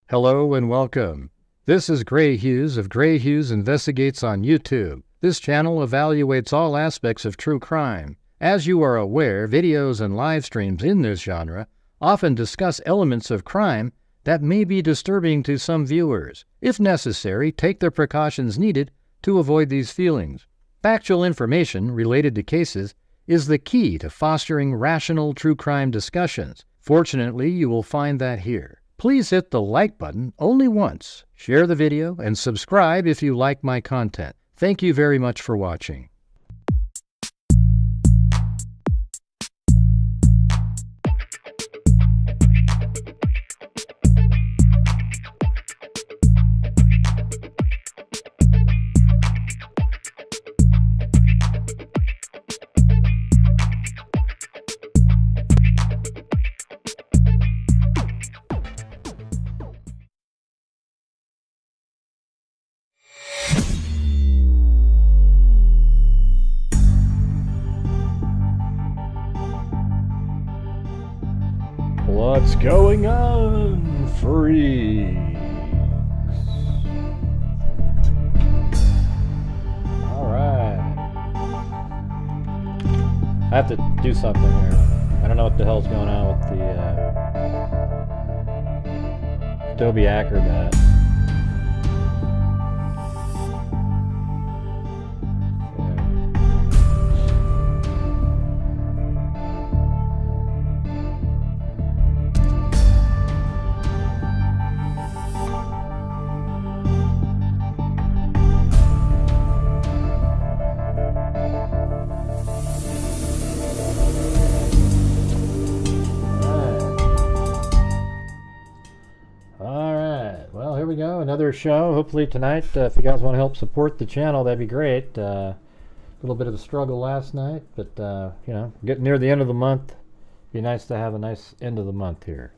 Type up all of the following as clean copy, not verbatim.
Hello and welcome. This is Grant Hughes of Grant Hughes Investigates on YouTube. This channel evaluates all aspects of true crime. As you are aware, videos and live streams in this genre often discuss elements of crime that may be disturbing to some viewers. If necessary, take the precautions needed to avoid these feelings. Factual information related to cases is the key to fostering rational true crime discussions. Fortunately, you will find that here. Please hit the like button only once, share the video, and subscribe if you like my content. Thank you very much for watching. What's going on, freaks? Alright. I have to do something here. I don't know what the hell's going on with the Adobe Acrobat. Another show, hopefully tonight. If you guys want to help support the channel, that'd be great. A little bit of a struggle last night, but you know, getting near the end of the month. Be nice to have a nice end of the month here.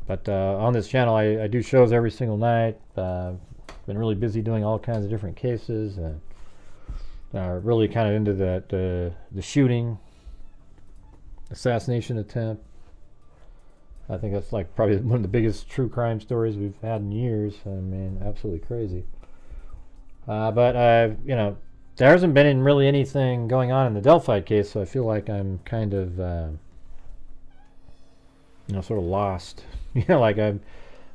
But on this channel, I do shows every single night. Been really busy doing all kinds of different cases, and really kind of into that the shooting, assassination attempt. I think that's like probably one of the biggest true crime stories we've had in years. I mean, absolutely crazy. But you know, there hasn't been really anything going on in the Delphi case, so I feel like I'm kind of, you know, sort of lost. You know, like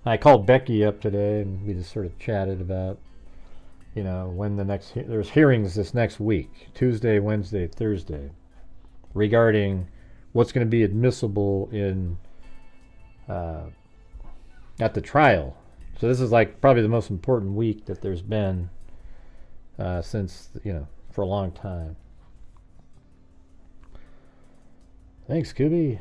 I called Becky up today, and we just sort of chatted about, you know, when the next there's hearings this next week, Tuesday, Wednesday, Thursday, regarding what's going to be admissible in. At the trial. So this is like probably the most important week that there's been since, you know, for a long time. Thanks, Scooby.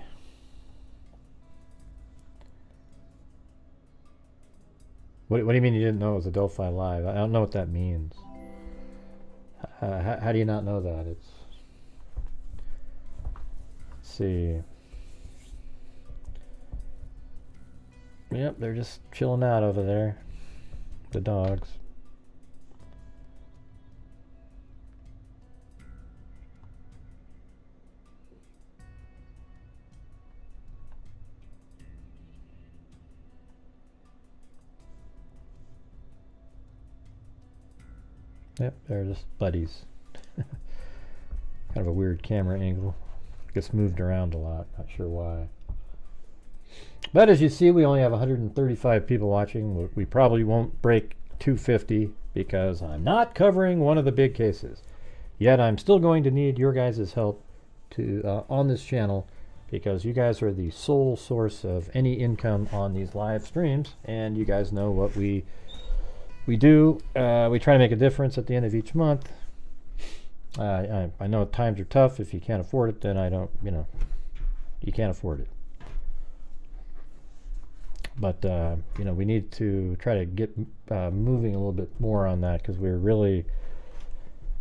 What do you mean you didn't know it was a Delphi Live? I don't know what that means. How do you not know that? Let's see. Yep, they're just chilling out over there, the dogs. Yep, they're just buddies. Kind of a weird camera angle. Gets moved around a lot, not sure why. But as you see, we only have 135 people watching. We probably won't break 250 because I'm not covering one of the big cases. Yet I'm still going to need your guys' help to on this channel, because you guys are the sole source of any income on these live streams, and you guys know what we do. We try to make a difference at the end of each month. I know times are tough. If you can't afford it, then I don't, you know, you can't afford it. But you know, we need to try to get moving a little bit more on that, because we're really,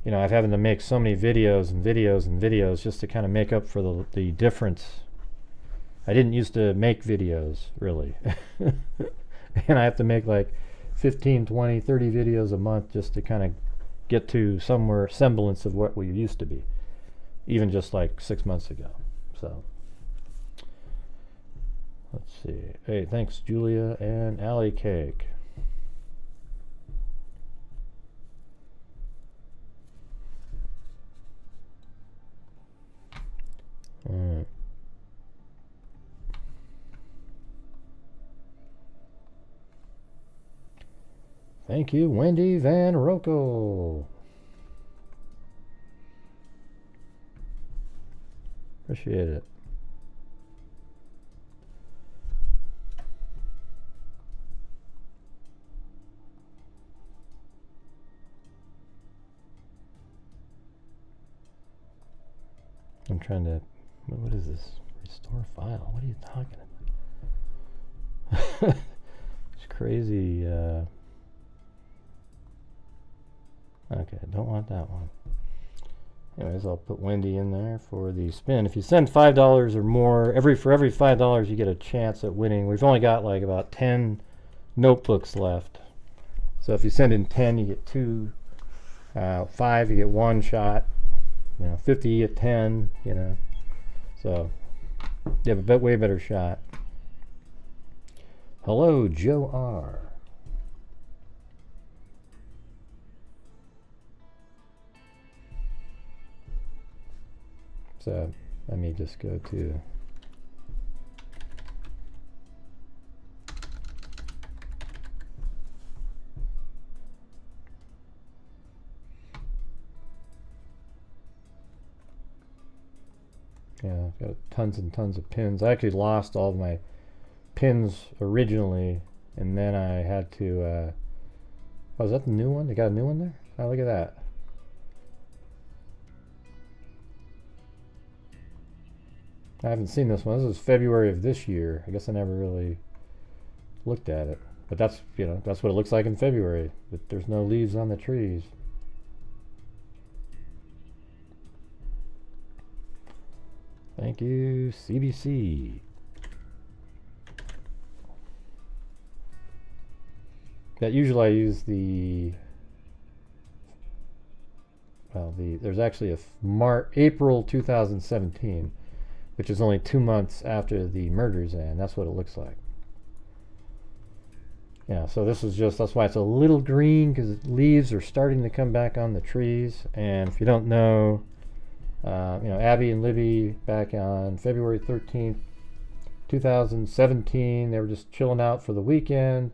you know, I've having to make so many videos and videos and videos just to kind of make up for the difference. I didn't used to make videos really, and I have to make like 15, 20, 30 videos a month just to kind of get to somewhere semblance of what we used to be, even just like 6 months ago. So Let's see. Hey, thanks, Julia and Alley Cake. All right. Thank you, Wendy Van Rocco. Appreciate it. I'm trying to, what is this? Restore file? What are you talking about? It's crazy. Okay, I don't want that one. Anyways, I'll put Wendy in there for the spin. If you send $5 or more, for every $5 you get a chance at winning. We've only got like about 10 notebooks left. So if you send in 10, you get 2. 5, you get 1 shot. 50, you get 10. So you have a way better shot. Hello, Joe R. So let me just go to I've got tons and tons of pins. I actually lost all of my pins originally, and then I had to oh, is that the new one? They got a new one there? Oh, look at that. I haven't seen this one. This is February of this year. I guess I never really looked at it. But that's, that's what it looks like in February. But there's no leaves on the trees. Thank you, CBC. That usually I use there's actually a April 2017. Which is only 2 months after the murders, and that's what it looks like. Yeah, so this is that's why it's a little green, because leaves are starting to come back on the trees. And if you don't know, Abby and Libby back on February 13th, 2017, they were just chilling out for the weekend.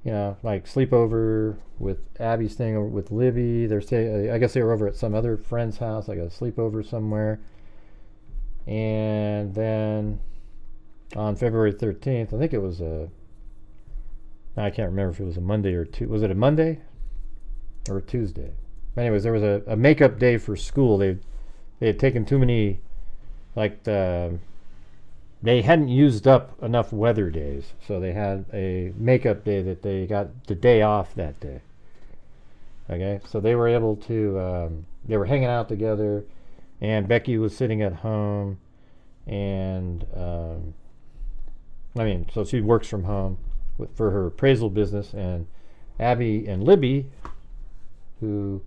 Like sleepover with Abby staying over with Libby. I guess they were over at some other friend's house, like a sleepover somewhere. And then on February 13th, I think it was I can't remember if it was a Monday or was it a Monday or a Tuesday? Anyways, there was a makeup day for school. They had taken too many, they hadn't used up enough weather days, so they had a makeup day that they got the day off that day. Okay, so they were able to, they were hanging out together. And Becky was sitting at home, and so she works from home for her appraisal business. And Abby and Libby, who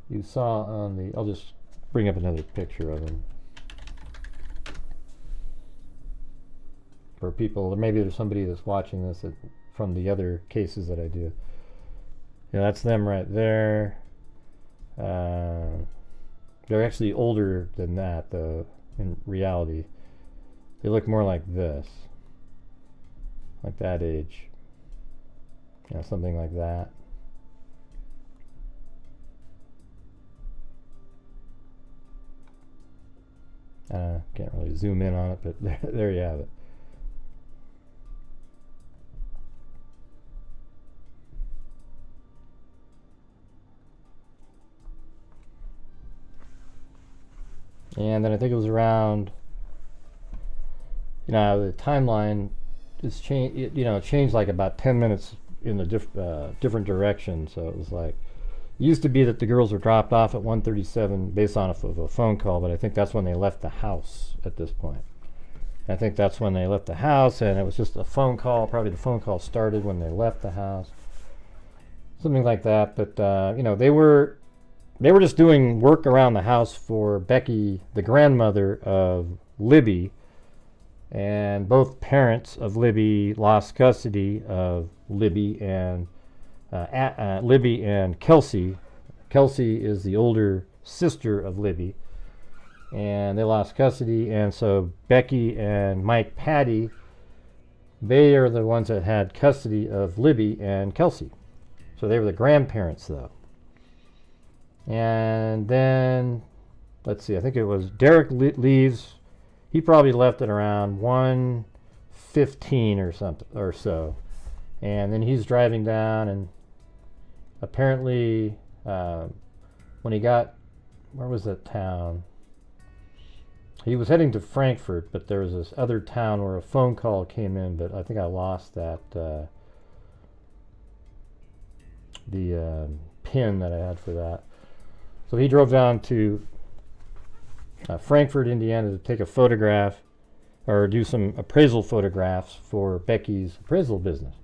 you saw on I'll just bring up another picture of them for people, or maybe there's somebody that's watching this from the other cases that I do. That's them right there. They're actually older than that, though, in reality. They look more like this. Like that age. Something like that. Can't really zoom in on it, but there you have it. And then I think it was around, the timeline is changed like about 10 minutes in a different direction. So it was like, it used to be that the girls were dropped off at 1:37 based on a phone call, but I think that's when they left the house at this point. I think that's when they left the house, and it was just a phone call. Probably the phone call started when they left the house. Something like that. But, they were just doing work around the house for Becky, the grandmother of Libby, and both parents of Libby lost custody of Libby and Kelsey. Kelsey is the older sister of Libby, and they lost custody, and so Becky and Mike Patty, they are the ones that had custody of Libby and Kelsey. So they were the grandparents, though. And then, let's see, I think it was Derek leaves. He probably left at around 1:15 or something or so. And then he's driving down, and apparently when he got, where was that town? He was heading to Frankfurt, but there was this other town where a phone call came in, but I think I lost that the pin that I had for that. So he drove down to Frankfurt, Indiana to take a photograph or do some appraisal photographs for Becky's appraisal business.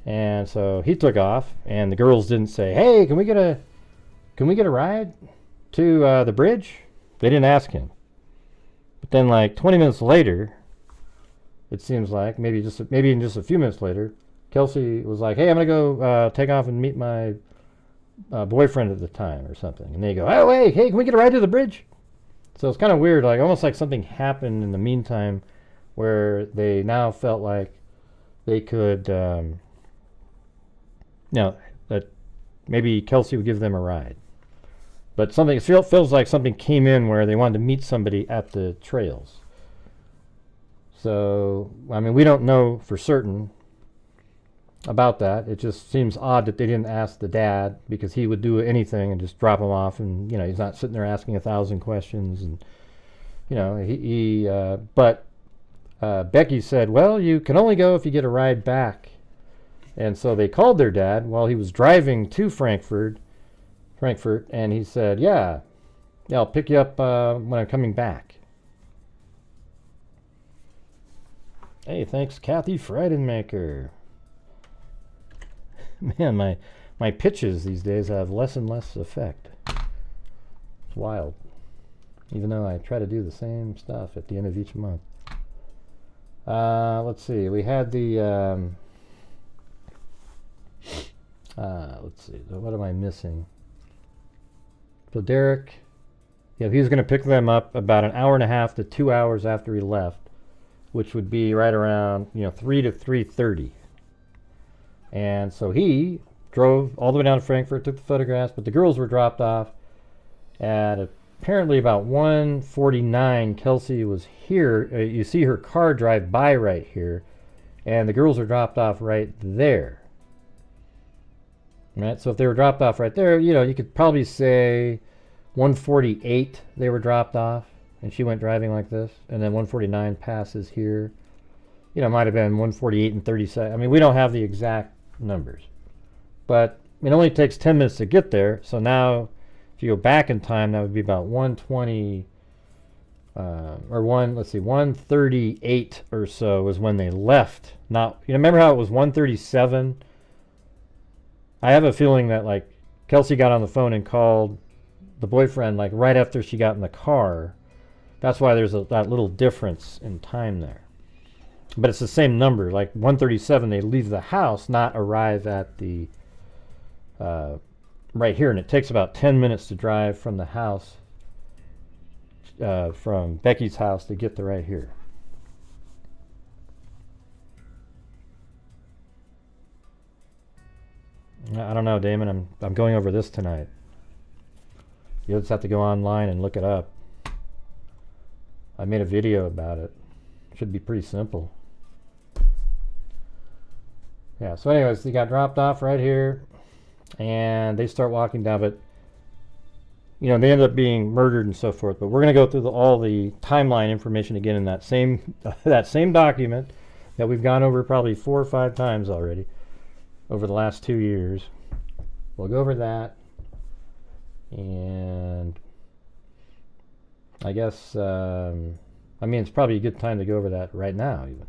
And so he took off, and the girls didn't say, "Hey, can we get a ride to the bridge?" They didn't ask him. But then, like 20 minutes later, it seems like maybe in just a few minutes later, Kelsey was like, "Hey, I'm gonna go take off and meet my boyfriend at the time or something." And they go, "Oh, hey, can we get a ride to the bridge?" So it's kind of weird, like almost like something happened in the meantime, where they now felt like they could, that maybe Kelsey would give them a ride. But something, it feels like something came in where they wanted to meet somebody at the trails. So, I mean, we don't know for certain about that. It just seems odd that they didn't ask the dad, because he would do anything and just drop him off, and he's not sitting there asking 1,000 questions. And but Becky said, "Well, you can only go if you get a ride back." And so they called their dad while he was driving to Frankfurt, and he said, yeah, I'll pick you up when I'm coming back. Hey, thanks, Kathy Freidenmaker. Man, my pitches these days have less and less effect. It's wild. Even though I try to do the same stuff at the end of each month. Let's see. We had the... let's see. What am I missing? So Derek, he was going to pick them up about an hour and a half to 2 hours after he left, which would be right around 3 to 3:30. And so he drove all the way down to Frankfurt, took the photographs, but the girls were dropped off at apparently about 1:49. Kelsey was here. You see her car drive by right here, and the girls were dropped off right there. Right, so if they were dropped off right there, you could probably say 1:48 they were dropped off, and she went driving like this, and then 1:49 passes here. It might have been 1:48 and 30 seconds. I mean, we don't have the exact numbers, but it only takes 10 minutes to get there. So now, if you go back in time, that would be about 1:20 or 1:38 or so was when they left. Now, remember how it was 1:37? I have a feeling that like Kelsey got on the phone and called the boyfriend like right after she got in the car. That's why there's that little difference in time there. But it's the same number. Like 1:37, they leave the house, not arrive at the right here, and it takes about 10 minutes to drive from the house, from Becky's house to get to right here. I don't know, Damon. I'm going over this tonight. You'll just have to go online and look it up. I made a video about it. Should be pretty simple. Yeah, so anyways, they got dropped off right here, and they start walking down, but they ended up being murdered and so forth. But we're going to go through all the timeline information again in that same document that we've gone over probably 4 or 5 times already over the last 2 years. We'll go over that, and I guess it's probably a good time to go over that right now, even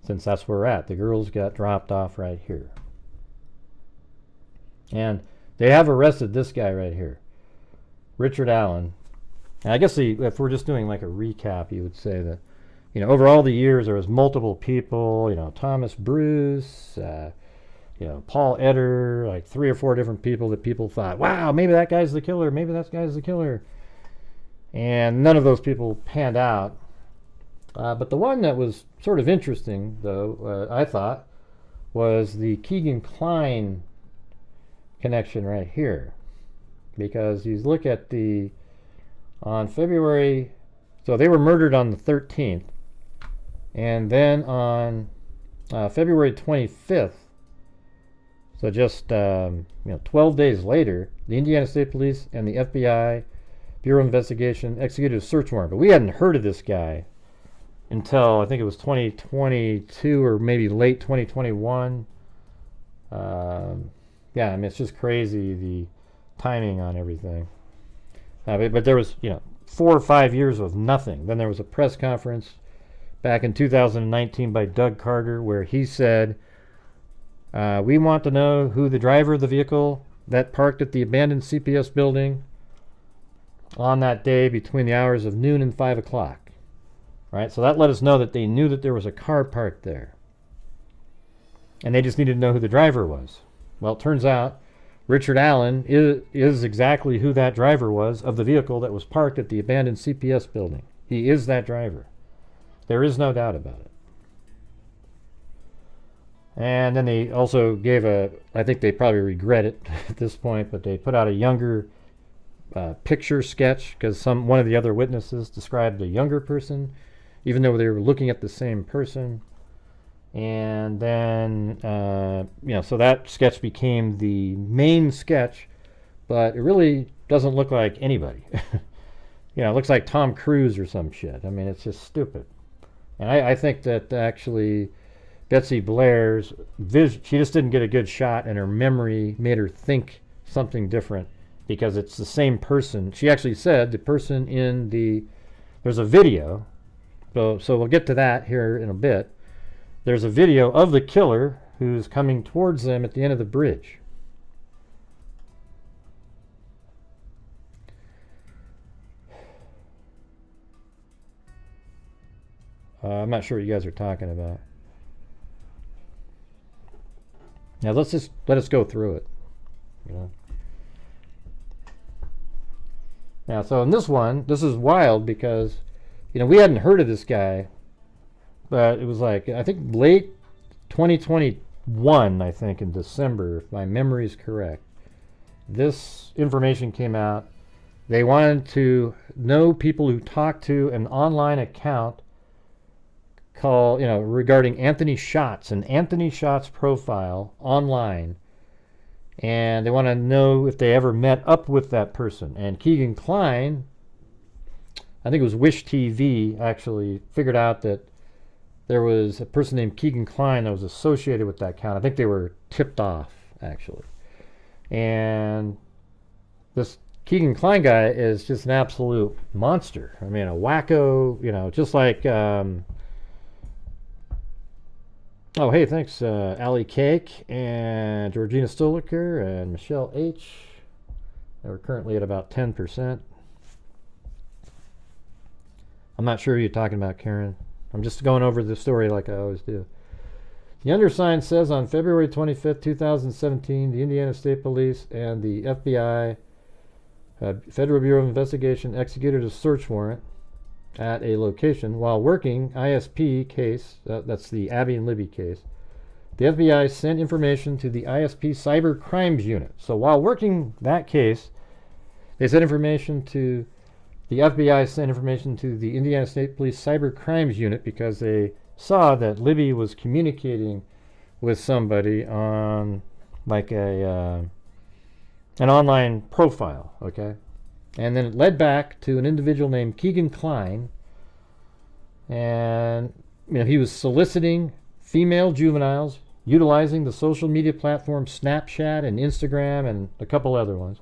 since that's where we're at. The girls got dropped off right here, and they have arrested this guy right here, Richard Allen. And I guess if we're just doing like a recap, you would say that you know, over all the years, there was multiple people, you know, Thomas Bruce, you know, Paul Eder, like 3 or 4 different people that people thought, wow, maybe that guy's the killer, maybe that guy's the killer. And none of those people panned out. But the one that was sort of interesting, though, I thought, was the Keegan Kline connection right here. Because you look at on February, so they were murdered on the 13th. And then on February 25th, so just 12 days later, the Indiana State Police and the FBI Bureau of Investigation executed a search warrant. But we hadn't heard of this guy until I think it was 2022 or maybe late 2021. Yeah, I mean, it's just crazy, the timing on everything. But there was, 4 or 5 years of nothing. Then there was a press conference back in 2019 by Doug Carter where he said, we want to know who the driver of the vehicle that parked at the abandoned CPS building on that day between the hours of noon and 5 o'clock. Right? So that let us know that they knew that there was a car parked there. And they just needed to know who the driver was. Well, it turns out Richard Allen is exactly who that driver was of the vehicle that was parked at the abandoned CPS building. He is that driver. There is no doubt about it. And then they also gave I think they probably regret it at this point, but they put out a younger picture sketch because one of the other witnesses described a younger person, even though they were looking at the same person. And then, so that sketch became the main sketch, but it really doesn't look like anybody. It looks like Tom Cruise or some shit. I mean, it's just stupid. And I think that actually Betsy Blair's she just didn't get a good shot, and her memory made her think something different because it's the same person. She actually said the person there's a video, so we'll get to that here in a bit. There's a video of the killer who's coming towards them at the end of the bridge. I'm not sure what you guys are talking about. Now let us go through it. Now, so in this one, this is wild because, we hadn't heard of this guy, but it was like, I think late 2021, I think in December, if my memory is correct. This information came out. They wanted to know people who talked to an online account regarding Anthony Schatz, an Anthony Schatz profile online, and they want to know if they ever met up with that person. And Keegan Kline, I think it was Wish TV, actually figured out that there was a person named Keegan Kline that was associated with that account. I think they were tipped off, actually. And this Keegan Kline guy is just an absolute monster. I mean, a wacko, just like oh, hey, thanks, Allie Cake and Georgina Stoliker and Michelle H. We're currently at about 10%. I'm not sure who you're talking about, Karen. I'm just going over the story like I always do. The undersigned says on February 25th, 2017, the Indiana State Police and the FBI, Federal Bureau of Investigation, executed a search warrant at a location while working ISP case, that's the Abby and Libby case. The FBI sent information to the ISP Cyber Crimes Unit. So while working that case, they sent information to the FBI sent information to the Indiana State Police Cyber Crimes Unit because they saw that Libby was communicating with somebody on like an online profile, okay? And then it led back to an individual named Keegan Kline, and he was soliciting female juveniles, utilizing the social media platform Snapchat and Instagram and a couple other ones.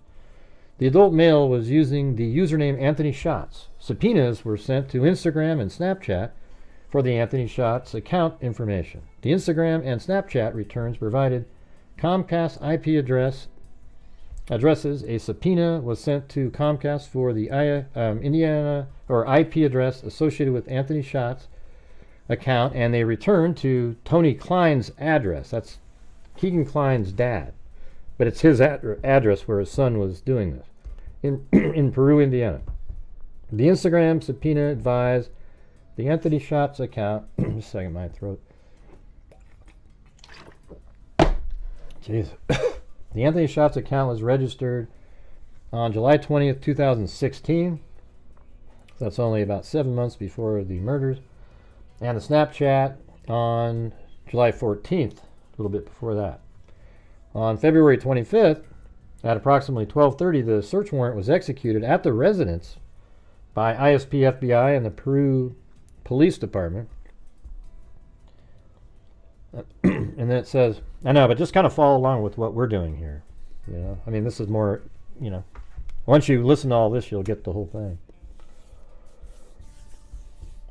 The adult male was using the username Anthony Schatz. Subpoenas were sent to Instagram and Snapchat for the Anthony Schatz account information. The Instagram and Snapchat returns provided Comcast IP addresses. A subpoena was sent to Comcast for the Indiana or IP address associated with Anthony Schatz, account, and they returned to Tony Kline's address. That's Keegan Kline's dad, but it's his address where his son was doing this in Peru, Indiana. The Instagram subpoena advised the Anthony Shots account. Just a second, my throat. Jeez. The Anthony Shots account was registered on July 20th, 2016. So that's only about 7 months before the murders. And the Snapchat on July 14th, a little bit before that. On February 25th, at approximately 12:30, the search warrant was executed at the residence by ISP FBI and the Peru Police Department. And then it says, I know, but just kind of follow along with what we're doing here. You know, I mean, this is more, you know, once you listen to all this, you'll get the whole thing.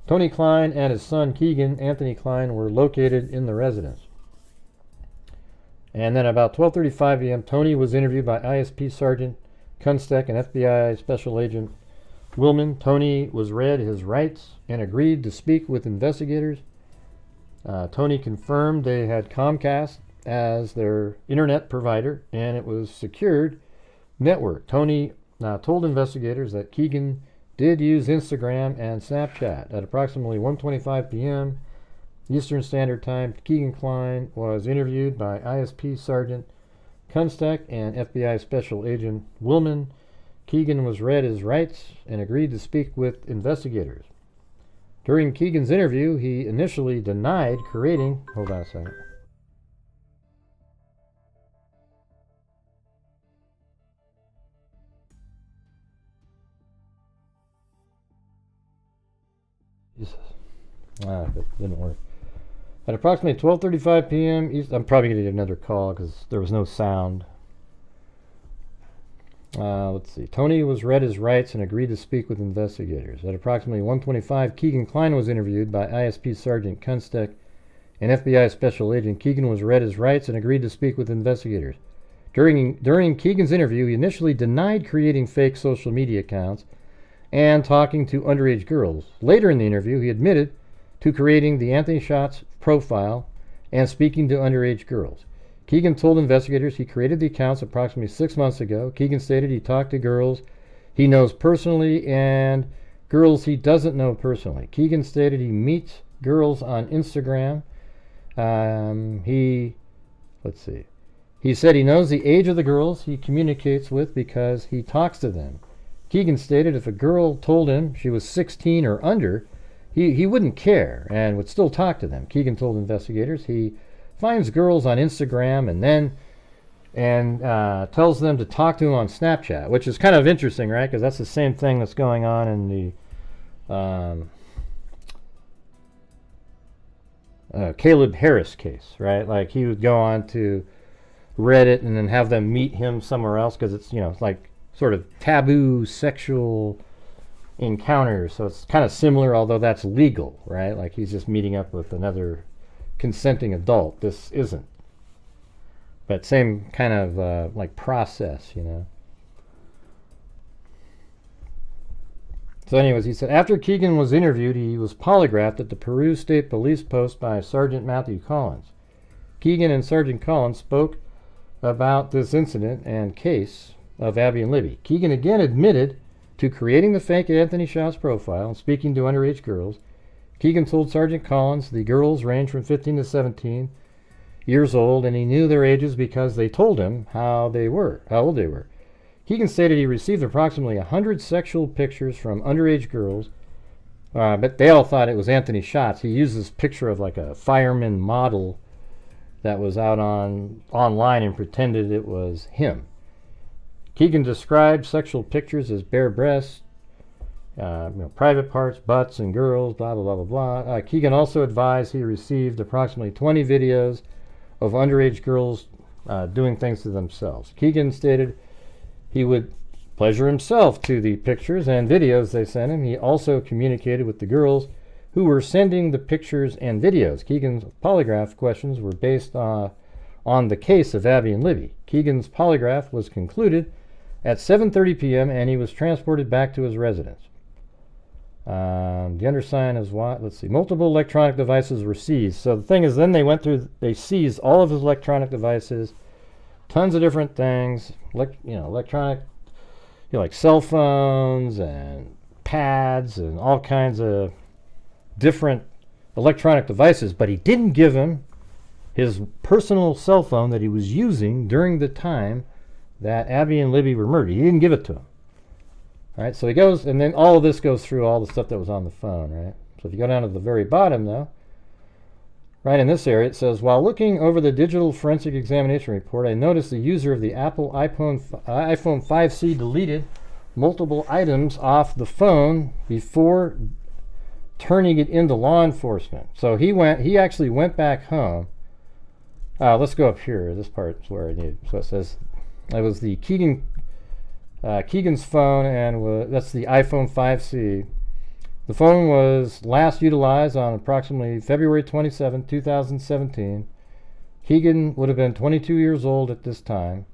Tony Kline and his son Keegan, Anthony Kline, were located in the residence. And then about 12:35 p.m., Tony was interviewed by ISP Sergeant Kunstek and FBI Special Agent Willman. Tony was read his rights and agreed to speak with investigators. Tony confirmed they had Comcast as their internet provider, and it was secured network. Tony told investigators that Keegan did use Instagram and Snapchat. At approximately 1:25 p.m. Eastern Standard Time, Keegan Kline was interviewed by ISP Sergeant Kunstek and FBI Special Agent Willman. Keegan was read his rights and agreed to speak with investigators. During Keegan's interview, he initially denied creating... Hold on a second. Jesus. It didn't work. At approximately 12:35 p.m. I'm probably going to get another call because there was no sound. Let's see. Tony was read his rights and agreed to speak with investigators. At approximately 1:25, Keegan Kline was interviewed by ISP Sergeant Kunstek and FBI Special Agent. Keegan was read his rights and agreed to speak with investigators. During Keegan's interview, he initially denied creating fake social media accounts and talking to underage girls. Later in the interview, he admitted to creating the Anthony Shots profile and speaking to underage girls. Keegan told investigators he created the accounts approximately 6 months ago. Keegan stated he talked to girls he knows personally and girls he doesn't know personally. Keegan stated he meets girls on Instagram. He said he knows the age of the girls he communicates with because he talks to them. Keegan stated if a girl told him she was 16 or under, he wouldn't care and would still talk to them. Keegan told investigators he finds girls on Instagram and tells them to talk to him on Snapchat, which is kind of interesting, right? Because that's the same thing that's going on in the Caleb Harris case, right? Like he would go on to Reddit and then have them meet him somewhere else because it's, you know, like sort of taboo sexual encounters. So it's kind of similar, although that's legal, right? Like he's just meeting up with another consenting adult. This isn't. But same kind of like process, you know. So anyways, he said after Keegan was interviewed, he was polygraphed at the Peru State Police Post by Sergeant Matthew Collins. Keegan and Sergeant Collins spoke about this incident and case of Abby and Libby. Keegan again admitted to creating the fake Anthony Shots profile and speaking to underage girls. Keegan told Sergeant Collins the girls range from 15 to 17 years old, and he knew their ages because they told him how old they were. Keegan stated he received approximately 100 sexual pictures from underage girls, but they all thought it was Anthony Shots. He used this picture of like a fireman model that was out online and pretended it was him. Keegan described sexual pictures as bare breasts, private parts, butts, and girls, blah, blah, blah, blah, blah. Keegan also advised he received approximately 20 videos of underage girls doing things to themselves. Keegan stated he would pleasure himself to the pictures and videos they sent him. He also communicated with the girls who were sending the pictures and videos. Keegan's polygraph questions were based on the case of Abby and Libby. Keegan's polygraph was concluded at 7:30 p.m. and he was transported back to his residence. The undersign is what? Let's see. Multiple electronic devices were seized. So the thing is, then they seized all of his electronic devices, tons of different things, electronic, like cell phones and pads and all kinds of different electronic devices. But he didn't give him his personal cell phone that he was using during the time that Abby and Libby were murdered. He didn't give it to him. All right, so he goes, and then all of this goes through all the stuff that was on the phone, right? So if you go down to the very bottom, though, right in this area, it says, while looking over the digital forensic examination report, I noticed the user of the Apple iPhone 5C deleted multiple items off the phone before turning it into law enforcement. So he actually went back home. Let's go up here. This part's where I need. So it says, it was the Keegan's phone, and that's the iPhone 5C. The phone was last utilized on approximately February 27, 2017. Keegan would have been 22 years old at this time.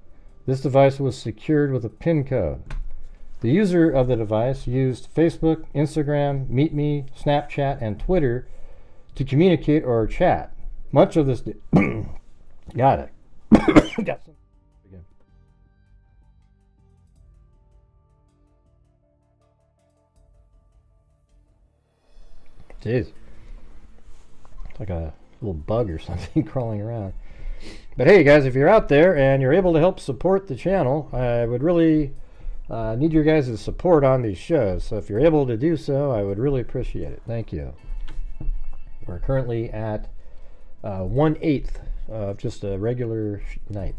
This device was secured with a PIN code. The user of the device used Facebook, Instagram, MeetMe, Snapchat, and Twitter to communicate or chat. Much of this... Got it. Got some. Again. Jeez. It's like a little bug or something crawling around. But hey, guys, if you're out there and you're able to help support the channel, I would really need your guys' support on these shows. So if you're able to do so, I would really appreciate it. Thank you. We're currently at 1/8 of just a regular night.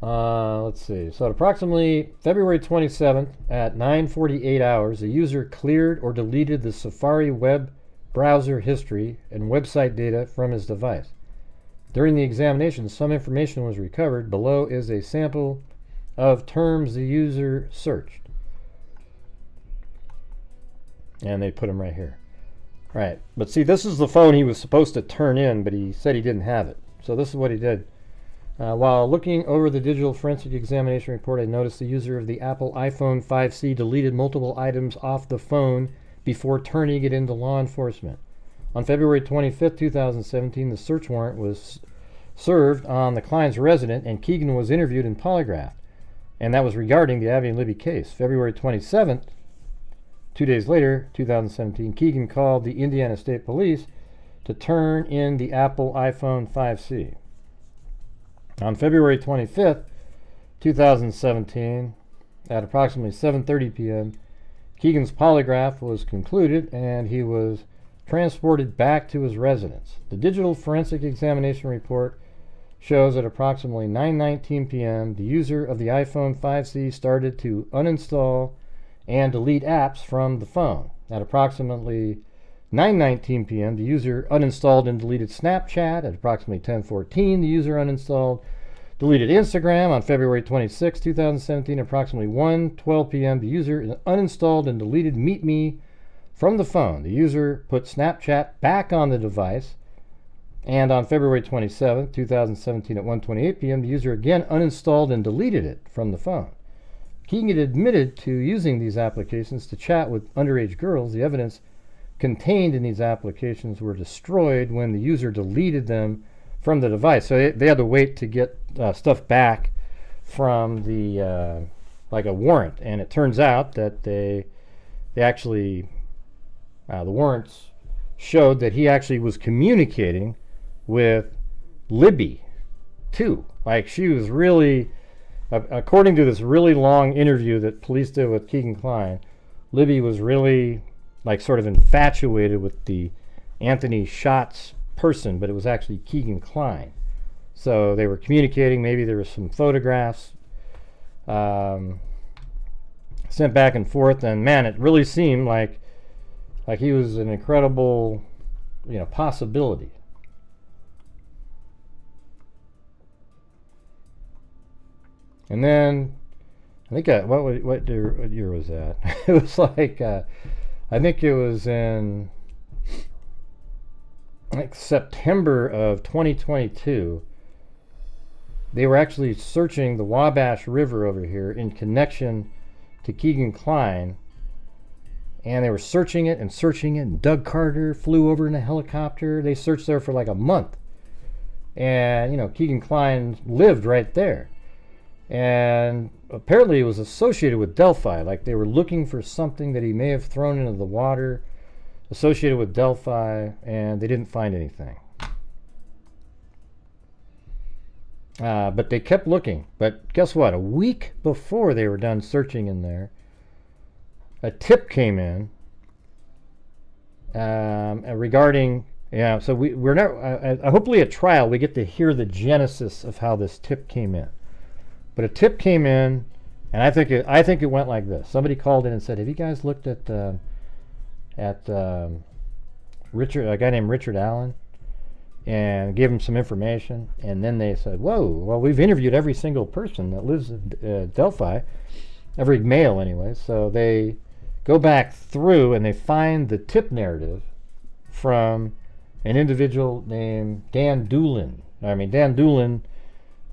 Let's see. So at approximately February 27th at 9:48 hours, the user cleared or deleted the Safari web browser history and website data from his device. During the examination, some information was recovered. Below is a sample of terms the user searched. And they put them right here. Right, but see, this is the phone he was supposed to turn in, but he said he didn't have it. So this is what he did. While looking over the digital forensic examination report, I noticed the user of the Apple iPhone 5C deleted multiple items off the phone before turning it into law enforcement. On February 25th, 2017, the search warrant was served on the Kline's resident, and Keegan was interviewed and polygraphed. And that was regarding the Abby and Libby case. February 27th, 2 days later, 2017, Keegan called the Indiana State Police to turn in the Apple iPhone 5C. On February 25th, 2017, at approximately 7:30 p.m., Keegan's polygraph was concluded and he was transported back to his residence. The digital forensic examination report shows at approximately 9:19 p.m., the user of the iPhone 5C started to uninstall and delete apps from the phone. At approximately 9:19 p.m., the user uninstalled and deleted Snapchat. At approximately 10:14, the user uninstalled, deleted Instagram. On February 26, 2017, approximately 1:12 p.m., the user uninstalled and deleted MeetMe from the phone. The user put Snapchat back on the device. And on February 27, 2017, at 1:28 p.m., the user again uninstalled and deleted it from the phone. Keegan admitted to using these applications to chat with underage girls. The evidence contained in these applications were destroyed when the user deleted them from the device. So they had to wait to get stuff back from the like a warrant. And it turns out that they actually the warrants showed that he actually was communicating with Libby too. Like she was really, according to this really long interview that police did with Keegan Kline, Libby was really like sort of infatuated with the Anthony Schatz person, but it was actually Keegan Kline. So they were communicating. Maybe there was some photographs sent back and forth, and man, it really seemed like he was an incredible, possibility. And then I think what year was that? It was like I think it was in like September of 2022. They were actually searching the Wabash River over here in connection to Keegan Kline, and they were searching it and searching it, and Doug Carter flew over in a helicopter. They searched there for like a month. And, you know, Keegan Kline lived right there. And apparently it was associated with Delphi. Like they were looking for something that he may have thrown into the water associated with Delphi, and they didn't find anything. But they kept looking. But guess what? A week before they were done searching in there, a tip came in regarding, yeah, so we're not, hopefully at trial we get to hear the genesis of how this tip came in. But a tip came in, and I think it went like this. Somebody called in and said, have you guys looked at Richard, a guy named Richard Allen, and gave him some information. And then they said, whoa, well, we've interviewed every single person that lives in Delphi, every male anyway. So they go back through and they find the tip narrative from an individual named Dan Doolin. I mean, Dan Doolin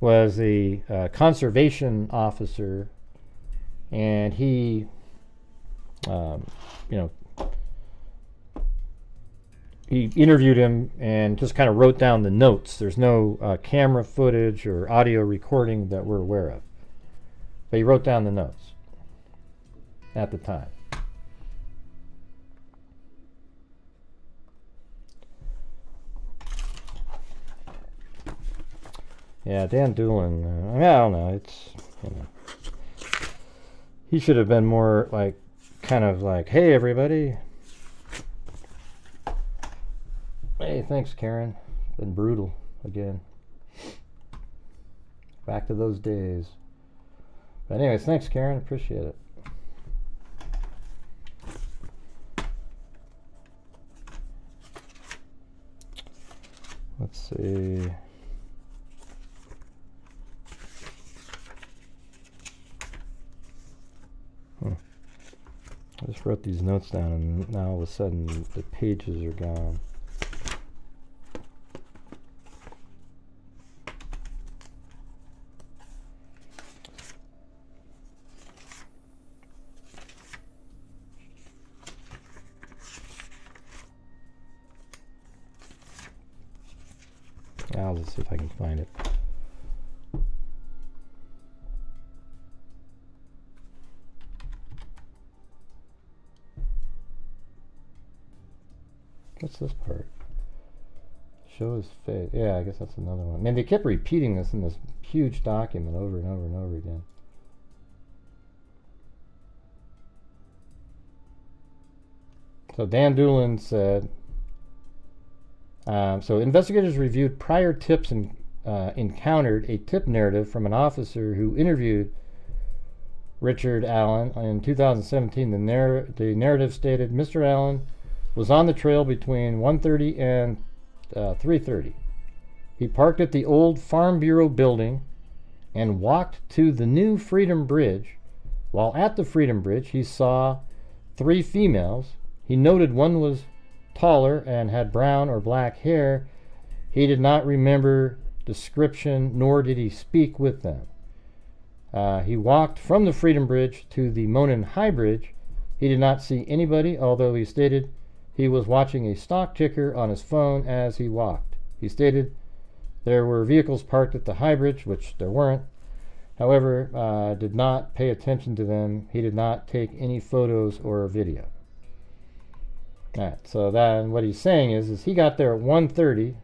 was the conservation officer, and he, he interviewed him and just kind of wrote down the notes. There's no camera footage or audio recording that we're aware of, but he wrote down the notes at the time. Yeah, Dan Doolin, I mean, I don't know, it's, you know, he should have been more like, kind of like, hey everybody. Hey, thanks Karen, been brutal again. Back to those days. But anyways, thanks Karen, appreciate it. Let's see. I just wrote these notes down, and now all of a sudden the pages are gone. I'll just see if I can find it. What's this part? Show his face. Yeah, I guess that's another one. Man, they kept repeating this in this huge document over and over and over again. So Dan Doolin said, so investigators reviewed prior tips and encountered a tip narrative from an officer who interviewed Richard Allen in 2017. The narrative stated Mr. Allen was on the trail between 1:30 and 3:30. He parked at the old Farm Bureau building and walked to the new Freedom Bridge. While at the Freedom Bridge, he saw 3 females. He noted one was taller and had brown or black hair. He did not remember description, nor did he speak with them. He walked from the Freedom Bridge to the Monon High Bridge. He did not see anybody, although he stated he was watching a stock ticker on his phone as he walked. He stated there were vehicles parked at the High Bridge, which there weren't. However, did not pay attention to them. He did not take any photos or video. All right, so then what he's saying is he got there at 1:30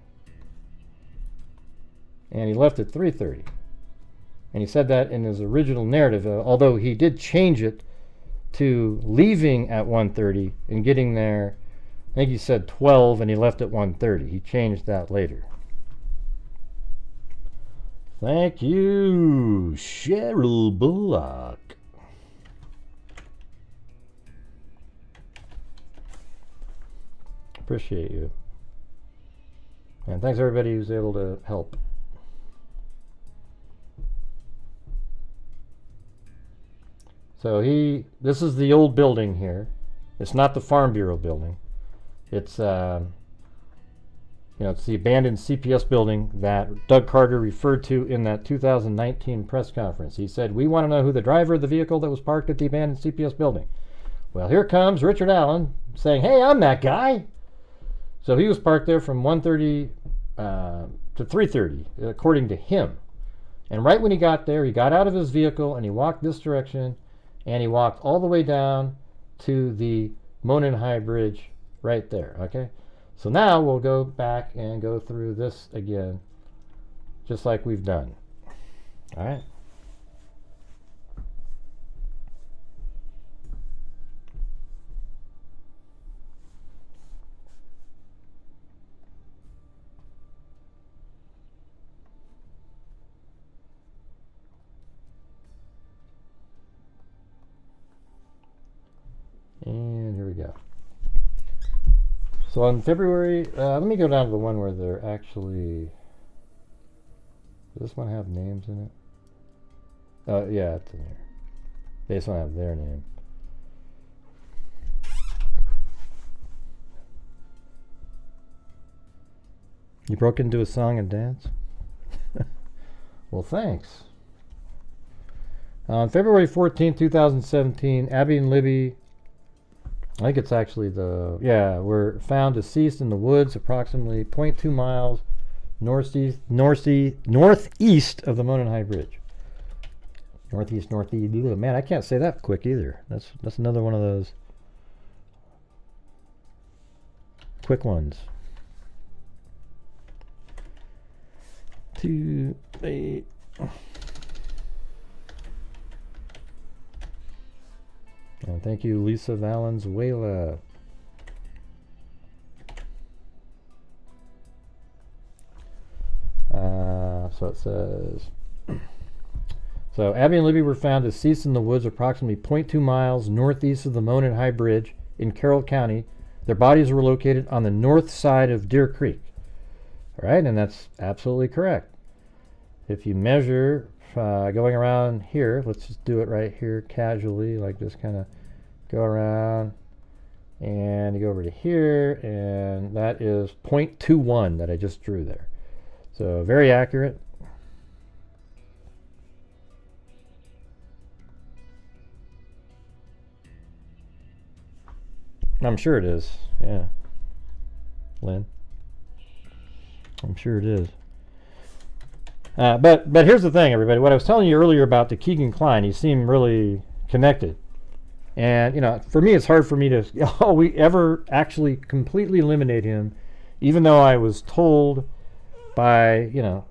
and he left at 3:30. And he said that in his original narrative, although he did change it to leaving at 1:30 and getting there, I think he said 12 and he left at 1:30. He changed that later. Thank you, Cheryl Bullock. Appreciate you. And thanks everybody who's able to help. So this is the old building here. It's not the Farm Bureau building. It's it's the abandoned CPS building that Doug Carter referred to in that 2019 press conference. He said, "We want to know who the driver of the vehicle that was parked at the abandoned CPS building." Well, here comes Richard Allen saying, "Hey, I'm that guy." So he was parked there from 1:30 to 3:30, according to him. And right when he got there, he got out of his vehicle and he walked this direction, and he walked all the way down to the Monon High Bridge right there, okay? So now we'll go back and go through this again, just like we've done. All right? And here we go. So on February, let me go down to the one where they're actually, does this one have names in it? Yeah, it's in here. They just don't have their name. You broke into a song and dance? Well, thanks. On February 14, 2017, Abby and Libby, I think it's actually were found deceased in the woods approximately 0.2 miles northeast of the Monon High Bridge. Northeast. Man, I can't say that quick either. That's another one of those quick ones. 2, 8. And thank you, Lisa Valenzuela. So it says, so Abby and Libby were found deceased in the woods approximately 0.2 miles northeast of the Monon High Bridge in Carroll County. Their bodies were located on the north side of Deer Creek. All right, and that's absolutely correct. If you measure going around here, let's just do it right here casually, like just kind of go around, and you go over to here, and that is 0.21 that I just drew there. So very accurate. I'm sure it is, yeah. Lynn, I'm sure it is. But here's the thing, everybody. What I was telling you earlier about the Keegan Kline, he seemed really connected. And, for me, it's hard for me to we ever actually completely eliminate him, even though I was told by, a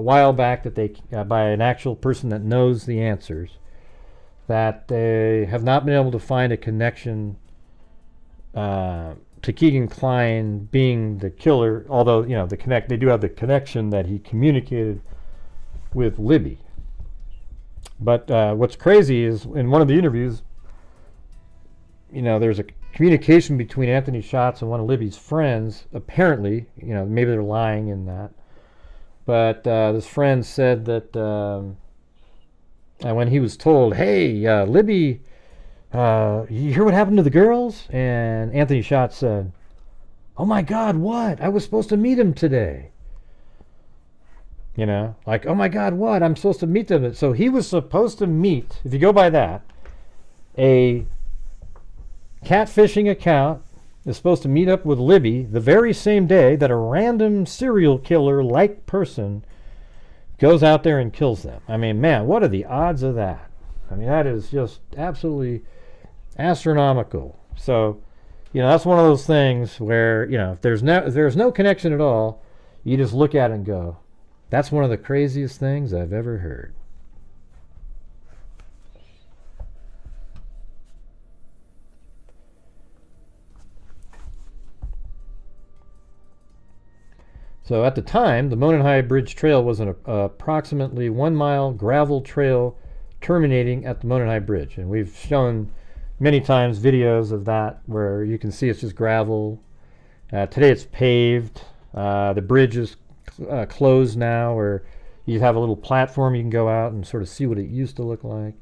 while back that they, by an actual person that knows the answers, that they have not been able to find a connection to Keegan Kline being the killer, although, they do have the connection that he communicated with Libby. But what's crazy is in one of the interviews, there's a communication between Anthony Schatz and one of Libby's friends. Apparently, maybe they're lying in that. But this friend said that when he was told, "Hey, Libby, you hear what happened to the girls?" And Anthony Schatz said, "Oh my God, what? I was supposed to meet him today." Like, oh my God, what? I'm supposed to meet them. So he was supposed to meet, if you go by that, a catfishing account is supposed to meet up with Libby the very same day that a random serial killer-like person goes out there and kills them. I mean, man, what are the odds of that? I mean, that is just absolutely astronomical. So, that's one of those things where, if there's no connection at all, you just look at it and go, that's one of the craziest things I've ever heard. So at the time, the Monon High Bridge Trail was an approximately 1 mile gravel trail terminating at the Monon High Bridge. And we've shown many times videos of that where you can see it's just gravel. Today it's paved. The bridge is closed now, where you have a little platform you can go out and sort of see what it used to look like.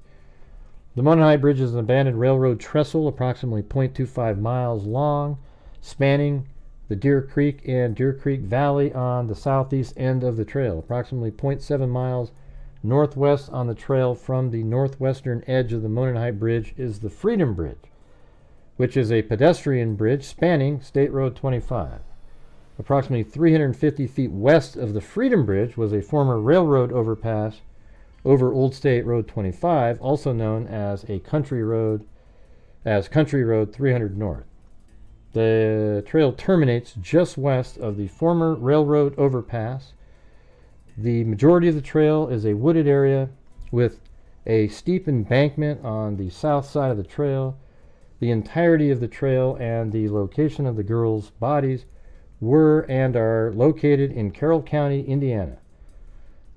The Monon High Bridge is an abandoned railroad trestle approximately 0.25 miles long, spanning the Deer Creek and Deer Creek Valley on the southeast end of the trail. Approximately 0.7 miles northwest on the trail from the northwestern edge of the Mononhai Bridge is the Freedom Bridge, which is a pedestrian bridge spanning State Road 25. Approximately 350 feet west of the Freedom Bridge was a former railroad overpass over Old State Road 25, also known as Country Road 300 North. The trail terminates just west of the former railroad overpass. The majority of the trail is a wooded area with a steep embankment on the south side of the trail. The entirety of the trail and the location of the girls' bodies were and are located in Carroll County, Indiana.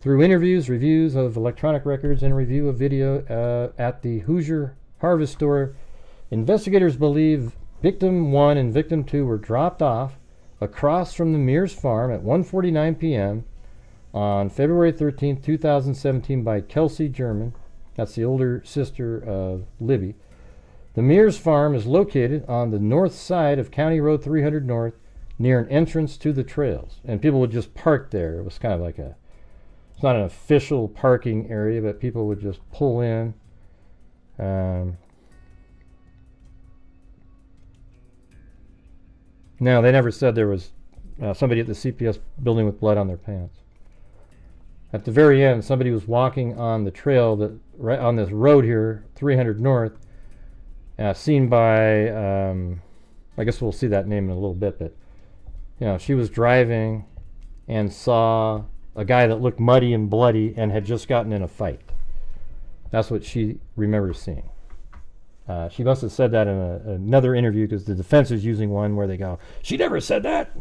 Through interviews, reviews of electronic records, and review of video at the Hoosier Harvest Store, investigators believe Victim 1 and Victim 2 were dropped off across from the Mears farm at 1:49 p.m. on February 13, 2017 by Kelsey German. That's the older sister of Libby. The Mears farm is located on the north side of County Road 300 North near an entrance to the trails. And people would just park there. It was kind of like it's not an official parking area, but people would just pull in. No, they never said there was somebody at the CPS building with blood on their pants. At the very end, somebody was walking on the trail that right on this road here, 300 North, seen by, I guess we'll see that name in a little bit, but she was driving and saw a guy that looked muddy and bloody and had just gotten in a fight. That's what she remembers seeing. She must have said that in another interview because the defense is using one where they go, "She never said that."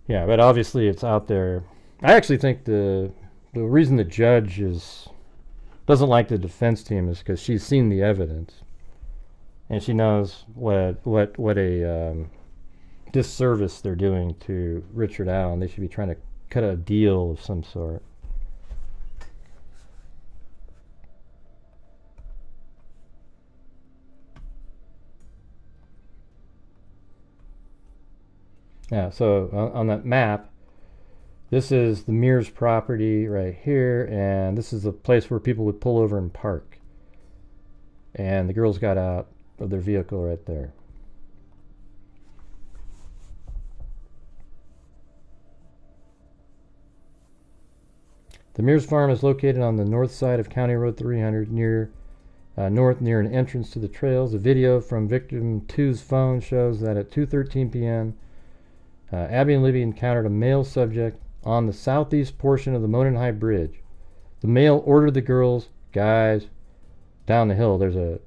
Yeah, but obviously it's out there. I actually think the reason the judge doesn't like the defense team is because she's seen the evidence and she knows what a disservice they're doing to Richard Allen. They should be trying to cut a deal of some sort. Yeah, so on that map, this is the Mears property right here, and this is the place where people would pull over and park. And the girls got out of their vehicle right there. The Mears farm is located on the north side of County Road 300 near an entrance to the trails. A video from Victim 2's phone shows that at 2:13 p.m., Abby and Libby encountered a male subject on the southeast portion of the Mononhai Bridge. The male ordered the girls, guys, down the hill. There's a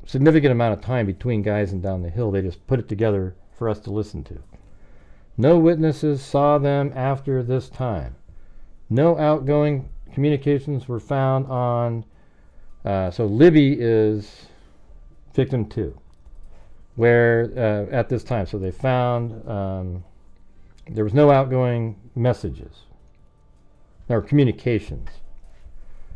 significant amount of time between guys and down the hill. They just put it together for us to listen to. No witnesses saw them after this time. No outgoing communications were found on... so Libby is Victim 2. Where, at this time, so they found... there was no outgoing messages or communications.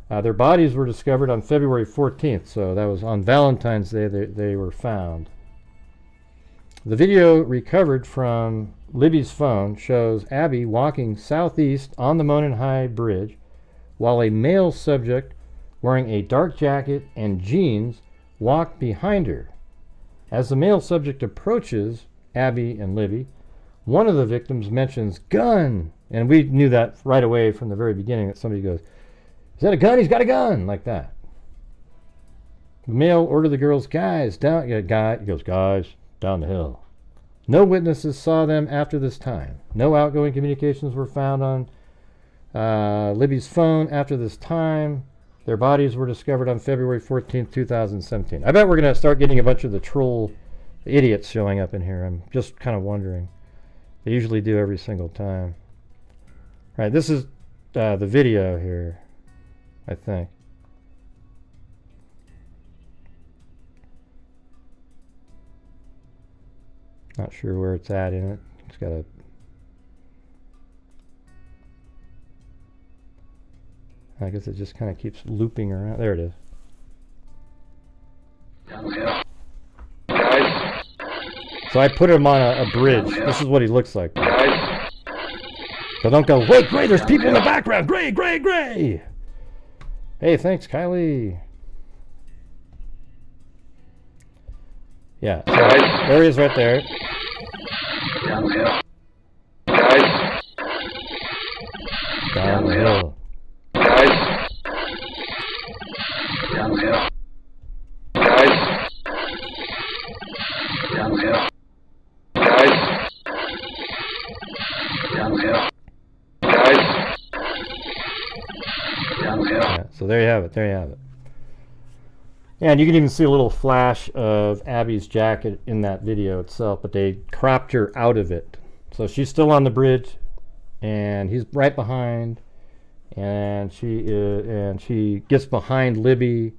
Their bodies were discovered on February 14th, so that was on Valentine's Day they were found. The video recovered from Libby's phone shows Abby walking southeast on the Mononhai Bridge while a male subject wearing a dark jacket and jeans walked behind her. As the male subject approaches Abby and Libby, one of the victims mentions gun, and we knew that right away from the very beginning that somebody goes, "Is that a gun? He's got a gun," like that. The male ordered the girls, "Guys, down." He goes, "Guys, down the hill." No witnesses saw them after this time. No outgoing communications were found on Libby's phone after this time. Their bodies were discovered on February 14th, 2017. I bet we're going to start getting a bunch of the troll idiots showing up in here. I'm just kind of wondering. They usually do every single time. All right, this is the video here, I think. Not sure where it's at in it. It's got a... I guess it just kind of keeps looping around. There it is. Guys, So I put him on a bridge. This is what he looks like. So don't go, wait, Gray, there's people in the background. Gray, Gray, Gray. Hey, thanks, Kylie. Yeah, so there he is right there. Down the hill. Down the hill. Down the hill. Down the hill. Down the hill. Yeah, so there you have it. There you have it. And you can even see a little flash of Abby's jacket in that video itself, but they cropped her out of it. So she's still on the bridge, and he's right behind, and she gets behind Libby,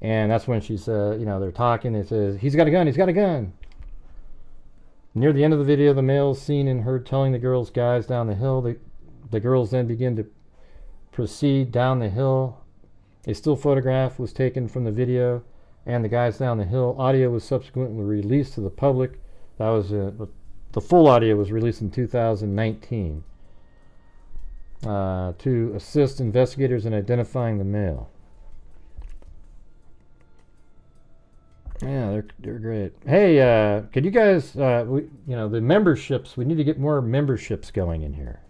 and that's when she says, you know, they're talking. It says, "He's got a gun. He's got a gun." Near the end of the video, the male is seen and heard telling the girls' guys down the hill. The girls then begin to proceed down the hill. A still photograph was taken from the video and the guys down the hill. Audio was subsequently released to the public. That was the full audio was released in 2019 to assist investigators in identifying the male. Yeah, they're great. Hey, could you guys, you know, the memberships, we need to get more memberships going in here.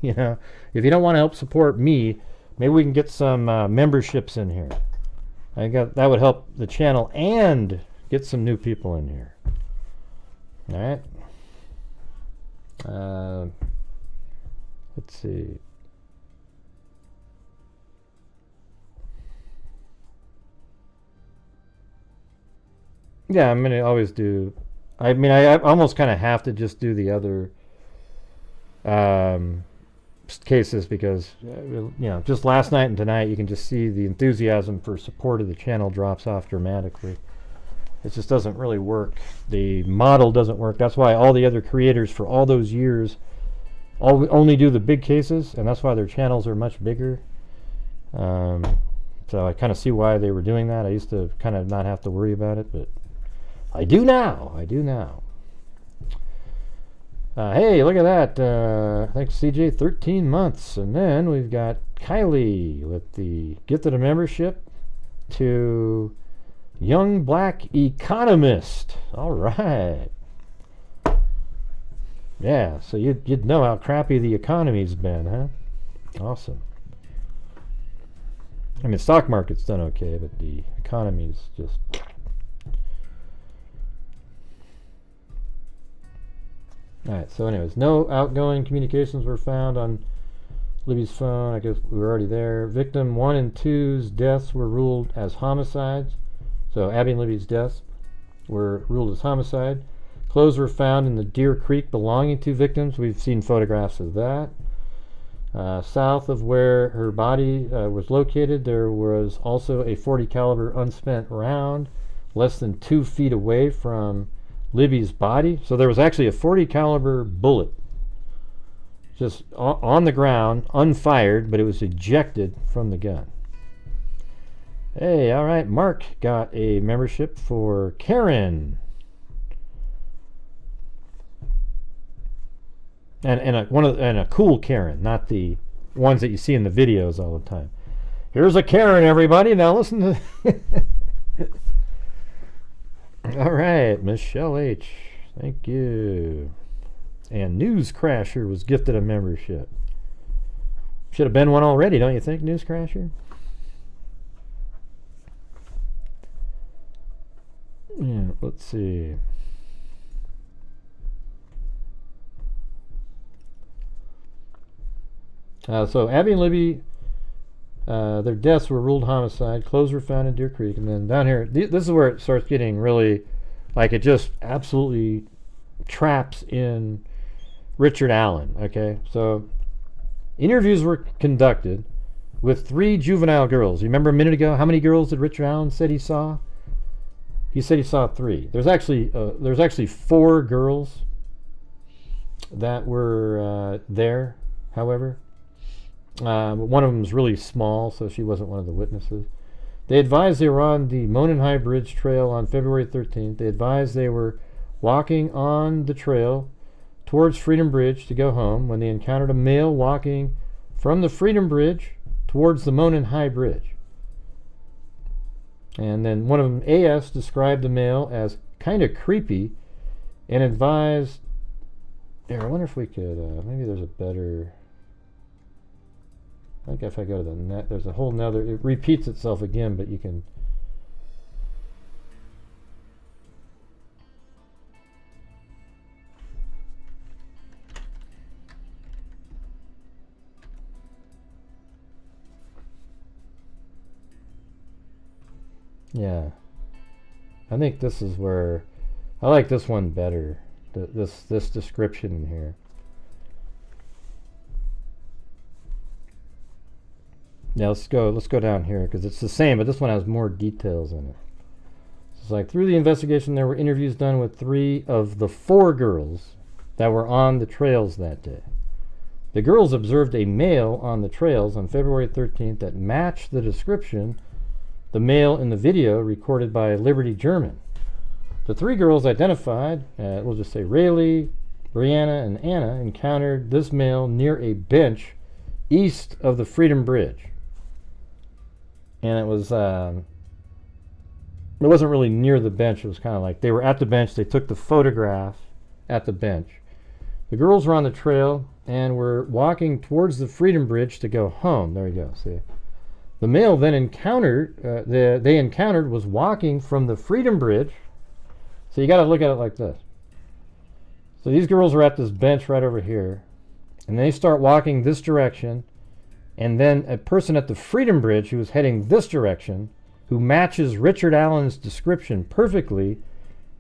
You know, if you don't want to help support me, maybe we can get some memberships in here. I think that would help the channel and get some new people in here. All right. Let's see. Yeah, I'm gonna always do. I mean, I almost kind of have to just do the other cases because you know, just last night and tonight, you can just see the enthusiasm for support of the channel drops off dramatically. It just doesn't really work. The model doesn't work. That's why all the other creators for all those years only do the big cases, and that's why their channels are much bigger. So I kind of see why they were doing that. I used to kind of not have to worry about it, but I do now. I do now. Hey, look at that. Thanks, CJ. 13 months. And then we've got Kylie with the gifted a membership to Young Black Economist. All right. Yeah, so you'd know how crappy the economy's been, huh? Awesome. I mean, stock market's done okay, but the economy's just... Alright, so anyways, no outgoing communications were found on Libby's phone. I guess we were already there. Victim 1 and 2's deaths were ruled as homicides. So Abby and Libby's deaths were ruled as homicide. Clothes were found in the Deer Creek belonging to victims. We've seen photographs of that. South of where her body was located, there was also a .40 caliber unspent round less than 2 feet away from Libby's body. So there was actually a .40 caliber bullet just on the ground, unfired, but it was ejected from the gun. Hey, all right, Mark got a membership for Karen. And a cool Karen, not the ones that you see in the videos all the time. Here's a Karen, everybody. Now listen to... All right, Michelle H. Thank you. And News Crasher was gifted a membership. Should have been one already, don't you think, News Crasher? Yeah, let's see. So Abby and Libby, their deaths were ruled homicide. Clothes were found in Deer Creek. And then down here, this is where it starts getting really, like, it just absolutely traps in Richard Allen. Okay, so interviews were conducted with 3 juvenile girls. You remember a minute ago, how many girls did Richard Allen said he saw? He said he saw 3. There's actually 4 girls that were there, however. One of them was really small, so she wasn't one of the witnesses. They advised they were on the Monon High Bridge Trail on February 13th. They advised they were walking on the trail towards Freedom Bridge to go home when they encountered a male walking from the Freedom Bridge towards the Monon High Bridge. And then one of them, AS, described the male as kind of creepy and advised... There, I wonder if we could... maybe there's a better... I think if I go to the net, there's a whole nother... It repeats itself again, but you can... Yeah, I think this is where I like this one better. This description in here. Now let's go down here because it's the same, but this one has more details in it. It's like through the investigation, there were interviews done with 3 of the 4 girls that were on the trails that day. The girls observed a male on the trails on February 13th that matched the description. The male in the video recorded by Liberty German. The 3 girls identified, we'll just say Rayleigh, Brianna, and Anna, encountered this male near a bench east of the Freedom Bridge. And it wasn't really near the bench. It was kind of like they were at the bench. They took the photograph at the bench. The girls were on the trail and were walking towards the Freedom Bridge to go home. There you go. See. The male then they encountered was walking from the Freedom Bridge. So you got to look at it like this. So these girls are at this bench right over here, and they start walking this direction, and then a person at the Freedom Bridge who is heading this direction, who matches Richard Allen's description perfectly.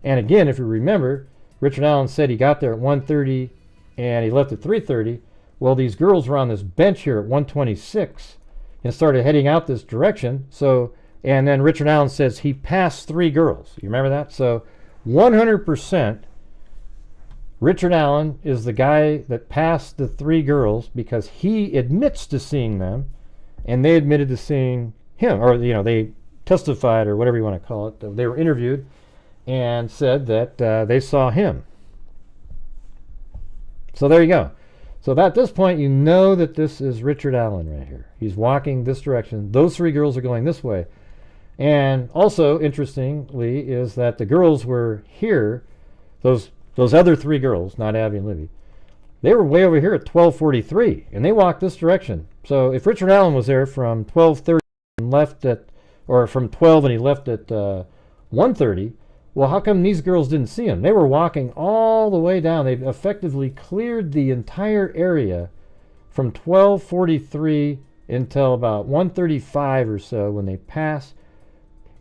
And again, if you remember, Richard Allen said he got there at 1:30 and he left at 3:30. Well, these girls were on this bench here at 1:26. And started heading out this direction. So, and then Richard Allen says he passed 3 girls. You remember that? So 100% Richard Allen is the guy that passed the 3 girls because he admits to seeing them and they admitted to seeing him, or they testified or whatever you want to call it. They were interviewed and said that they saw him. So there you go. So at this point, you know that this is Richard Allen right here. He's walking this direction. Those 3 girls are going this way. And also, interestingly, is that the girls were here, those other 3 girls, not Abby and Libby, they were way over here at 12:43, and they walked this direction. So if Richard Allen was there from 12:30 and left at, or from 12 and he left at 1:30, well, how come these girls didn't see him? They were walking all the way down. They effectively cleared the entire area from 12:43 until about 1:35 or so when they passed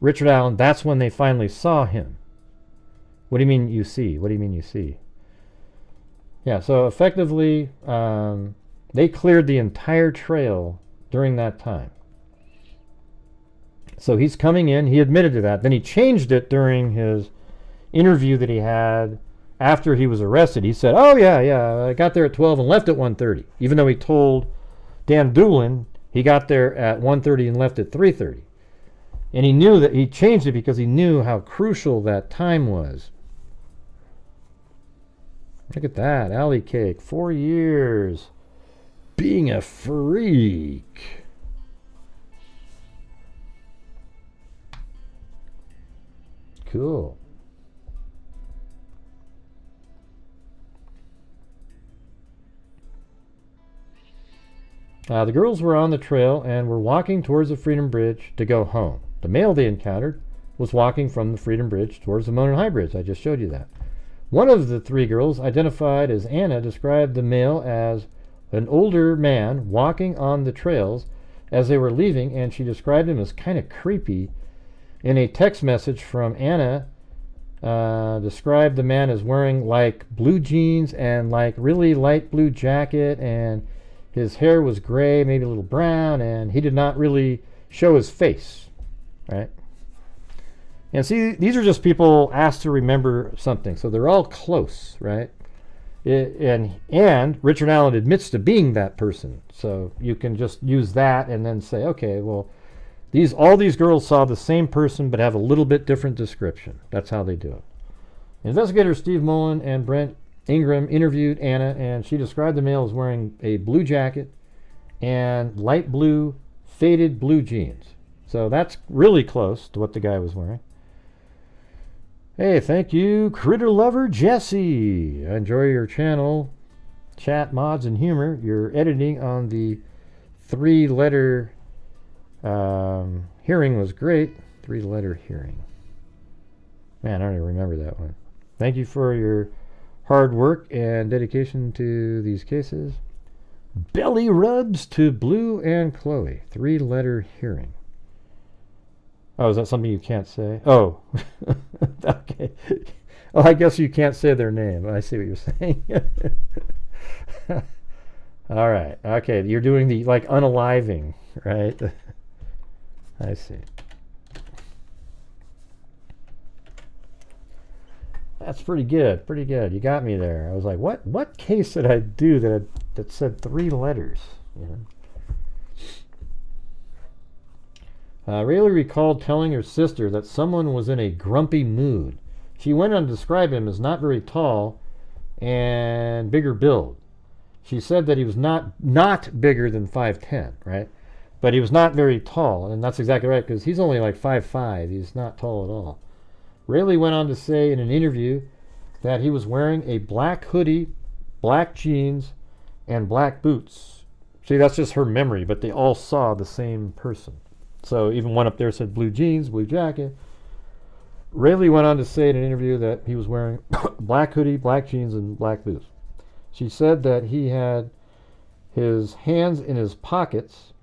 Richard Allen. That's when they finally saw him. What do you mean you see? What do you mean you see? Yeah, so effectively, they cleared the entire trail during that time. So he's coming in. He admitted to that. Then he changed it during his interview that he had after he was arrested. He said, oh, yeah, I got there at 12 and left at 1:30. Even though he told Dan Doolin he got there at 1:30 and left at 3:30. And he knew that he changed it because he knew how crucial that time was. Look at that. Alley Cake. 4 years. Being a freak. Cool. The girls were on the trail and were walking towards the Freedom Bridge to go home. The male they encountered was walking from the Freedom Bridge towards the Monon High Bridge. I just showed you that. One of the 3 girls, identified as Anna, described the male as an older man walking on the trails as they were leaving, and she described him as kind of creepy. In a text message from Anna, described the man as wearing like blue jeans and like really light blue jacket, and his hair was gray, maybe a little brown, and he did not really show his face, right? And see, these are just people asked to remember something, so they're all close, right? And Richard Allen admits to being that person, so you can just use that and then say, okay, well, all these girls saw the same person but have a little bit different description. That's how they do it. Investigator Steve Mullen and Brent Ingram interviewed Anna, and she described the male as wearing a blue jacket and light blue, faded blue jeans. So that's really close to what the guy was wearing. Hey, thank you, Critter Lover Jesse. I enjoy your channel, chat, mods, and humor. Your editing on the 3-letter hearing was great. 3-letter hearing. Man, I don't even remember that one. Thank you for your hard work and dedication to these cases. Belly rubs to Blue and Chloe. 3-letter hearing. Oh, is that something you can't say? Oh, okay. Oh, I guess you can't say their name. I see what you're saying. All right. Okay, you're doing the, like, unaliving, right? I see. That's pretty good. Pretty good. You got me there. I was like, what case did I do that said 3 letters? You know? Rayleigh recalled telling her sister that someone was in a grumpy mood. She went on to describe him as not very tall and bigger build. She said that he was not bigger than 5'10", right? But he was not very tall, and that's exactly right, because he's only like 5'5". He's not tall at all. Rayleigh went on to say in an interview that he was wearing a black hoodie, black jeans, and black boots. See, that's just her memory, but they all saw the same person. So even one up there said blue jeans, blue jacket. Rayleigh went on to say in an interview that he was wearing black hoodie, black jeans, and black boots. She said that he had his hands in his pockets,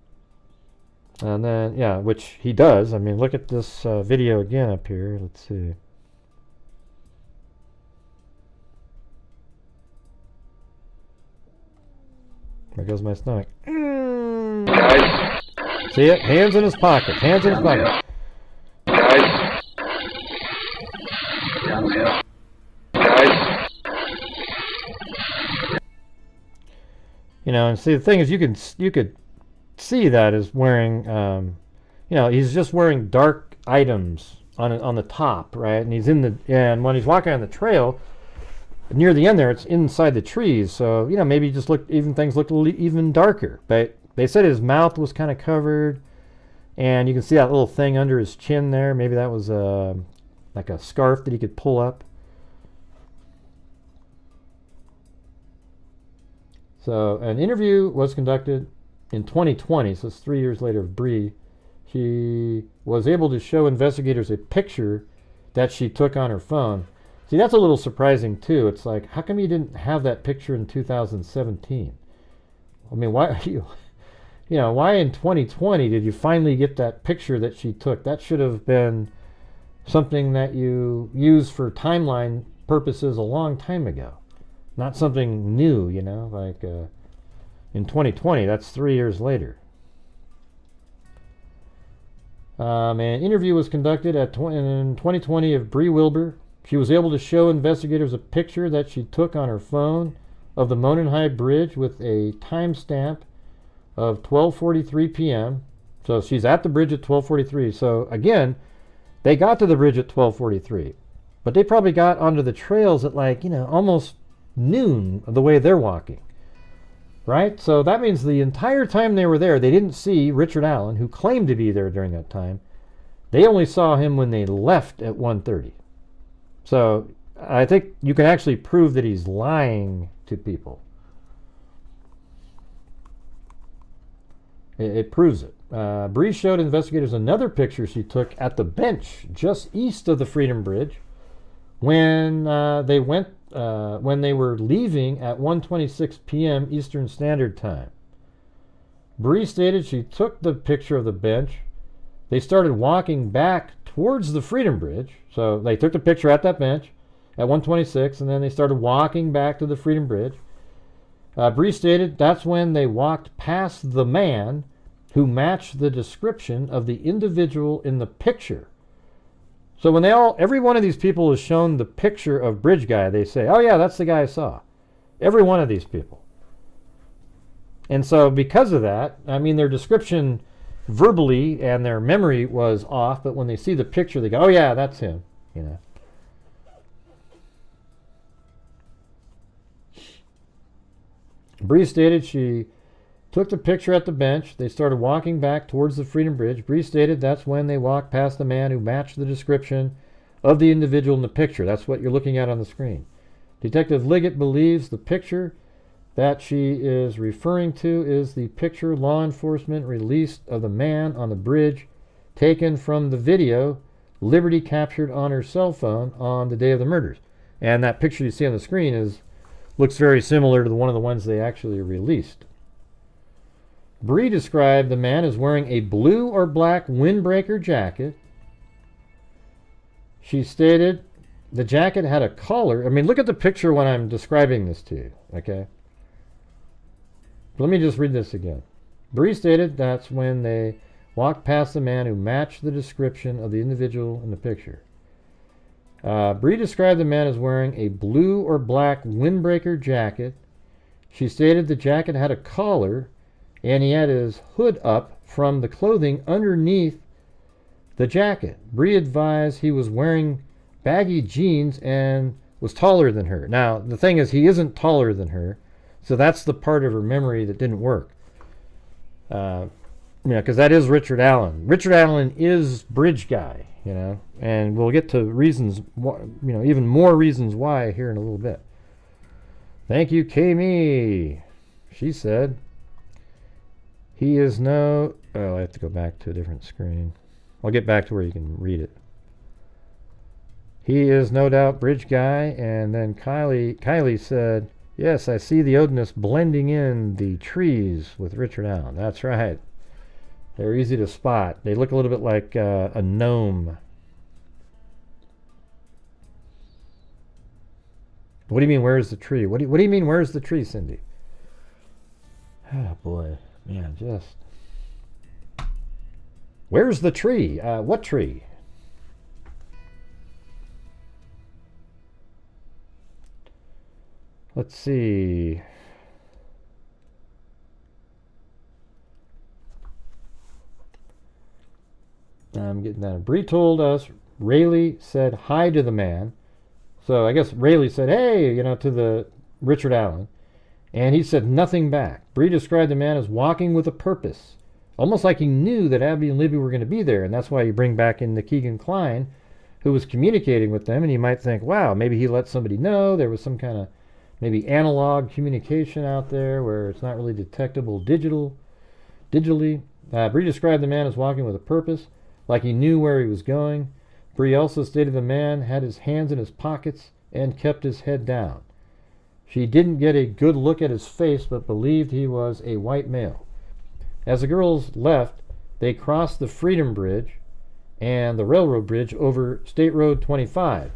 and then, yeah, which he does. I mean, look at this video again up here. Let's see. There goes my stomach. Guys. See it? Hands in his pocket. Hands in his pocket. Guys. Guys. You know, and see, the thing is, you could see that as wearing, you know, he's just wearing dark items on the top, right? And he's and when he's walking on the trail, near the end there, it's inside the trees. So, you know, maybe just things looked even darker. But they said his mouth was kind of covered, and you can see that little thing under his chin there. Maybe that was like a scarf that he could pull up. So an interview was conducted in 2020, so it's 3 years later, of Bree. She was able to show investigators a picture that she took on her phone. See, that's a little surprising too. It's like, how come you didn't have that picture in 2017? I mean, why why in 2020 did you finally get that picture that she took? That should have been something that you used for timeline purposes a long time ago. Not something new, you know, like in 2020, that's 3 years later. An interview was conducted in 2020 of Bree Wilbur. She was able to show investigators a picture that she took on her phone of the Monenhigh Bridge with a timestamp of 12:43 p.m. So she's at the bridge at 12:43. So again, they got to the bridge at 12:43, but they probably got onto the trails at, like, you know, almost noon of the way they're walking, right? So that means the entire time they were there, they didn't see Richard Allen, who claimed to be there during that time. They only saw him when they left at 1:30. So I think you can actually prove that he's lying to people. It proves it. Bree showed investigators another picture she took at the bench just east of the Freedom Bridge when they were leaving at 1:26 p.m. Eastern Standard Time. Bree stated she took the picture of the bench. They started walking back towards the Freedom Bridge. So they took the picture at that bench at 1:26, and then they started walking back to the Freedom Bridge. Bree stated that's when they walked past the man who matched the description of the individual in the picture. So when every one of these people is shown the picture of Bridge Guy, they say, oh yeah, that's the guy I saw. Every one of these people. And so because of that, I mean, their description verbally and their memory was off, but when they see the picture, they go, oh yeah, that's him, you know. Bree stated she took the picture at the bench. They started walking back towards the Freedom Bridge. Bree stated that's when they walked past the man who matched the description of the individual in the picture. That's what you're looking at on the screen. Detective Liggett believes the picture that she is referring to is the picture law enforcement released of the man on the bridge taken from the video Liberty captured on her cell phone on the day of the murders. And that picture you see on the screen looks very similar to one of the ones they actually released. Bree described the man as wearing a blue or black windbreaker jacket. She stated the jacket had a collar. I mean, look at the picture when I'm describing this to you, okay? Let me just read this again. Bree stated that's when they walked past the man who matched the description of the individual in the picture. Bree described the man as wearing a blue or black windbreaker jacket. She stated the jacket had a collar and he had his hood up from the clothing underneath the jacket. Bree advised he was wearing baggy jeans and was taller than her. Now, the thing is, he isn't taller than her, so that's the part of her memory that didn't work. Because that is Richard Allen. Richard Allen is Bridge Guy, and we'll get to reasons, even more reasons why here in a little bit. Thank you, Kami. She said, he is no... Oh, I have to go back to a different screen. I'll get back to where you can read it. He is no doubt Bridge Guy. And then Kylie said, yes, I see the Odinist blending in the trees with Richard Allen. That's right. They're easy to spot. They look a little bit like a gnome. What do you mean, where's the tree? What do you mean, where's the tree, Cindy? Oh, boy. Man, just... Where's the tree? What tree? Let's see. I'm getting that. Bree told us Rayleigh said hi to the man. So I guess Rayleigh said, hey, to the Richard Allen. And he said nothing back. Bree described the man as walking with a purpose. Almost like he knew that Abby and Libby were going to be there. And that's why you bring back in the Keegan Kline, who was communicating with them. And you might think, wow, maybe he let somebody know. There was some kind of maybe analog communication out there where it's not really detectable digitally. Bree described the man as walking with a purpose, like he knew where he was going. Bree also stated the man had his hands in his pockets and kept his head down. She didn't get a good look at his face, but believed he was a white male. As the girls left, they crossed the Freedom Bridge and the railroad bridge over State Road 25.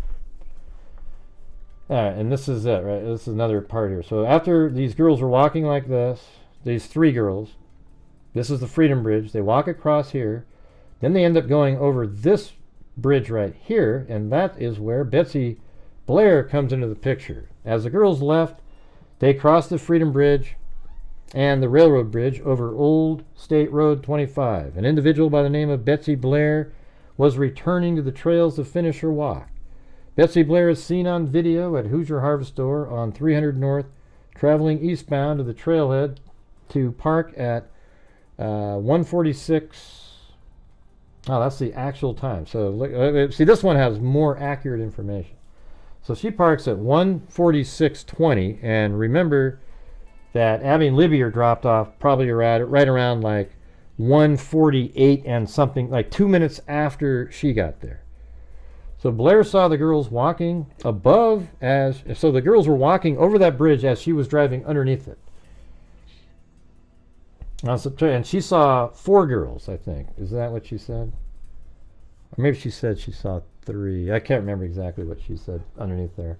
All right, and this is it, right? This is another part here. So after these girls were walking like this, these three girls, this is the Freedom Bridge. They walk across here. Then they end up going over this bridge right here, and that is where Betsy Blair comes into the picture. As the girls left, they crossed the Freedom Bridge and the railroad bridge over Old State Road 25. An individual by the name of Betsy Blair was returning to the trails to finish her walk. Betsy Blair is seen on video at Hoosier Harvest Store on 300 North, traveling eastbound to the trailhead to park at 146. Oh, that's the actual time. So look, see, this one has more accurate information. So she parks at 146:20, and remember that Abby and Libby are dropped off probably right around like 1:48 and something, like 2 minutes after she got there. So Blair saw the girls walking above so the girls were walking over that bridge as she was driving underneath it. And she saw 4 girls, I think. Is that what she said? Or maybe she said she saw 3. I can't remember exactly what she said underneath there.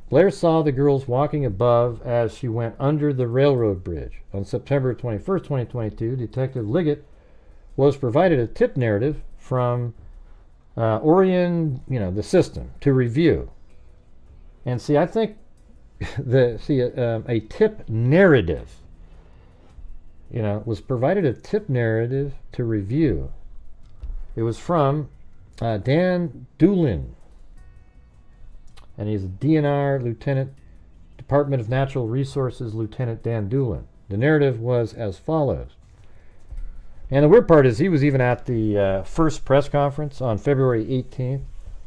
Blair saw the girls walking above as she went under the railroad bridge. On September 21st, 2022, Detective Liggett was provided a tip narrative from Orion, the system, to review. And see, I think a tip narrative, was provided a tip narrative to review. It was from Dan Doolin, and he's a DNR lieutenant Department of Natural Resources Lieutenant Dan Doolin. The narrative was as follows. And the weird part is he was even at the first press conference on February 18th.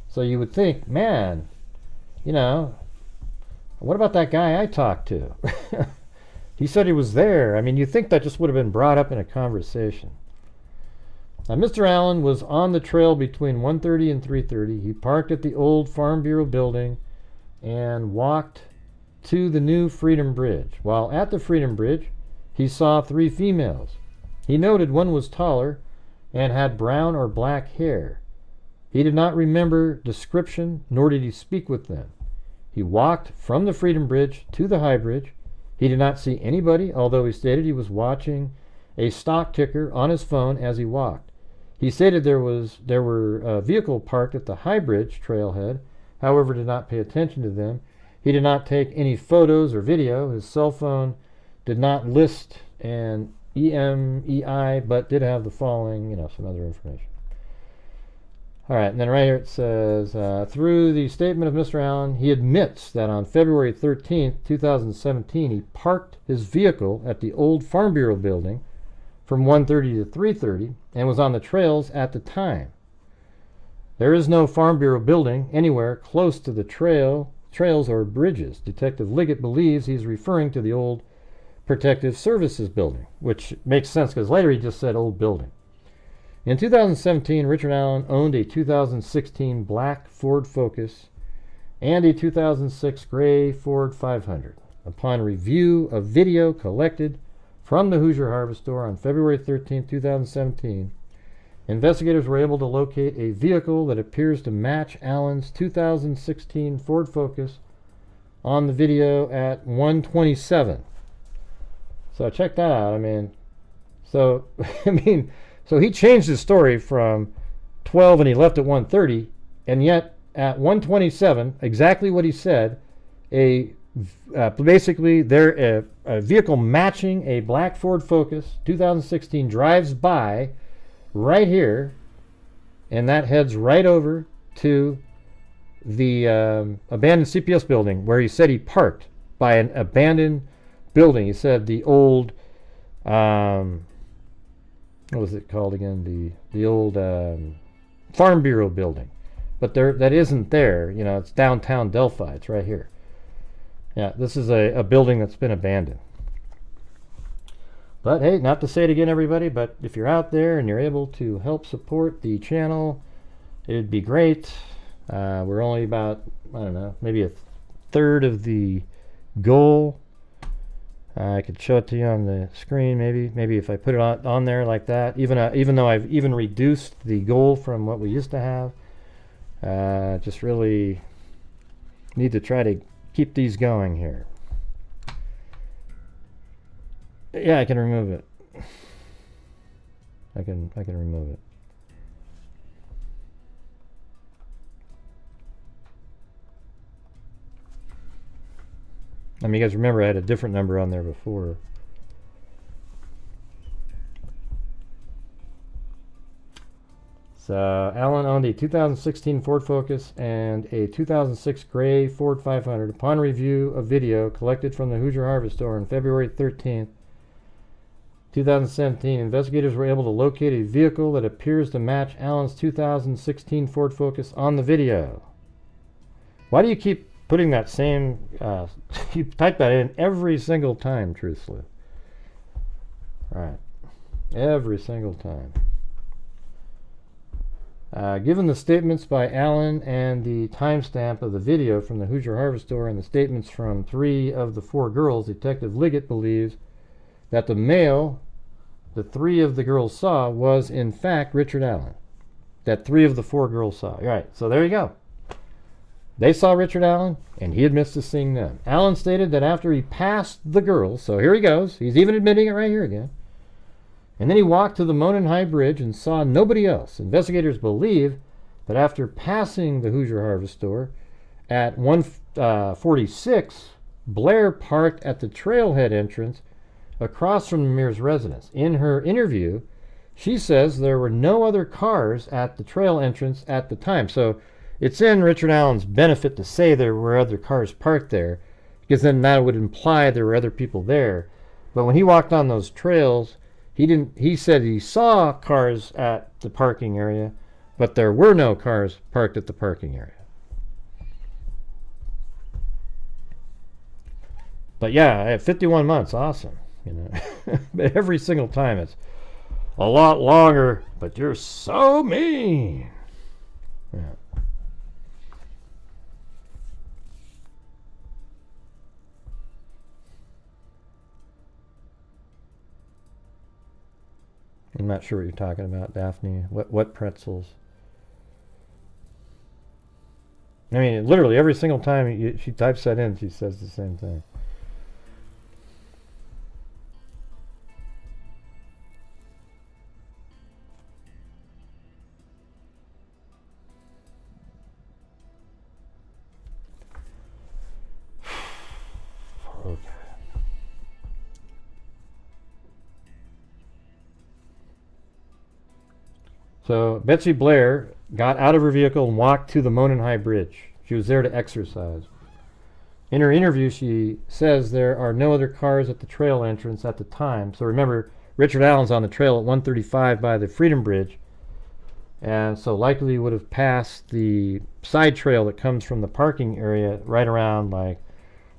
So you would think, man, you know, what about that guy I talked to? He said he was there. I mean, you think that just would have been brought up in a conversation. Now, Mr. Allen was on the trail between 1:30 and 3:30. He parked at the old Farm Bureau building and walked to the new Freedom Bridge. While at the Freedom Bridge, he saw 3 females. He noted one was taller and had brown or black hair. He did not remember description, nor did he speak with them. He walked from the Freedom Bridge to the High Bridge. He did not see anybody, although he stated he was watching a stock ticker on his phone as he walked. He stated there were a vehicle parked at the High Bridge trailhead, however did not pay attention to them. He did not take any photos or video. His cell phone did not list an EMEI, but did have the following, some other information. All right, and then right here it says, through the statement of Mr. Allen, he admits that on February 13th, 2017, he parked his vehicle at the old Farm Bureau building from 1:30 to 3:30 and was on the trails at the time. There is no Farm Bureau building anywhere close to the trails or bridges. Detective Liggett believes he's referring to the old Protective Services building, which makes sense because later he just said old building. In 2017, Richard Allen owned a 2016 black Ford Focus and a 2006 gray Ford 500. Upon review of video collected from the Hoosier Harvest Store on February 13, 2017, investigators were able to locate a vehicle that appears to match Allen's 2016 Ford Focus on the video at 1:27. So check that out. So he changed his story from 12 and he left at 1:30, and yet at 1:27, exactly what he said, basically a vehicle matching a black Ford Focus 2016 drives by right here, and that heads right over to the abandoned CPS building where he said he parked by an abandoned building. He said the old what was it called again? The old Farm Bureau building. But that isn't there. It's downtown Delphi. It's right here. Yeah, this is a building that's been abandoned. But hey, not to say it again, everybody, but if you're out there and you're able to help support the channel, it'd be great. We're only about, maybe a third of the goal. I could show it to you on the screen, maybe if I put it on there like that. Even though I've even reduced the goal from what we used to have, just really need to try to keep these going here. Yeah, I can remove it. I can remove it. You guys remember I had a different number on there before. So Allen owned a 2016 Ford Focus and a 2006 gray Ford 500. Upon review of video collected from the Hoosier Harvest Store on February 13th, 2017, investigators were able to locate a vehicle that appears to match Allen's 2016 Ford Focus on the video. Why do you keep putting that same, you type that in every single time, truthfully. Right. Every single time. Given the statements by Allen and the timestamp of the video from the Hoosier Harvest Store and the statements from 3 of the 4 girls, Detective Liggett believes that the male the 3 of the girls saw was in fact Richard Allen. That 3 of the 4 girls saw. All right, so there you go. They saw Richard Allen, and he admits to seeing them. Allen stated that after he passed the girls, so here he goes, he's even admitting it right here again, and then he walked to the Monon High Bridge and saw nobody else. Investigators believe that after passing the Hoosier Harvest Store at 1:46, Blair parked at the trailhead entrance across from the Mears residence. In her interview, she says there were no other cars at the trail entrance at the time. So it's in Richard Allen's benefit to say there were other cars parked there, because then that would imply there were other people there. But when he walked on those trails, he said he saw cars at the parking area, but there were no cars parked at the parking area. But yeah, at 51 months, awesome. You know, but every single time it's a lot longer, but you're so mean. Yeah. I'm not sure what you're talking about, Daphne. What pretzels? I mean, literally every single time she types that in, she says the same thing. Okay. So Betsy Blair got out of her vehicle and walked to the Monenhigh Bridge. She was there to exercise. In her interview, she says there are no other cars at the trail entrance at the time. So remember, Richard Allen's on the trail at 135 by the Freedom Bridge, and so likely would have passed the side trail that comes from the parking area right around like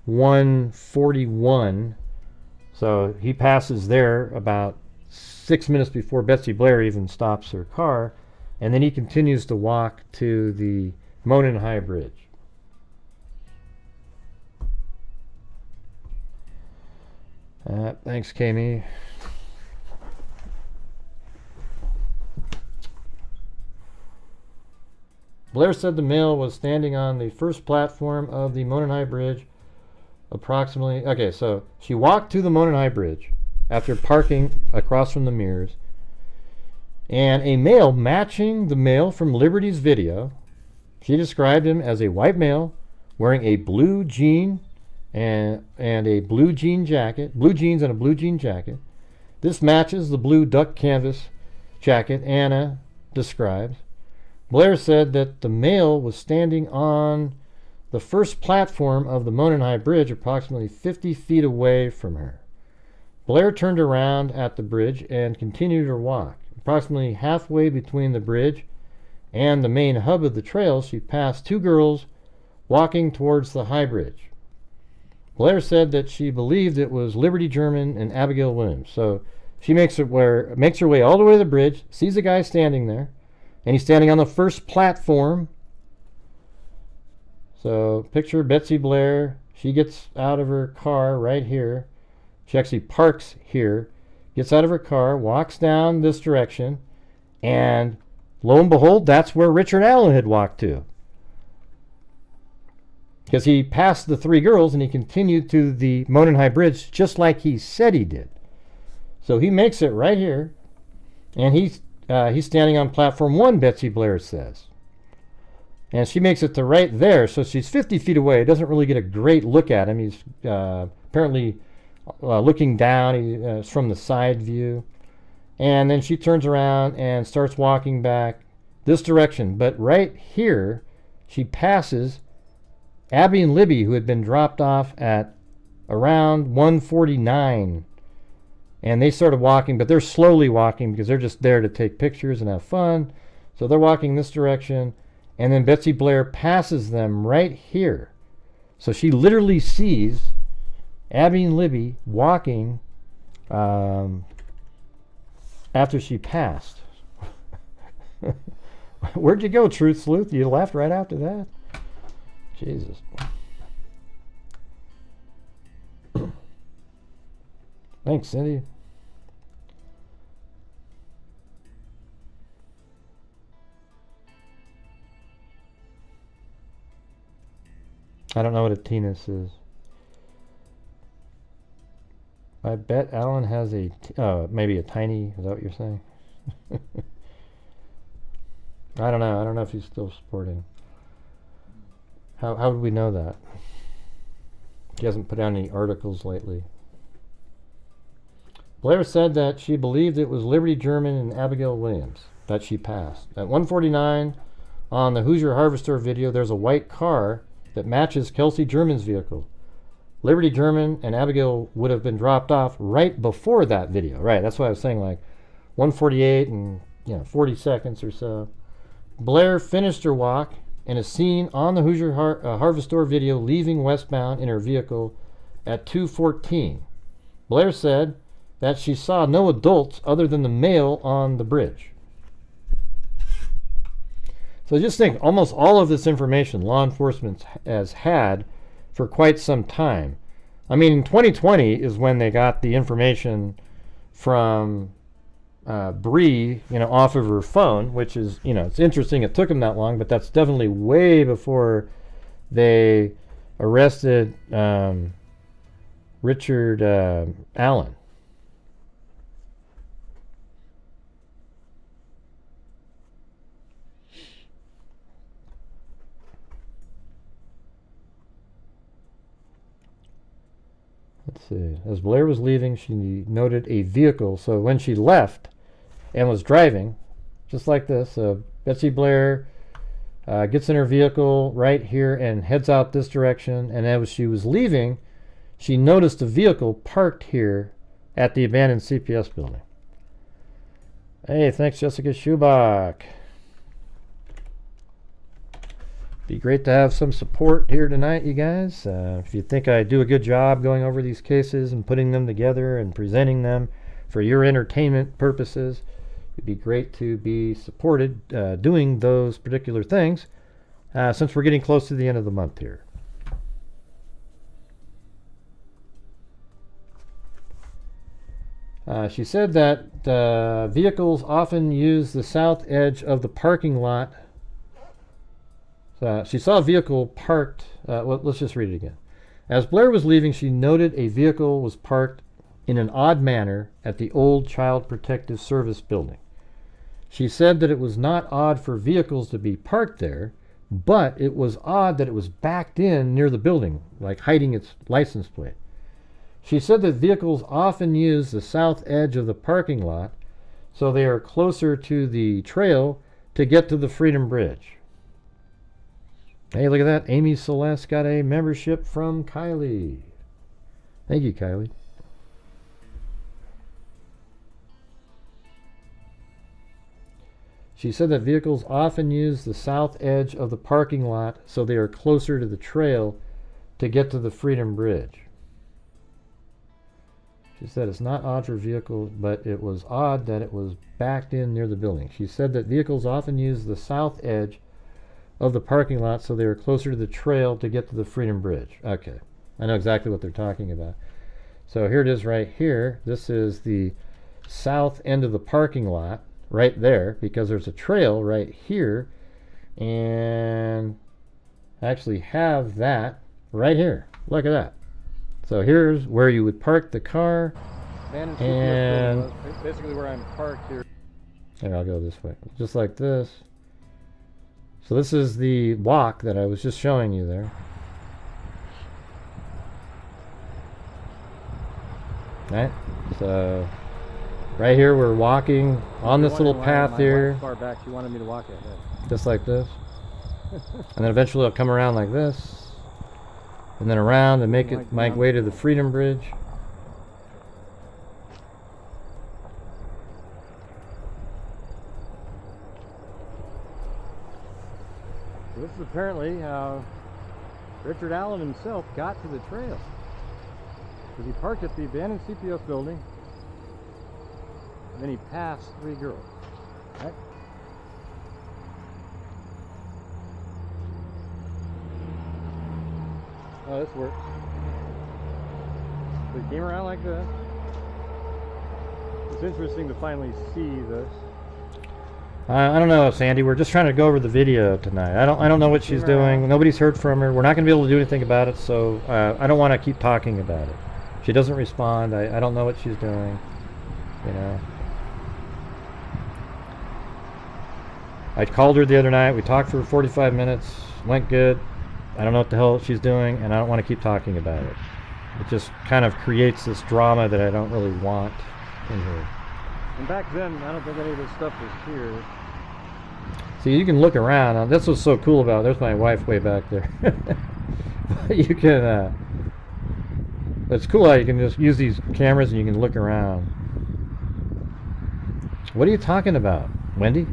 141. So he passes there about 6 minutes before Betsy Blair even stops her car, and then he continues to walk to the Monenhigh Bridge. Thanks, Kami. Blair said the male was standing on the first platform of the Monenhigh Bridge approximately... Okay, so she walked to the Monenhigh Bridge after parking across from the mirrors, and a male matching the male from Liberty's video, she described him as a white male wearing a blue jean and a blue jean jacket, blue jeans and a blue jean jacket. This matches the blue duck canvas jacket Anna describes. Blair said that the male was standing on the first platform of the Monenhigh Bridge approximately 50 feet away from her. Blair turned around at the bridge and continued her walk. Approximately halfway between the bridge and the main hub of the trail, she passed two girls walking towards the high bridge. Blair said that she believed it was Liberty German and Abigail Williams. So she makes her way all the way to the bridge, sees a guy standing there, and he's standing on the first platform. So picture Betsy Blair. She gets out of her car right here. She actually parks here, gets out of her car, walks down this direction, and lo and behold, that's where Richard Allen had walked to. Because he passed the three girls and he continued to the Monenhigh Bridge just like he said he did. So he makes it right here, and he's standing on platform 1, Betsy Blair says. And she makes it to right there, so she's 50 feet away. Doesn't really get a great look at him. He's apparently looking down. It's from the side view. And then she turns around and starts walking back this direction. But right here, she passes Abby and Libby, who had been dropped off at around 149. And they started walking, but they're slowly walking because they're just there to take pictures and have fun. So they're walking this direction. And then Betsy Blair passes them right here. So she literally sees Abby and Libby walking after she passed. Where'd you go, Truth Sleuth? You left right after that? Jesus. Thanks, Cindy. I don't know what a tennis is. I bet Alan has maybe a tiny, is that what you're saying? I don't know. I don't know if he's still sporting. How would we know that? He hasn't put out any articles lately. Blair said that she believed it was Liberty German and Abigail Williams that she passed. At 149 on the Hoosier Harvester video, there's a white car that matches Kelsey German's vehicle. Liberty German and Abigail would have been dropped off right before that video. Right, that's why I was saying like 1:48 and 40 seconds or so. Blair finished her walk and is seen on the Hoosier Harvest Store video leaving westbound in her vehicle at 2:14. Blair said that she saw no adults other than the male on the bridge. So just think, almost all of this information law enforcement has had for quite some time. I mean, in 2020 is when they got the information from Bree, off of her phone, which is, it's interesting it took them that long, but that's definitely way before they arrested Richard Allen. Let's see. As Blair was leaving, she noted a vehicle. So when she left and was driving, just like this, Betsy Blair gets in her vehicle right here and heads out this direction. And as she was leaving, she noticed a vehicle parked here at the abandoned CPS building. Hey, thanks, Jessica Schubach. Be great to have some support here tonight, you guys. If you think I do a good job going over these cases and putting them together and presenting them for your entertainment purposes, it'd be great to be supported doing those particular things since we're getting close to the end of the month here. She said that vehicles often use the south edge of the parking lot. She saw a vehicle parked. Well, let's just read it again. As Blair was leaving, she noted a vehicle was parked in an odd manner at the old Child Protective Service building. She said that it was not odd for vehicles to be parked there, but it was odd that it was backed in near the building, like hiding its license plate. She said that vehicles often use the south edge of the parking lot, so they are closer to the trail to get to the Freedom Bridge. Hey, look at that. Amy Celeste got a membership from Kylie. Thank you, Kylie. She said that vehicles often use the south edge of the parking lot so they are closer to the trail to get to the Freedom Bridge. She said it's not odd for vehicles, but it was odd that it was backed in near the building. She said that vehicles often use the south edge of the parking lot so they are closer to the trail to get to the Freedom Bridge. Okay, I know exactly what they're talking about. So here it is right here. This is the south end of the parking lot right there, because there's a trail right here, and I actually have that right here. Look at that. So here's where you would park the car, and basically where I'm parked here. Here, I'll go this way, just like this. So this is the walk that I was just showing you there. Right? So right here we're walking on this little path here. Far back she wanted me to walk at. Just like this. And then eventually I'll come around like this. And then around and make it my way to the Freedom Bridge. This is apparently how Richard Allen himself got to the trail. Because he parked at the abandoned CPS building, and then he passed 3 girls. Right? Oh, this works. So he came around like this. It's interesting to finally see this. I don't know, Sandy. We're just trying to go over the video tonight. I don't know what she's doing. Nobody's heard from her. We're not going to be able to do anything about it, so I don't want to keep talking about it. She doesn't respond. I don't know what she's doing. I called her the other night. We talked for 45 minutes. Went good. I don't know what the hell she's doing, and I don't want to keep talking about it. It just kind of creates this drama that I don't really want in here. And back then, I don't think any of this stuff was here. See, you can look around. That's what's so cool about it. There's my wife way back there. You can But it's cool how you can just use these cameras and you can look around. What are you talking about, Wendy?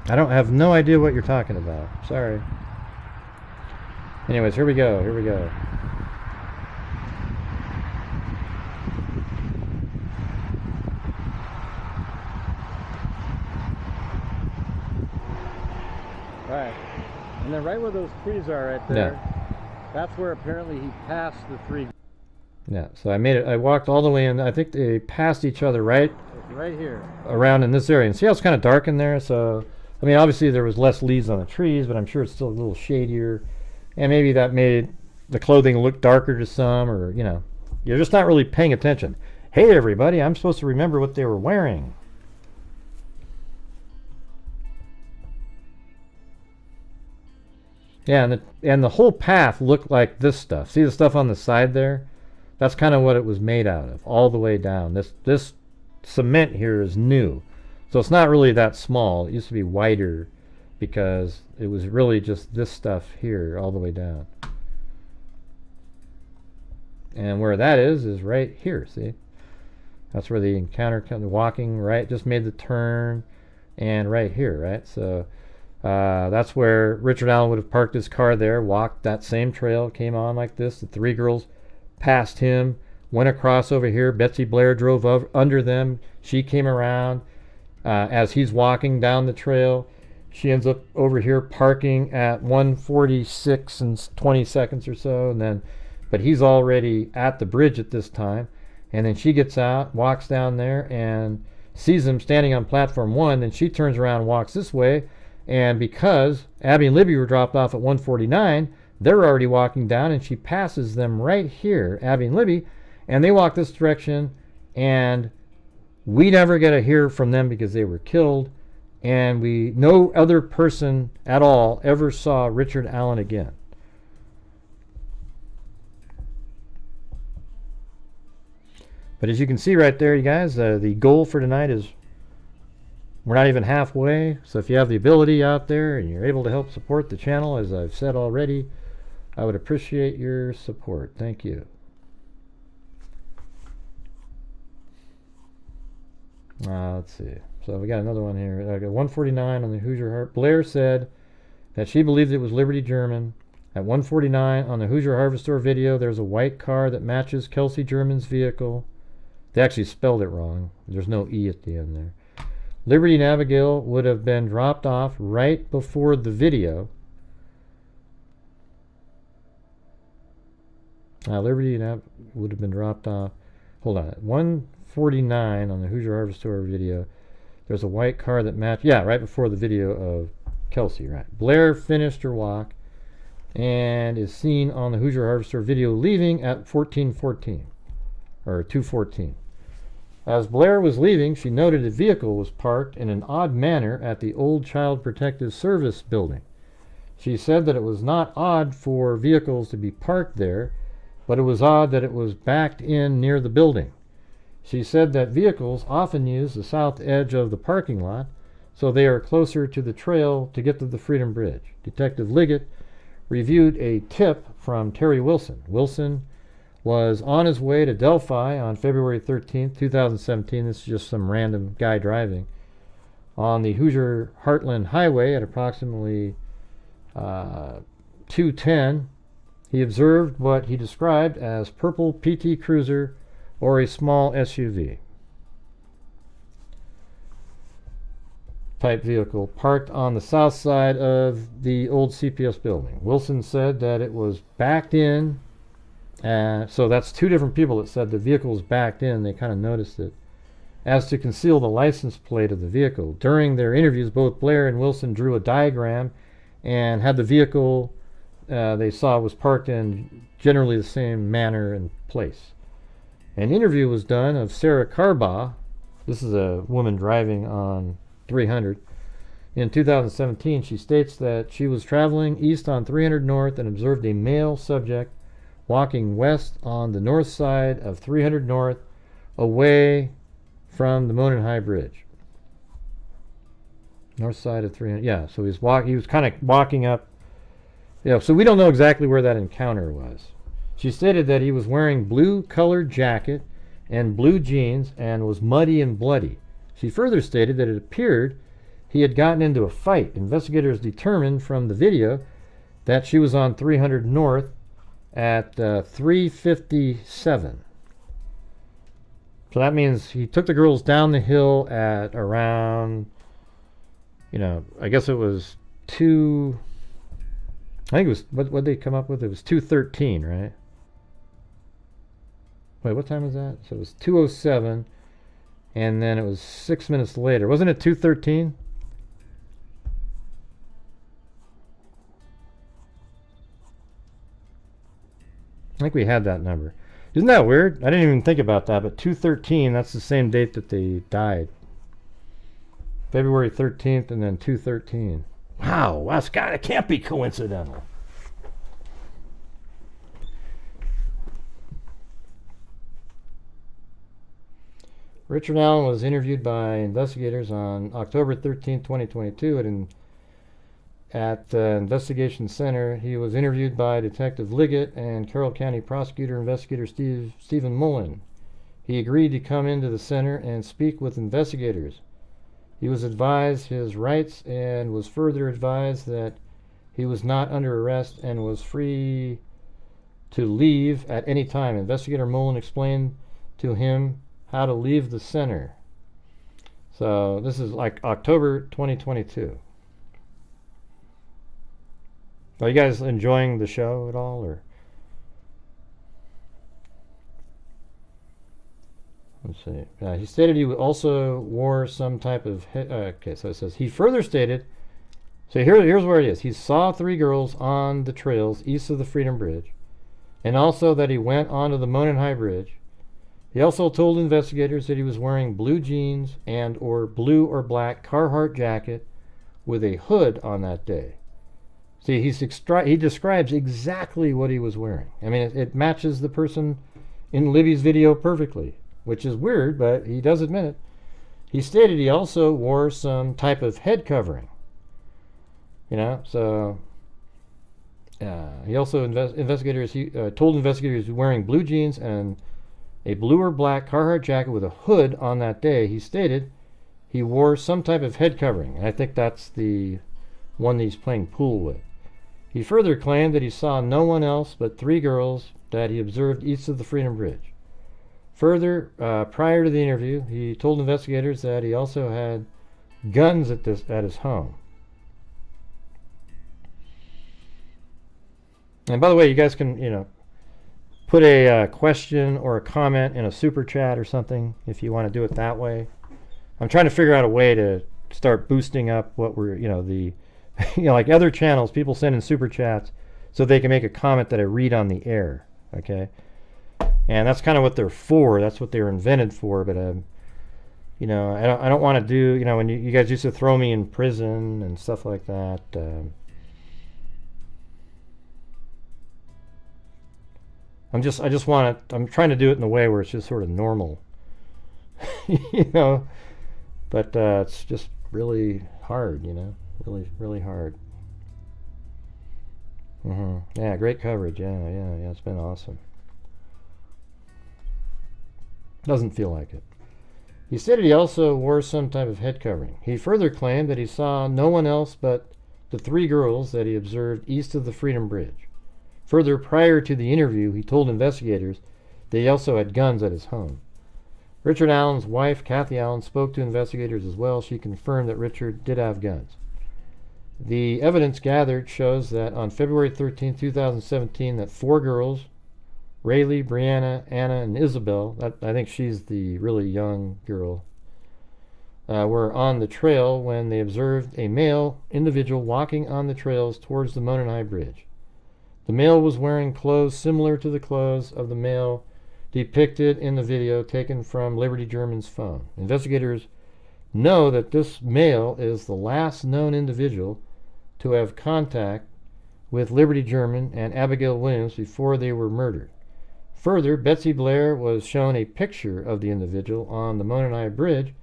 I don't have no idea what you're talking about. Sorry. Anyways, here we go. Here we go. Right. And then right where those trees are right there, that's where apparently he passed the 3. Yeah, so I made it. I walked all the way in. I think they passed each other right here around in this area. And see how it's kind of dark in there? So, I mean, obviously there was less leaves on the trees, but I'm sure it's still a little shadier. And maybe that made the clothing look darker to some, or, you know, you're just not really paying attention. Hey, everybody, I'm supposed to remember what they were wearing. Yeah, and the whole path looked like this stuff. See the stuff on the side there? That's kind of what it was made out of, all the way down. This cement here is new. So it's not really that small. It used to be wider because it was really just this stuff here all the way down. And where that is right here, see? That's where the encounter comes, walking, right? Just made the turn, and right here, right? So that's where Richard Allen would have parked his car there, walked that same trail, came on like this. The 3 girls passed him, went across over here. Betsy Blair drove under them. She came around as he's walking down the trail. She ends up over here parking at 1:46 and 20 seconds or so, and then, but he's already at the bridge at this time. And then she gets out, walks down there, and sees him standing on platform 1. Then she turns around and walks this way. And because Abby and Libby were dropped off at 1:49, they're already walking down, and she passes them right here, Abby and Libby, and they walk this direction, and we never get to hear from them because they were killed, and no other person at all ever saw Richard Allen again. But as you can see right there, you guys, the goal for tonight is we're not even halfway. So if you have the ability out there and you're able to help support the channel, as I've said already, I would appreciate your support. Thank you. Let's see. So we got another one here. I got 149 on the Hoosier Harvest. Blair said that she believed it was Liberty German. At 149 on the Hoosier Harvest Store video, there's a white car that matches Kelsey German's vehicle. They actually spelled it wrong. There's no E at the end there. Liberty and Abigail would have been dropped off right before the video. Liberty and would have been dropped off. Hold on. At 149 on the Hoosier Harvest Store video, there's a white car that matched. Yeah, right before the video of Kelsey, right. Blair finished her walk and is seen on the Hoosier Harvest Store video leaving at 14:14 or 2:14. As Blair was leaving, she noted a vehicle was parked in an odd manner at the old Child Protective Service building. She said that it was not odd for vehicles to be parked there, but it was odd that it was backed in near the building. She said that vehicles often use the south edge of the parking lot, so they are closer to the trail to get to the Freedom Bridge. Detective Liggett reviewed a tip from Terry Wilson. Wilson was on his way to Delphi on February 13th, 2017. This is just some random guy driving on the Hoosier Heartland Highway at approximately 2:10. He observed what he described as purple PT Cruiser or a small SUV type vehicle parked on the south side of the old CPS building. Wilson said that it was backed in. So that's 2 different people that said the vehicle was backed in. They kind of noticed it. As to conceal the license plate of the vehicle. During their interviews, both Blair and Wilson drew a diagram and had the vehicle they saw was parked in generally the same manner and place. An interview was done of Sarah Carbaugh. This is a woman driving on 300. In 2017, she states that she was traveling east on 300 North and observed a male subject walking west on the north side of 300 North away from the Monon High Bridge. North side of 300. Yeah, so he was kind of walking up. Yeah, so we don't know exactly where that encounter was. She stated that he was wearing blue colored jacket and blue jeans and was muddy and bloody. She further stated that it appeared he had gotten into a fight. Investigators determined from the video that she was on 300 North at 3:57. So that means he took the girls down the hill at around, I guess it was 2, I think it was, what did they come up with? It was 2:13, right? Wait, what time was that? So it was 2:07, and then it was 6 minutes later. Wasn't it 2:13? I think we had that number. Isn't that weird? I didn't even think about that, but 2:13, that's the same date that they died. February 13th and then 2:13. Wow, it can't be coincidental. Richard Allen was interviewed by investigators on October 13, 2022 at the Investigation Center. He was interviewed by Detective Liggett and Carroll County Prosecutor Investigator Stephen Mullen. He agreed to come into the center and speak with investigators. He was advised his rights and was further advised that he was not under arrest and was free to leave at any time. Investigator Mullen explained to him how to leave the center. So this is like October 2022. Are you guys enjoying the show at all, or? Let's see. He stated he also wore some type of okay, so it says he further stated. So here's where it is. He saw 3 girls on the trails east of the Freedom Bridge, and also that he went onto the Monon High Bridge. He also told investigators that he was wearing blue jeans and or blue or black Carhartt jacket with a hood on that day. See, he describes exactly what he was wearing. I mean, it matches the person in Libby's video perfectly, which is weird, but he does admit it. He stated he also wore some type of head covering. So he also told investigators he was wearing blue jeans and a blue or black Carhartt jacket with a hood on that day. He stated he wore some type of head covering, and I think that's the one that he's playing pool with. He further claimed that he saw no one else but 3 girls that he observed east of the Freedom Bridge. Further, prior to the interview, he told investigators that he also had guns at his home. And by the way, you guys can, put a question or a comment in a super chat or something if you want to do it that way. I'm trying to figure out a way to start boosting up what we're, like other channels, people send in super chats so they can make a comment that I read on the air, okay? And that's kind of what they're for. That's what they were invented for. But I don't want to do, when you guys used to throw me in prison and stuff like that. I'm trying to do it in a way where it's just sort of normal, But it's just really hard, really, really hard. Yeah, great coverage. Yeah. It's been awesome. Doesn't feel like it. He stated he also wore some type of head covering. He further claimed that he saw no one else but the 3 girls that he observed east of the Freedom Bridge. Further, prior to the interview, he told investigators that he also had guns at his home. Richard Allen's wife, Kathy Allen, spoke to investigators as well. She confirmed that Richard did have guns. The evidence gathered shows that on February 13, 2017, that 4 girls, Rayleigh, Brianna, Anna, and Isabel, I think she's the really young girl, were on the trail when they observed a male individual walking on the trails towards the Monon High Bridge. The male was wearing clothes similar to the clothes of the male depicted in the video taken from Liberty German's phone. Investigators know that this male is the last known individual to have contact with Liberty German and Abigail Williams before they were murdered. Further, Betsy Blair was shown a picture of the individual on the Monon High Bridge,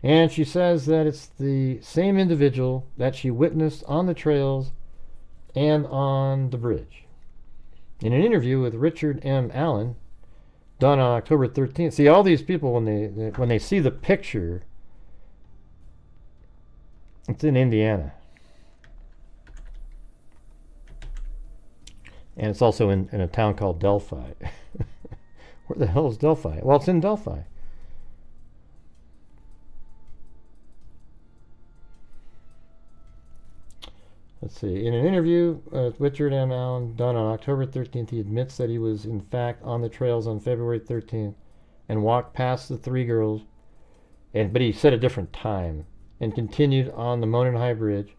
And she says that it's the same individual that she witnessed on the trails and on the bridge. In an interview with Richard M. Allen, done on October 13th, see, all these people, when they see the picture, it's in Indiana. And it's also in a town called Delphi. Where the hell is Delphi? Well, it's in Delphi. Let's see. In an interview with Richard M. Allen done on October 13th, he admits that he was in fact on the trails on February 13th and walked past the three girls, but he said a different time, and continued on the Monon High Bridge.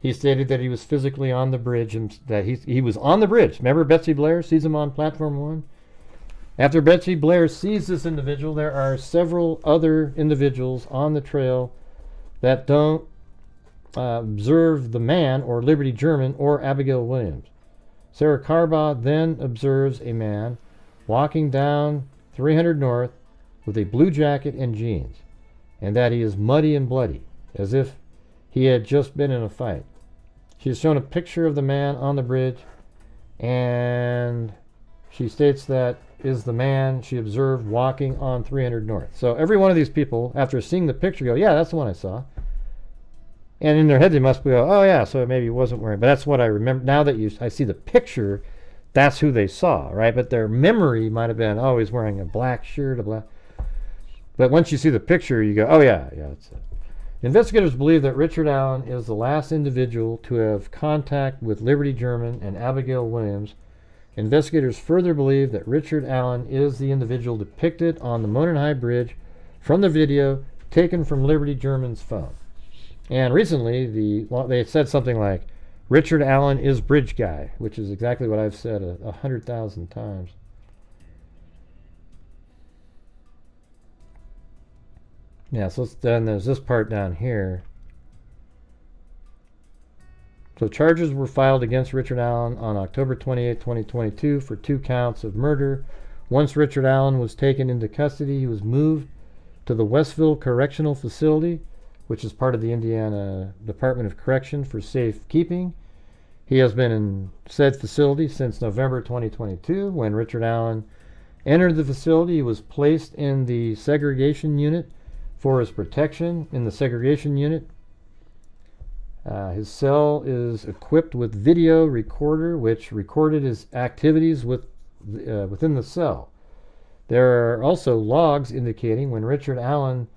He stated that he was physically on the bridge and that he was on the bridge. Remember, Betsy Blair sees him on platform 1? After Betsy Blair sees this individual, there are several other individuals on the trail that don't observe the man or Liberty German or Abigail Williams. Sarah Carbaugh then observes a man walking down 300 North with a blue jacket and jeans, and that he is muddy and bloody, as if he had just been in a fight. She has shown a picture of the man on the bridge, and she states that is the man she observed walking on 300 North. So every one of these people, after seeing the picture, go, yeah, that's the one I saw. And in their head, they must go, oh, yeah, so maybe he wasn't wearing. But that's what I remember. Now that I see the picture, that's who they saw, right? But their memory might have been, oh, he's wearing a black shirt, a black. But once you see the picture, you go, oh, yeah, that's it. Investigators believe that Richard Allen is the last individual to have contact with Liberty German and Abigail Williams. Investigators further believe that Richard Allen is the individual depicted on the Monon High Bridge from the video taken from Liberty German's phone. And recently, they said something like, Richard Allen is bridge guy, which is exactly what I've said 100,000 times. Yeah, so then there's this part down here. So charges were filed against Richard Allen on October 28, 2022 for 2 counts of murder. Once Richard Allen was taken into custody, he was moved to the Westville Correctional Facility, which is part of the Indiana Department of Correction for safekeeping. He has been in said facility since November 2022. When Richard Allen entered the facility, he was placed in the segregation unit for his protection. In the segregation unit, his cell is equipped with video recorder, which recorded his activities within the cell. There are also logs indicating when Richard Allen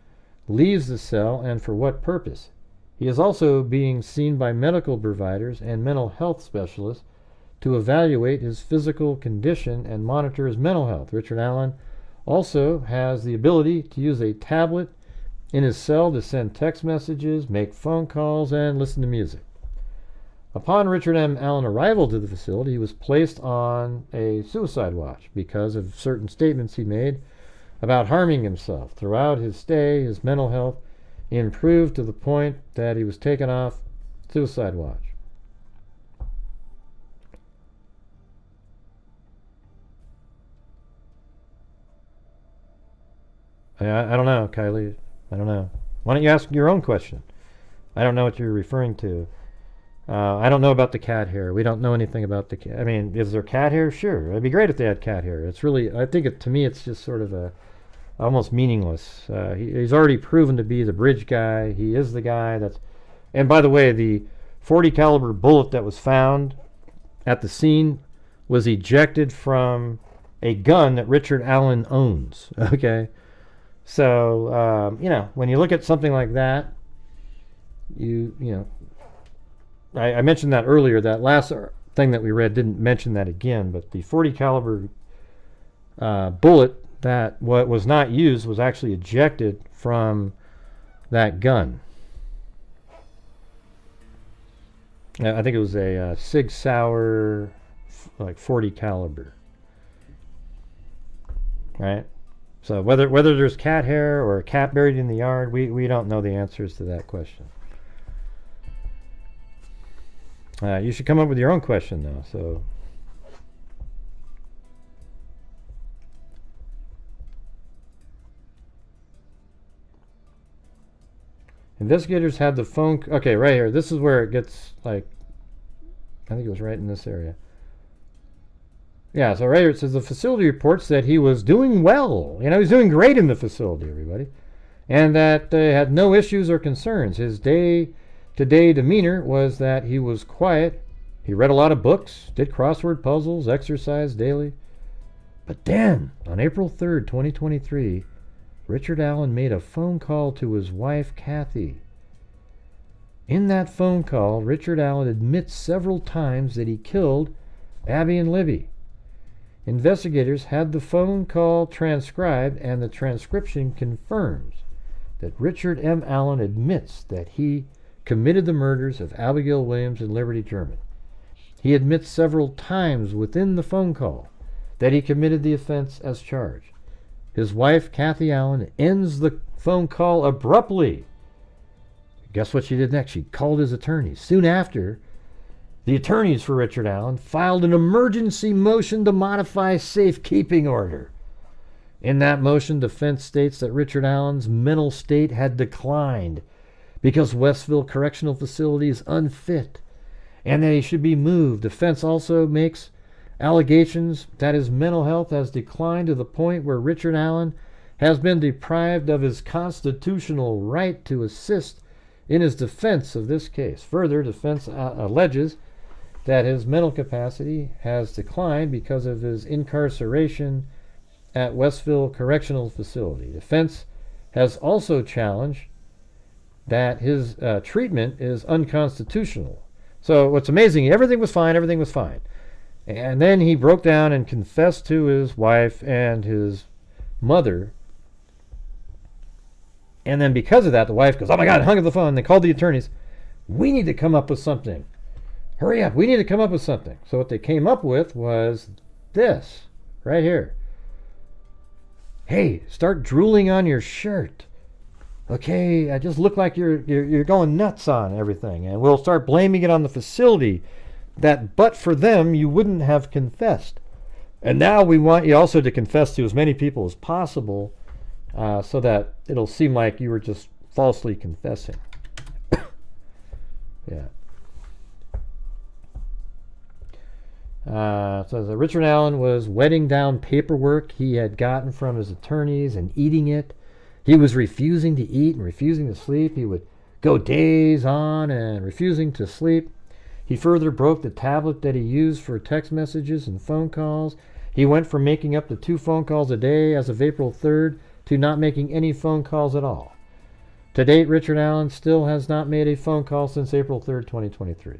leaves the cell and for what purpose. He is also being seen by medical providers and mental health specialists to evaluate his physical condition and monitor his mental health. Richard Allen also has the ability to use a tablet in his cell to send text messages, make phone calls, and listen to music. Upon Richard M. Allen arrival to the facility, he was placed on a suicide watch because of certain statements he made about harming himself. Throughout his stay, his mental health improved to the point that he was taken off suicide watch. I don't know, Kylie. I don't know. Why don't you ask your own question? I don't know what you're referring to. I don't know about the cat hair. We don't know anything about the cat. I mean, is there cat hair? Sure. It'd be great if they had cat hair. It's really, I think to me, it's just sort of almost meaningless. He's already proven to be the bridge guy. He is the guy that's, and by the way, the .40 caliber bullet that was found at the scene was ejected from a gun that Richard Allen owns. Okay. So, when you look at something like that, I mentioned that earlier. That last thing that we read didn't mention that again, but the .40 caliber bullet that what was not used was actually ejected from that gun. I think it was a Sig Sauer like .40 caliber, right? So whether there's cat hair or a cat buried in the yard, we don't know the answers to that question. You should come up with your own question though. So Investigators had the phone... Okay, right here. This is where it gets, like... I think it was right in this area. Yeah, so right here it says the facility reports that he was doing well. You know, he's doing great in the facility, everybody. And that they had no issues or concerns. His day-to-day demeanor was that he was quiet. He read a lot of books, did crossword puzzles, exercised daily. But then, on April 3rd, 2023, Richard Allen made a phone call to his wife, Kathy. In that phone call, Richard Allen admits several times that he killed Abby and Libby. Investigators had the phone call transcribed, and the transcription confirms that Richard M. Allen admits that he committed the murders of Abigail Williams and Liberty German. He admits several times within the phone call that he committed the offense as charged. His wife, Kathy Allen, ends the phone call abruptly. Guess what she did next? She called his attorneys. Soon after, the attorneys for Richard Allen filed an emergency motion to modify safekeeping order. In that motion, defense states that Richard Allen's mental state had declined because Westville Correctional Facility is unfit and that he should be moved. Defense also makes allegations that his mental health has declined to the point where Richard Allen has been deprived of his constitutional right to assist in his defense of this case. Further, defense alleges that his mental capacity has declined because of his incarceration at Westville Correctional Facility. Defense has also challenged that his treatment is unconstitutional. So what's amazing, everything was fine. And then he broke down and confessed to his wife and his mother. And then because of that, the wife goes, oh my God, hung up the phone. They called the attorneys. We need to come up with something. Hurry up, we need to come up with something. So what they came up with was this, right here. Hey, start drooling on your shirt. Okay, I just look like you're going nuts on everything. And we'll start blaming it on the facility that but for them you wouldn't have confessed. And now we want you also to confess to as many people as possible so that it'll seem like you were just falsely confessing. Yeah. So Richard Allen was wetting down paperwork he had gotten from his attorneys and eating it. He was refusing to eat and refusing to sleep. He would go days on and refusing to sleep. He further broke the tablet that he used for text messages and phone calls. He went from making up to 2 phone calls a day as of April 3rd to not making any phone calls at all. To date, Richard Allen still has not made a phone call since April 3rd, 2023.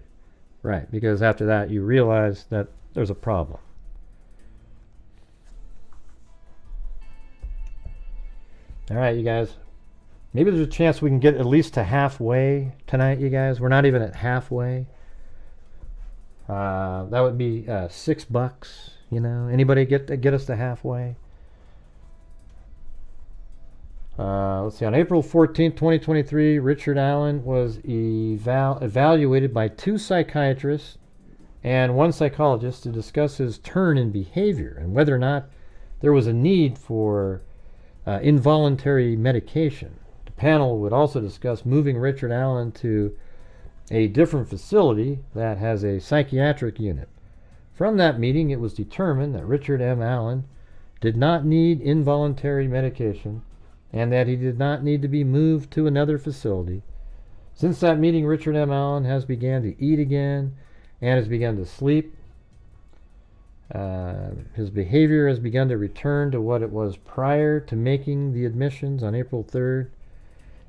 Right, because after that you realize that there's a problem. All right, you guys. Maybe there's a chance we can get at least to halfway tonight, you guys. We're not even at halfway. That would be $6, you know. Anybody get us to halfway? Let's see. On April 14th, 2023, Richard Allen was evaluated by 2 psychiatrists and 1 psychologist to discuss his turn in behavior and whether or not there was a need for involuntary medication. The panel would also discuss moving Richard Allen to a different facility that has a psychiatric unit. From that meeting, it was determined that Richard M. Allen did not need involuntary medication and that he did not need to be moved to another facility. Since that meeting, Richard M. Allen has begun to eat again and has begun to sleep. His behavior has begun to return to what it was prior to making the admissions on April 3rd.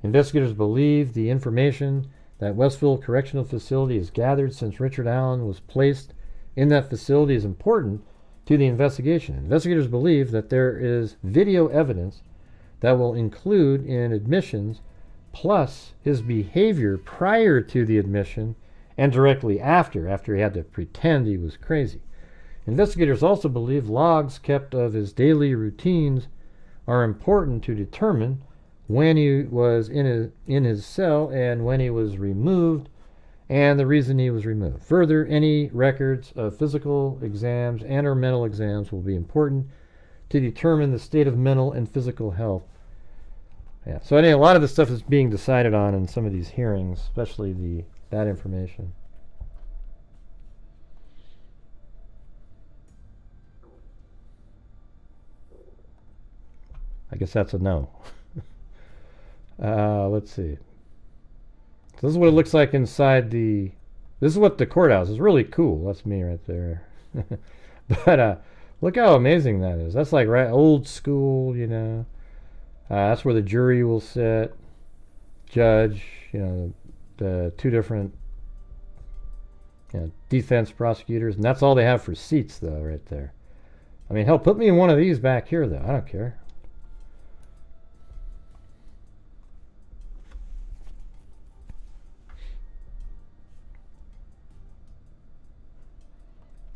Investigators believe the information that Westville Correctional Facility has gathered since Richard Allen was placed in that facility is important to the investigation. Investigators believe that there is video evidence that will include in admissions plus his behavior prior to the admission and directly after he had to pretend he was crazy. Investigators also believe logs kept of his daily routines are important to determine when he was in his cell and when he was removed and the reason he was removed. Further, any records of physical exams and or mental exams will be important to determine the state of mental and physical health. Yeah. So anyway, a lot of the stuff is being decided on in some of these hearings, especially that information. I guess that's a no. Let's see. So this is what it looks like inside the... This is what the courthouse is. Really cool. That's me right there. But look how amazing that is. That's like right old school, you know. That's where the jury will sit. Judge, you know, the two different defense prosecutors. And that's all they have for seats, though, right there. I mean, hell, put me in one of these back here, though. I don't care.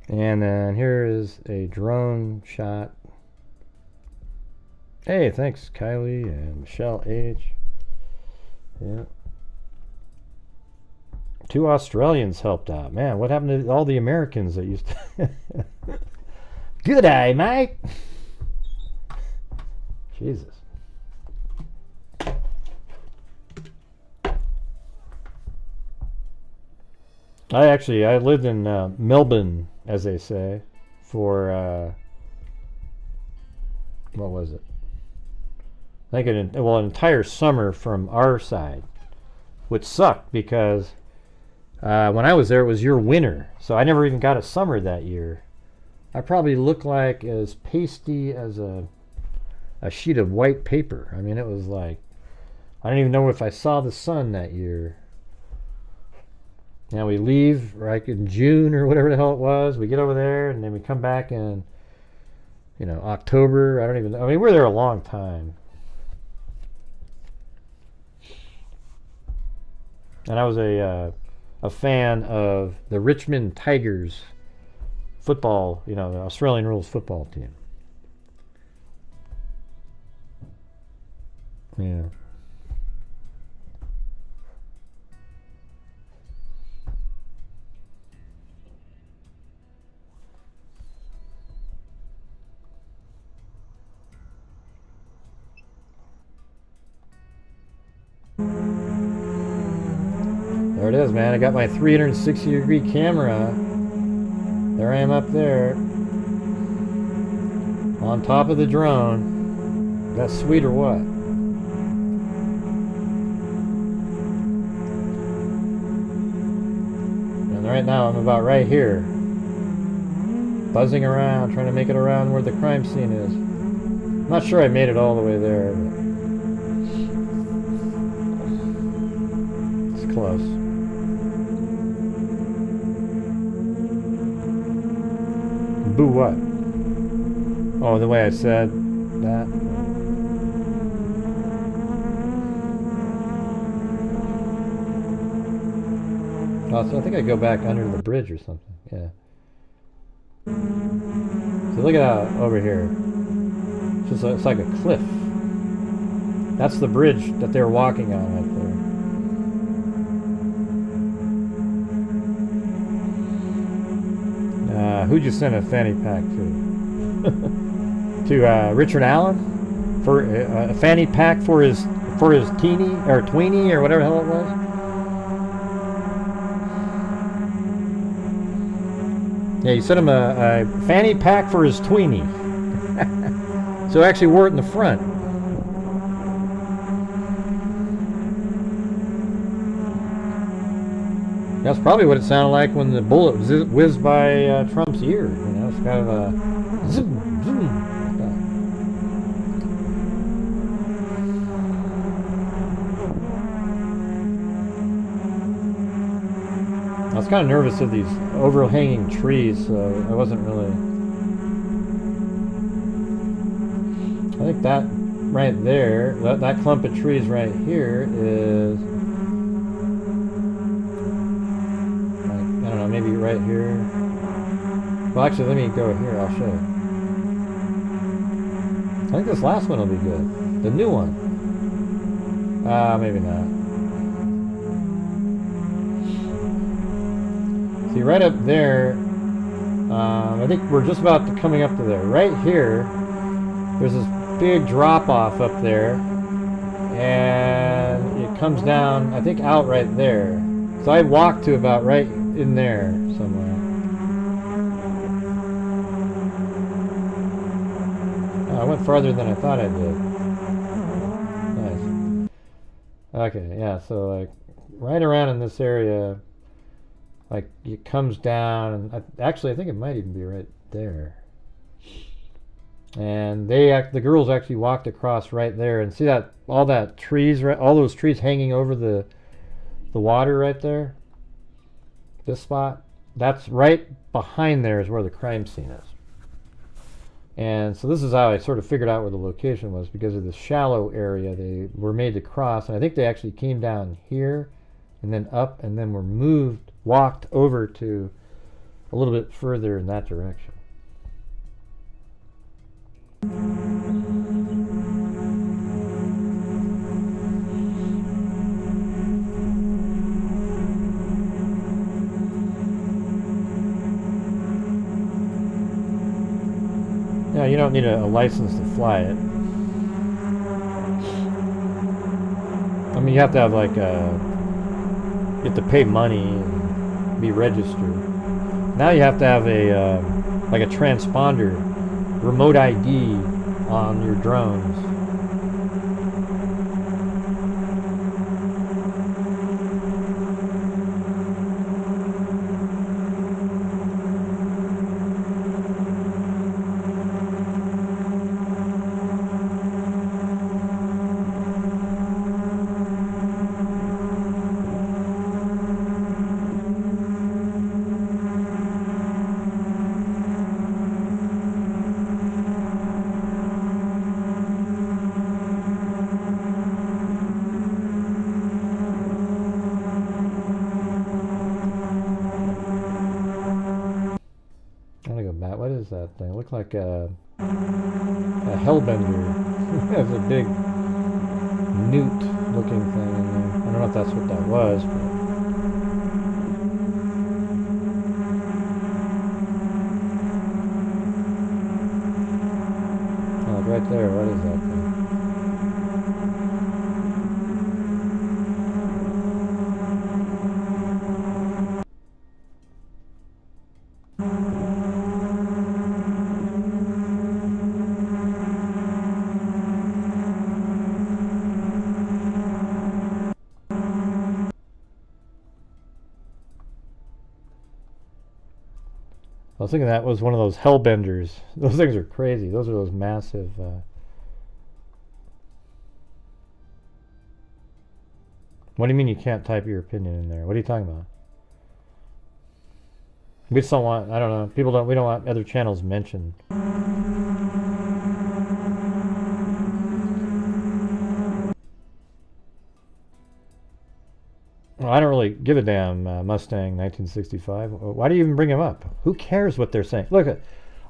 And then here is a drone shot. Hey, thanks Kylie and Michelle H. Yeah. 2 Australians helped out. Man, what happened to all the Americans that used to... Good day, mate. Jesus. I lived in Melbourne, as they say, for what was it? I think an entire summer from our side, which sucked because when I was there it was your winter, so I never even got a summer that year. I probably looked like as pasty as a sheet of white paper. I mean, it was like, I don't even know if I saw the sun that year. Now we leave right in June or whatever the hell it was. We get over there and then we come back in, you know, October. I don't even know. I mean, we're there a long time. And I was a fan of the Richmond Tigers football, you know, the Australian rules football team. Yeah. There it is, man. I got my 360-degree camera. There I am up there. On top of the drone. That's sweet or what? And right now I'm about right here. Buzzing around, trying to make it around where the crime scene is. I'm not sure I made it all the way there, but it's close. Boo what? Oh, the way I said that. Oh, so I think I go back under the bridge or something. Yeah. So look at that over here. It's like a cliff. That's the bridge that they're walking on right there. Who'd you send a fanny pack to? To Richard Allen for a fanny pack for his teeny or tweenie or whatever the hell it was. Yeah, you sent him a fanny pack for his tweenie. So he actually wore it in the front. That's probably what it sounded like when the bullet whizzed by Trump's ear. You know, it's kind of a zoom, zoom. I was kind of nervous of these overhanging trees, so I wasn't really... I think that right there, that clump of trees right here is... I don't know, maybe right here. Well, actually, let me go here. I'll show you. I think this last one will be good. The new one. Maybe not. See, right up there, I think we're just about coming up to there. Right here, there's this big drop-off up there. and it comes down, I think, out right there. So I walked to about right in there somewhere. Oh, I went farther than I thought I did. Nice. Okay, yeah, so like right around in this area, like it comes down, and actually I think it might even be right there. And the girls actually walked across right there, and see that all that trees, right, all those trees hanging over the water right there. This spot, that's right behind there is where the crime scene is. And so this is how I sort of figured out where the location was, because of the shallow area they were made to cross, and I think they actually came down here and then up and then were walked over to a little bit further in that direction. Yeah, you don't need a license to fly it. I mean, you have to have like you have to pay money and be registered. Now you have to have a like a transponder, remote ID on your drones. That thing. It looked like a hellbender. It has a big newt looking thing in there. I don't know if that's what that was, but oh, right there. What is that thing? I was thinking that was one of those hellbenders. Those things are crazy. Those are those massive. What do you mean you can't type your opinion in there? What are you talking about? We just don't want. I don't know. People don't. We don't want other channels mentioned. Well, I don't really give a damn, Mustang 1965. Why do you even bring him up? Who cares what they're saying? Look,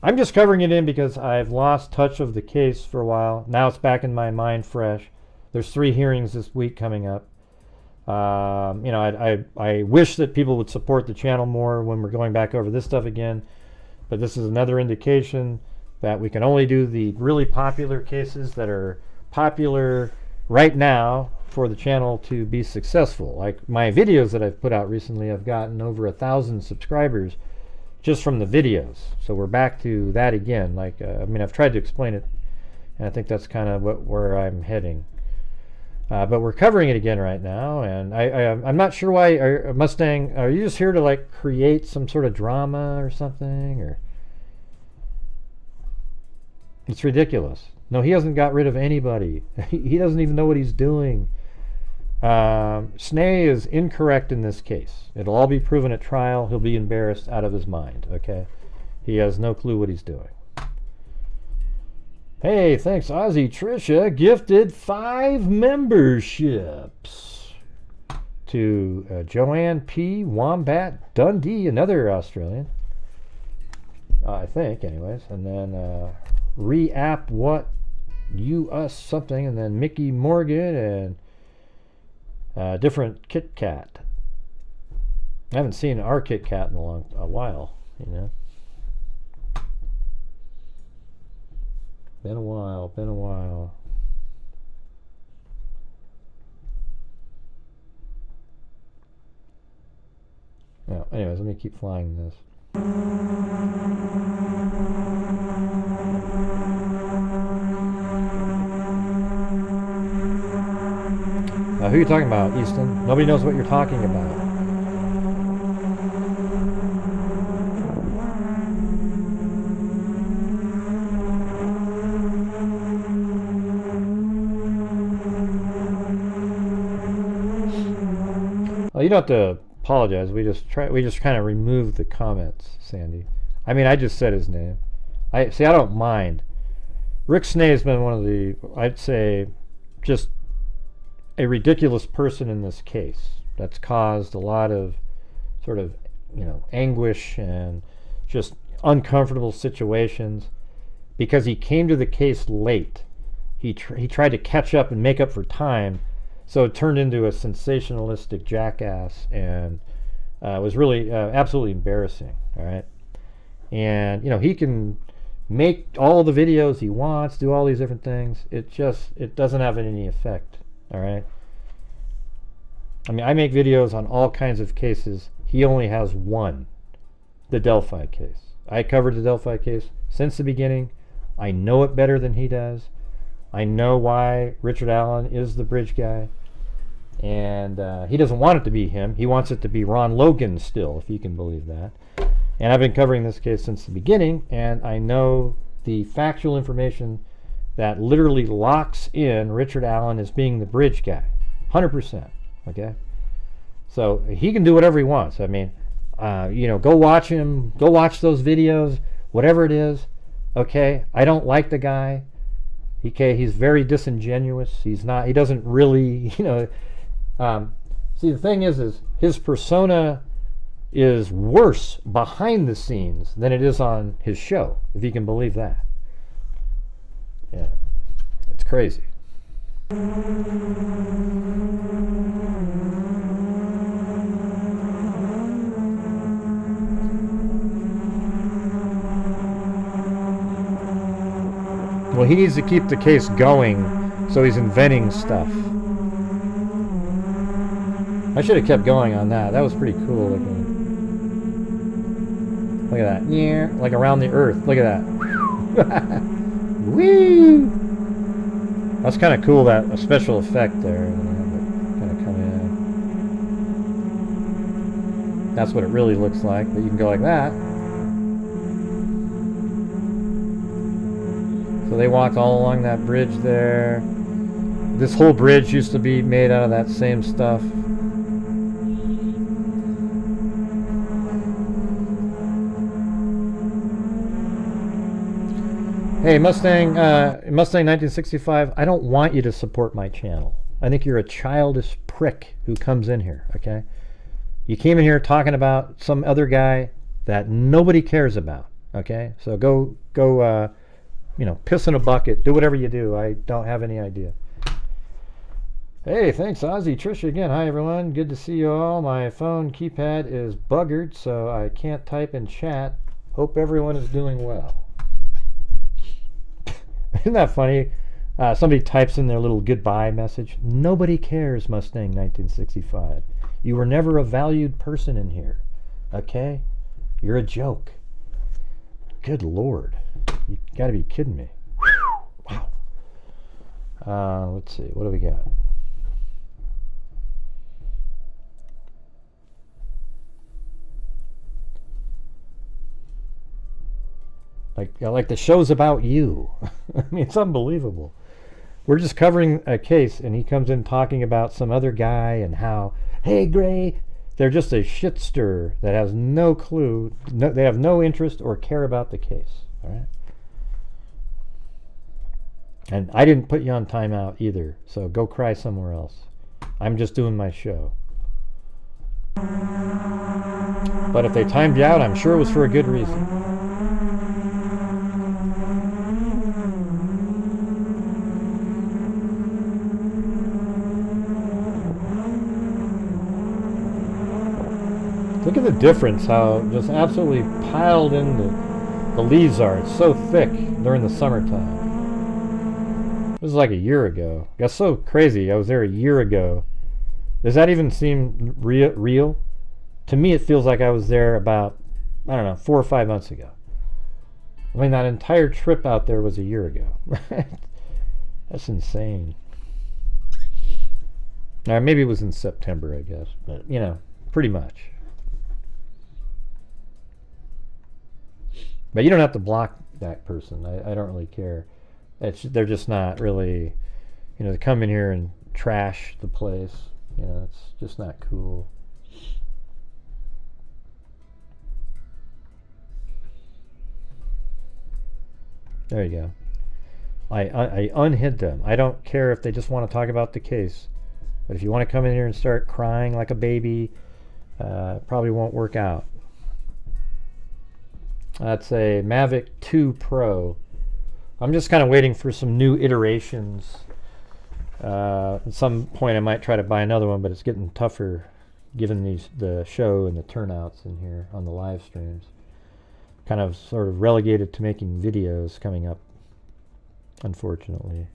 I'm just covering it in because I've lost touch of the case for a while. Now it's back in my mind fresh. There's 3 hearings this week coming up. You know, I wish that people would support the channel more when we're going back over this stuff again. But this is another indication that we can only do the really popular cases that are popular right now for the channel to be successful. Like my videos that I've put out recently, I've gotten over 1,000 subscribers just from the videos. So we're back to that again. Like I mean, I've tried to explain it, and I think that's kind of where I'm heading. But we're covering it again right now, and I'm not sure why. Mustang, are you just here to like create some sort of drama or something, or? It's ridiculous. No, he hasn't got rid of anybody. He doesn't even know what he's doing. Snee is incorrect in this case. It'll all be proven at trial. He'll be embarrassed out of his mind, okay? He has no clue what he's doing. Hey, thanks, Ozzy Trisha. Gifted 5 memberships to Joanne P. Wombat Dundee, another Australian. I think, anyways. And then Reapp What You Us something, and then Mickey Morgan and different Kit Kat. I haven't seen our Kit Kat in a while, you know. Been a while. Anyways, let me keep flying this. Who are you talking about, Easton? Nobody knows what you're talking about. Well, you don't have to apologize. We just kind of removed the comments, Sandy. I mean, I just said his name. I don't mind. Rick Snee has been one of the, I'd say, just a ridiculous person in this case that's caused a lot of sort of, anguish and just uncomfortable situations because he came to the case late. He tried to catch up and make up for time, so it turned into a sensationalistic jackass, and it was really absolutely embarrassing. All right, and he can make all the videos he wants, do all these different things. It doesn't have any effect. All right. I mean, I make videos on all kinds of cases. He only has one, the Delphi case. I covered the Delphi case since the beginning. I know it better than he does. I know why Richard Allen is the bridge guy. And he doesn't want it to be him. He wants it to be Ron Logan still, if you can believe that. And I've been covering this case since the beginning, and I know the factual information that literally locks in Richard Allen as being the bridge guy. 100%. Okay? So he can do whatever he wants. I mean, go watch him. Go watch those videos, whatever it is. Okay? I don't like the guy. Okay? He's very disingenuous. He doesn't really, see, the thing is his persona is worse behind the scenes than it is on his show, if you can believe that. Yeah, it's crazy. Well, he needs to keep the case going, so he's inventing stuff. I should have kept going on that. That was pretty cool looking. Look at that. Yeah, like around the earth. Look at that. Woo! That's kind of cool, that a special effect there. Kind of come in. That's what it really looks like, but you can go like that. So they walked all along that bridge there. This whole bridge used to be made out of that same stuff. Hey, Mustang 1965, I don't want you to support my channel. I think you're a childish prick who comes in here, okay? You came in here talking about some other guy that nobody cares about, okay? So go, piss in a bucket, do whatever you do. I don't have any idea. Hey, thanks, Ozzy. Trisha again. Hi, everyone. Good to see you all. My phone keypad is buggered, so I can't type in chat. Hope everyone is doing well. Isn't that funny? Somebody types in their little goodbye message. Nobody cares, Mustang 1965. You were never a valued person in here. Okay? You're a joke. Good Lord. You gotta be kidding me. Wow. Let's see. What do we got? Like the show's about you. I mean, it's unbelievable. We're just covering a case, and he comes in talking about some other guy and how, hey, Gray, they're just a shit stirrer that has no clue. They have no interest or care about the case. All right. And I didn't put you on timeout either, so go cry somewhere else. I'm just doing my show. But if they timed you out, I'm sure it was for a good reason. Look at the difference, how just absolutely piled in the leaves are. It's so thick during the summertime. This is like a year ago. That's so crazy. I was there a year ago. Does that even seem real to me, it feels like I was there about, I don't know, 4 or 5 months ago. I mean, that entire trip out there was a year ago. That's insane. Maybe it was in September, I guess. But, you know, pretty much. But you don't have to block that person. I don't really care. They're just not really, you know, to come in here and trash the place. You know, it's just not cool. There you go. I unhid them. I don't care if they just want to talk about the case. But if you want to come in here and start crying like a baby, probably won't work out. That's a Mavic 2 Pro. I'm just kind of waiting for some new iterations. At some point I might try to buy another one, but it's getting tougher given the show and the turnouts in here on the live streams. Kind of sort of relegated to making videos coming up, unfortunately.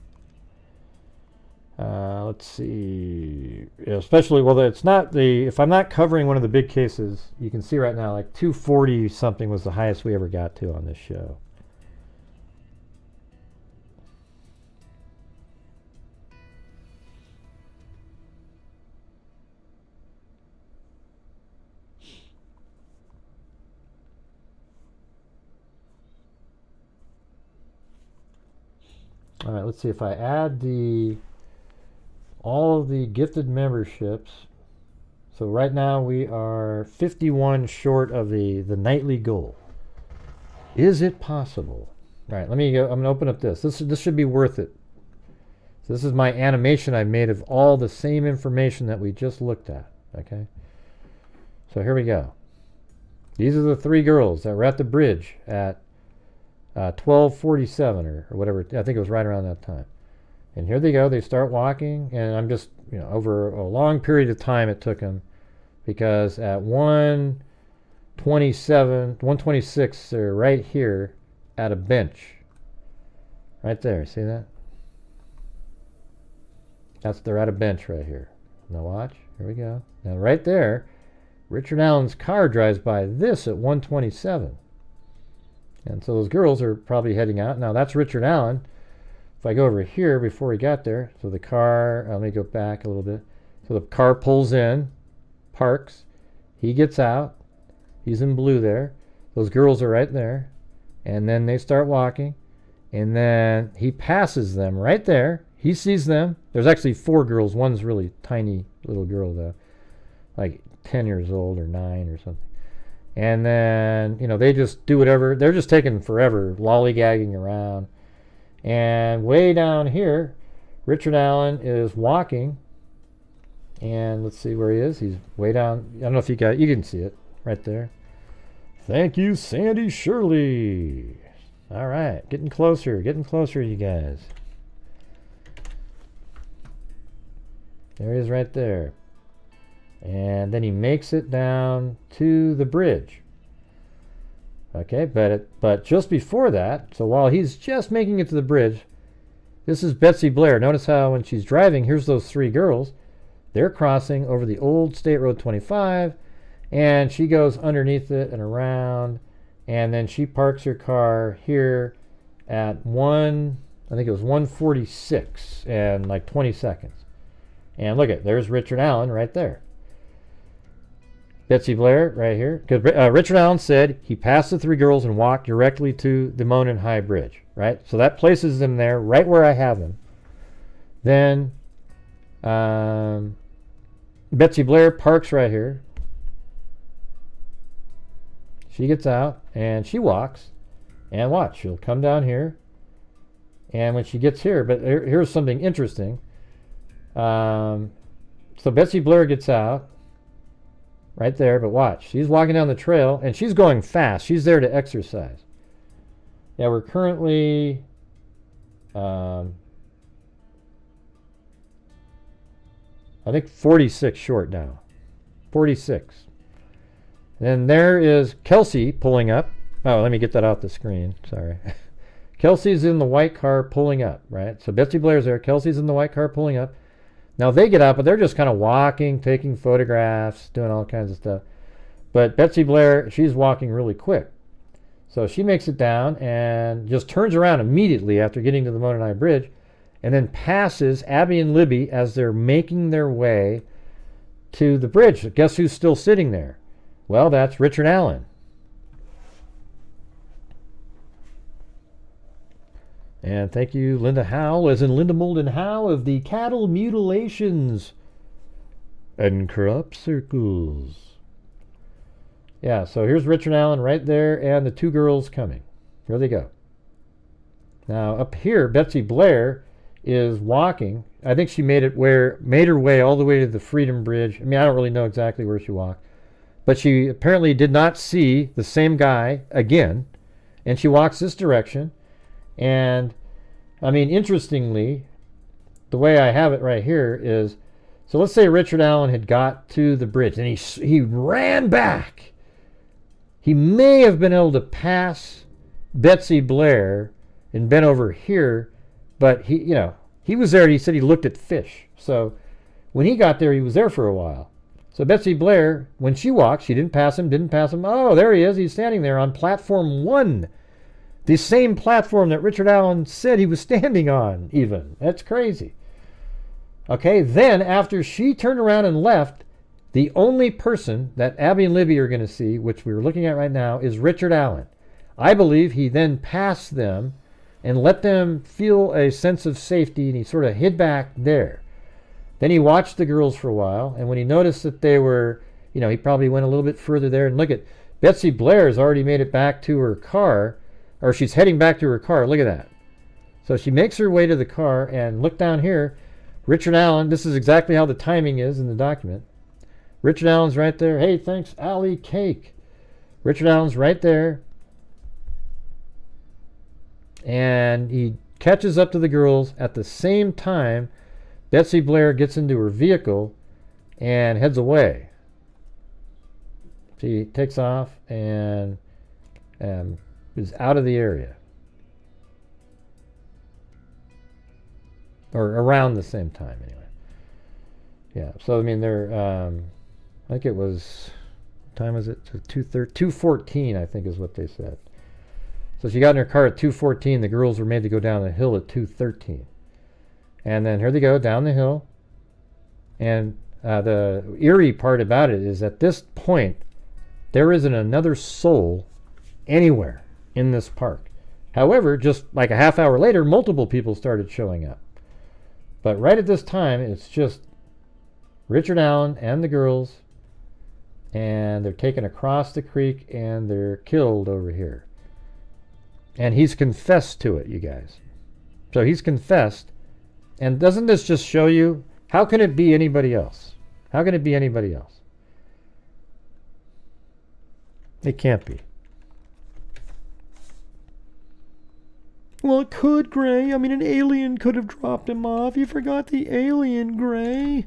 Let's see. Especially, well, it's not if I'm not covering one of the big cases, you can see right now, like 240 something was the highest we ever got to on this show. All right, let's see if I add all of the gifted memberships. So right now we are 51 short of the nightly goal. Is it possible? All right, let me go. I'm gonna open up this. This should be worth it. So this is my animation I made of all the same information that we just looked at. Okay. So here we go. These are the 3 girls that were at the bridge at 12:47 or whatever. I think it was right around that time. And here they go. They start walking, and I'm just, you know, over a long period of time it took them, because at 1:26 they're right here at a bench. Right there. See that? They're at a bench right here. Now watch. Here we go. Now right there, Richard Allen's car drives by this at 1:27. And so those girls are probably heading out. Now that's Richard Allen. If I go over here before he got there, so the car, let me go back a little bit. So the car pulls in, parks, he gets out, he's in blue there. Those girls are right there. And then they start walking. And then he passes them right there. He sees them. There's actually 4 girls. One's really tiny little girl though, like 10 years old or 9 or something. And then, you know, they just do whatever. They're just taking forever, lollygagging around. And way down here, Richard Allen is walking. And let's see where he is. He's way down. I don't know if you can see it right there. Thank you, Sandy Shirley. All right, getting closer, you guys. There he is right there. And then he makes it down to the bridge. Okay, but just before that, so while he's just making it to the bridge, this is Betsy Blair. Notice how when she's driving, here's those 3 girls. They're crossing over the old State Road 25, and she goes underneath it and around, and then she parks her car here at I think it was 1:46 and like 20 seconds. And look there's Richard Allen right there. Betsy Blair right here. Because Richard Allen said he passed the 3 girls and walked directly to the Monon High Bridge, right? So that places them there, right where I have them. Then Betsy Blair parks right here. She gets out and she walks. And watch, she'll come down here. And when she gets here, but here's something interesting. So Betsy Blair gets out. Right there, but watch. She's walking down the trail, and she's going fast. She's there to exercise. Yeah, we're currently... I think 46 short now. 46. Then there is Kelsey pulling up. Oh, let me get that off the screen. Sorry. Kelsey's in the white car pulling up, right? So Betsy Blair's there. Kelsey's in the white car pulling up. Now they get out, but they're just kind of walking, taking photographs, doing all kinds of stuff. But Betsy Blair, she's walking really quick. So she makes it down and just turns around immediately after getting to the Mononai Bridge, and then passes Abby and Libby as they're making their way to the bridge. Guess who's still sitting there? Well, that's Richard Allen. And thank you, Linda Howe, as in Linda Molden Howe of the Cattle Mutilations and Crop Circles. Yeah, so here's Richard Allen right there, and the two girls coming. Here they go. Now, up here, Betsy Blair is walking. I think she made her way all the way to the Freedom Bridge. I mean, I don't really know exactly where she walked. But she apparently did not see the same guy again. And she walks this direction. And, I mean, interestingly, the way I have it right here is, so let's say Richard Allen had got to the bridge and he ran back. He may have been able to pass Betsy Blair and been over here, but he was there and he said he looked at fish. So when he got there, he was there for a while. So Betsy Blair, when she walked, she didn't pass him. Oh, there he is. He's standing there on platform 1. The same platform that Richard Allen said he was standing on, even. That's crazy. Okay, then after she turned around and left, the only person that Abby and Libby are going to see, which we're looking at right now, is Richard Allen. I believe he then passed them and let them feel a sense of safety, and he sort of hid back there. Then he watched the girls for a while, and when he noticed that they were, he probably went a little bit further there. And look at Betsy Blair's already made it back to her car, or she's heading back to her car. Look at that. So she makes her way to the car, and look down here. Richard Allen, this is exactly how the timing is in the document. Richard Allen's right there. Hey, thanks, Allie Cake. Richard Allen's right there. And he catches up to the girls at the same time Betsy Blair gets into her vehicle and heads away. She takes off and is out of the area. Or around the same time, anyway. Yeah, so I mean, they're, I think it was, what time was it? 2:14, I think is what they said. So she got in her car at 2:14. The girls were made to go down the hill at 2:13. And then here they go down the hill. And the eerie part about it is at this point, there isn't another soul anywhere in this park. However, just like a half hour later, multiple people started showing up. But right at this time, it's just Richard Allen and the girls, and they're taken across the creek and they're killed over here. And he's confessed to it, you guys. So he's confessed. And doesn't this just show you, how can it be anybody else? How can it be anybody else? It can't be. Well, it could, Gray. I mean, an alien could have dropped him off. You forgot the alien, Gray.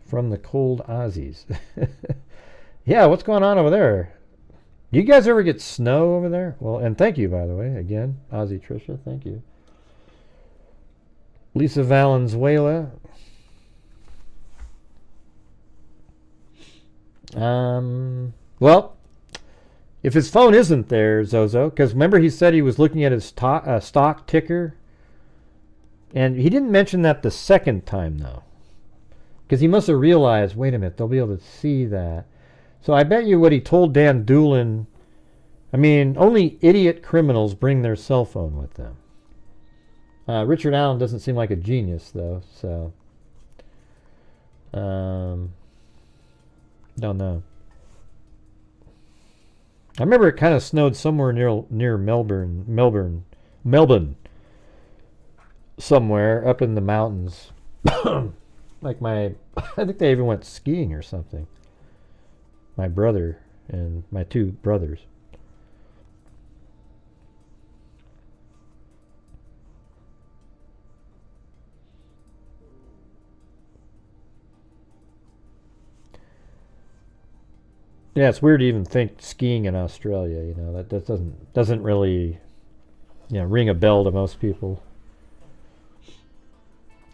From the cold Aussies. Yeah, what's going on over there? Do you guys ever get snow over there? Well, and thank you, by the way, again, Aussie Trisha, thank you. Lisa Valenzuela. Well, if his phone isn't there, Zozo, because remember he said he was looking at his stock ticker, and he didn't mention that the second time, though, because he must have realized, wait a minute, they'll be able to see that. So I bet you what he told Dan Doolin, I mean, only idiot criminals bring their cell phone with them. Richard Allen doesn't seem like a genius, though, so don't know. I remember it kind of snowed somewhere near Melbourne, somewhere up in the mountains. Like I think they even went skiing or something. My brother and my two brothers. Yeah, it's weird to even think skiing in Australia. That doesn't really, ring a bell to most people.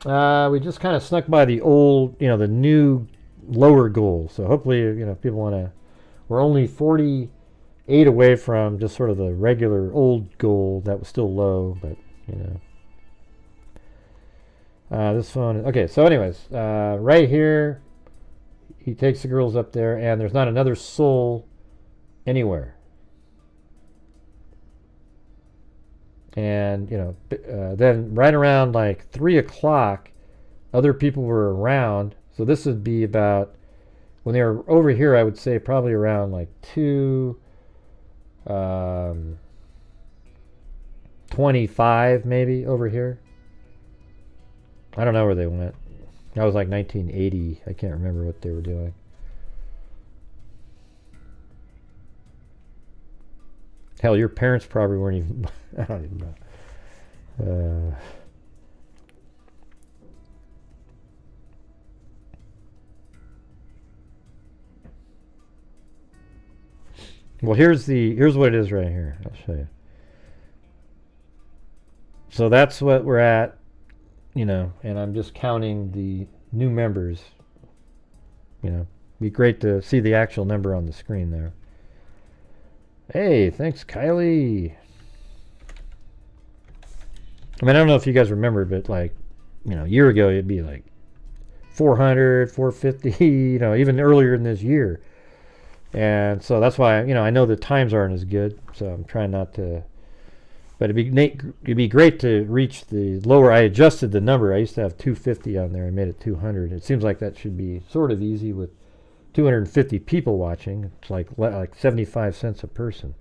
We just kind of snuck by the old, the new lower goal. So hopefully, people want to. We're only 48 away from just sort of the regular old goal that was still low, but this phone. Okay, so anyways, right here, he takes the girls up there, and there's not another soul anywhere. And then right around like 3 o'clock, other people were around. So this would be about when they were over here. I would say probably around like 2:25 maybe over here. I don't know where they went. That was like 1980. I can't remember what they were doing. Hell, your parents probably weren't even. I don't even know. Well, here's what it is right here. I'll show you. So that's what we're at, and I'm just counting the new members. Be great to see the actual number on the screen there. Hey, thanks, Kylie. I don't know if you guys remember, but like, a year ago, it'd be like 400, 450, even earlier in this year. And so that's why, I know the times aren't as good, so I'm trying not to. But it'd be great to reach the lower. I adjusted the number. I used to have 250 on there. I made it 200. It seems like that should be sort of easy with 250 people watching. It's like 75 cents a person.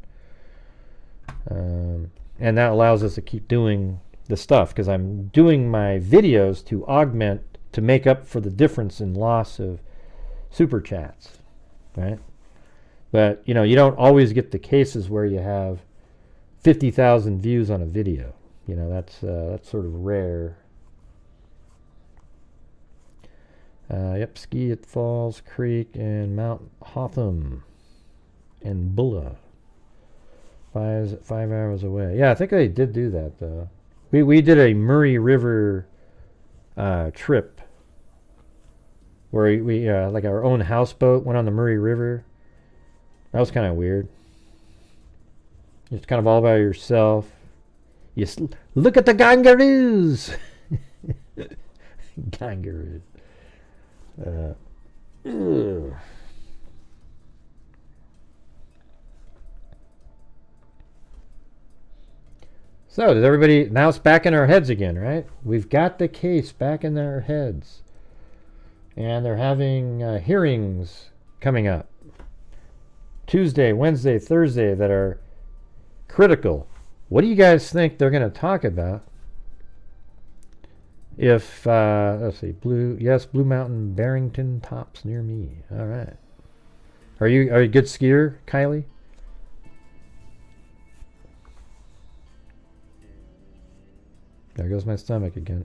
And that allows us to keep doing the stuff, because I'm doing my videos to augment, to make up for the difference in loss of super chats, right? But you don't always get the cases where you have 50,000 views on a video. That's sort of rare. Yep, ski at Falls Creek and Mount Hotham and Bulla. 5 hours away. Yeah, I think they did do that though. We did a Murray River trip where we like our own houseboat went on the Murray River. That was kind of weird. It's kind of all by yourself. Look at the kangaroos. Kangaroos. So, does everybody, now it's back in our heads again, right? We've got the case back in our heads. And they're having hearings coming up. Tuesday, Wednesday, Thursday that are critical. What do you guys think they're going to talk about? If, let's see, Blue Mountain Barrington Tops near me. All right. Are you a good skier, Kylie? There goes my stomach again.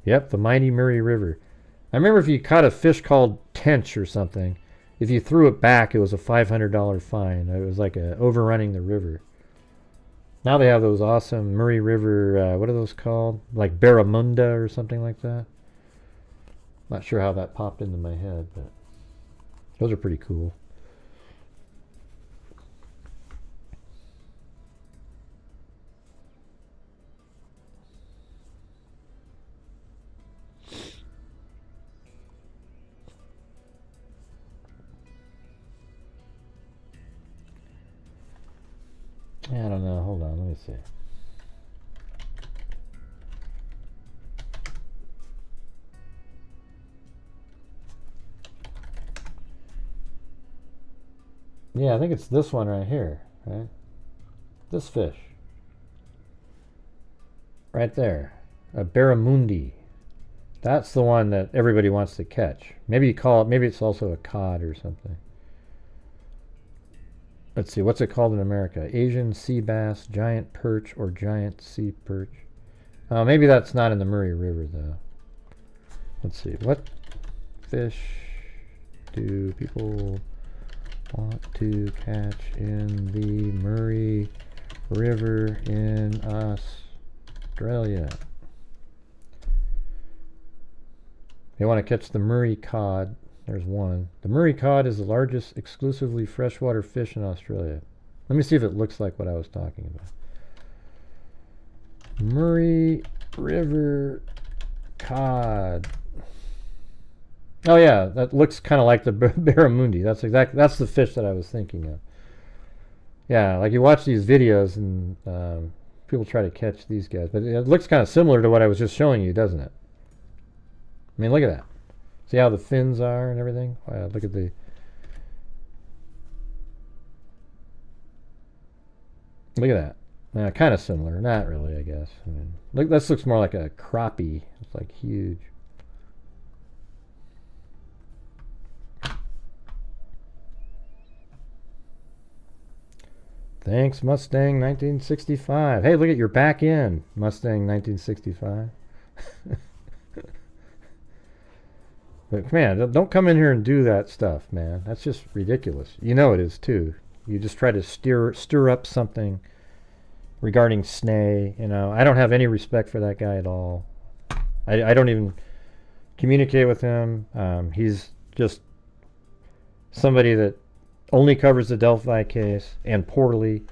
Yep, the mighty Murray River. I remember if you caught a fish called tench or something, if you threw it back, it was a $500 fine. It was like overrunning the river. Now they have those awesome Murray River, what are those called? Like barramunda or something like that. Not sure how that popped into my head, but those are pretty cool. I don't know. Hold on. Let me see. Yeah, I think it's this one right here, right? This fish. Right there. A barramundi. That's the one that everybody wants to catch. Maybe you call it, maybe it's also a cod or something. Let's see, what's it called in America? Asian sea bass, giant perch, or giant sea perch. Maybe that's not in the Murray River, though. Let's see, what fish do people want to catch in the Murray River in Australia? They want to catch the Murray cod. There's one. The Murray cod is the largest exclusively freshwater fish in Australia. Let me see if it looks like what I was talking about. Murray River cod. Oh yeah, that looks kind of like the barramundi. That's the fish that I was thinking of. Yeah, like you watch these videos and people try to catch these guys, but it looks kind of similar to what I was just showing you, doesn't it? I mean, look at that. See how the fins are and everything? Wow, look at the... Look at that. Kind of similar. Not really, I guess. I mean, look, this looks more like a crappie. It's like huge. Thanks, Mustang 1965. Hey, look at your back end, Mustang 1965. But man, don't come in here and do that stuff, man. That's just ridiculous. You know it is too. You just try to stir up something regarding Snay. You know, I don't have any respect for that guy at all. I don't even communicate with him. He's just somebody that only covers the Delphi case and poorly,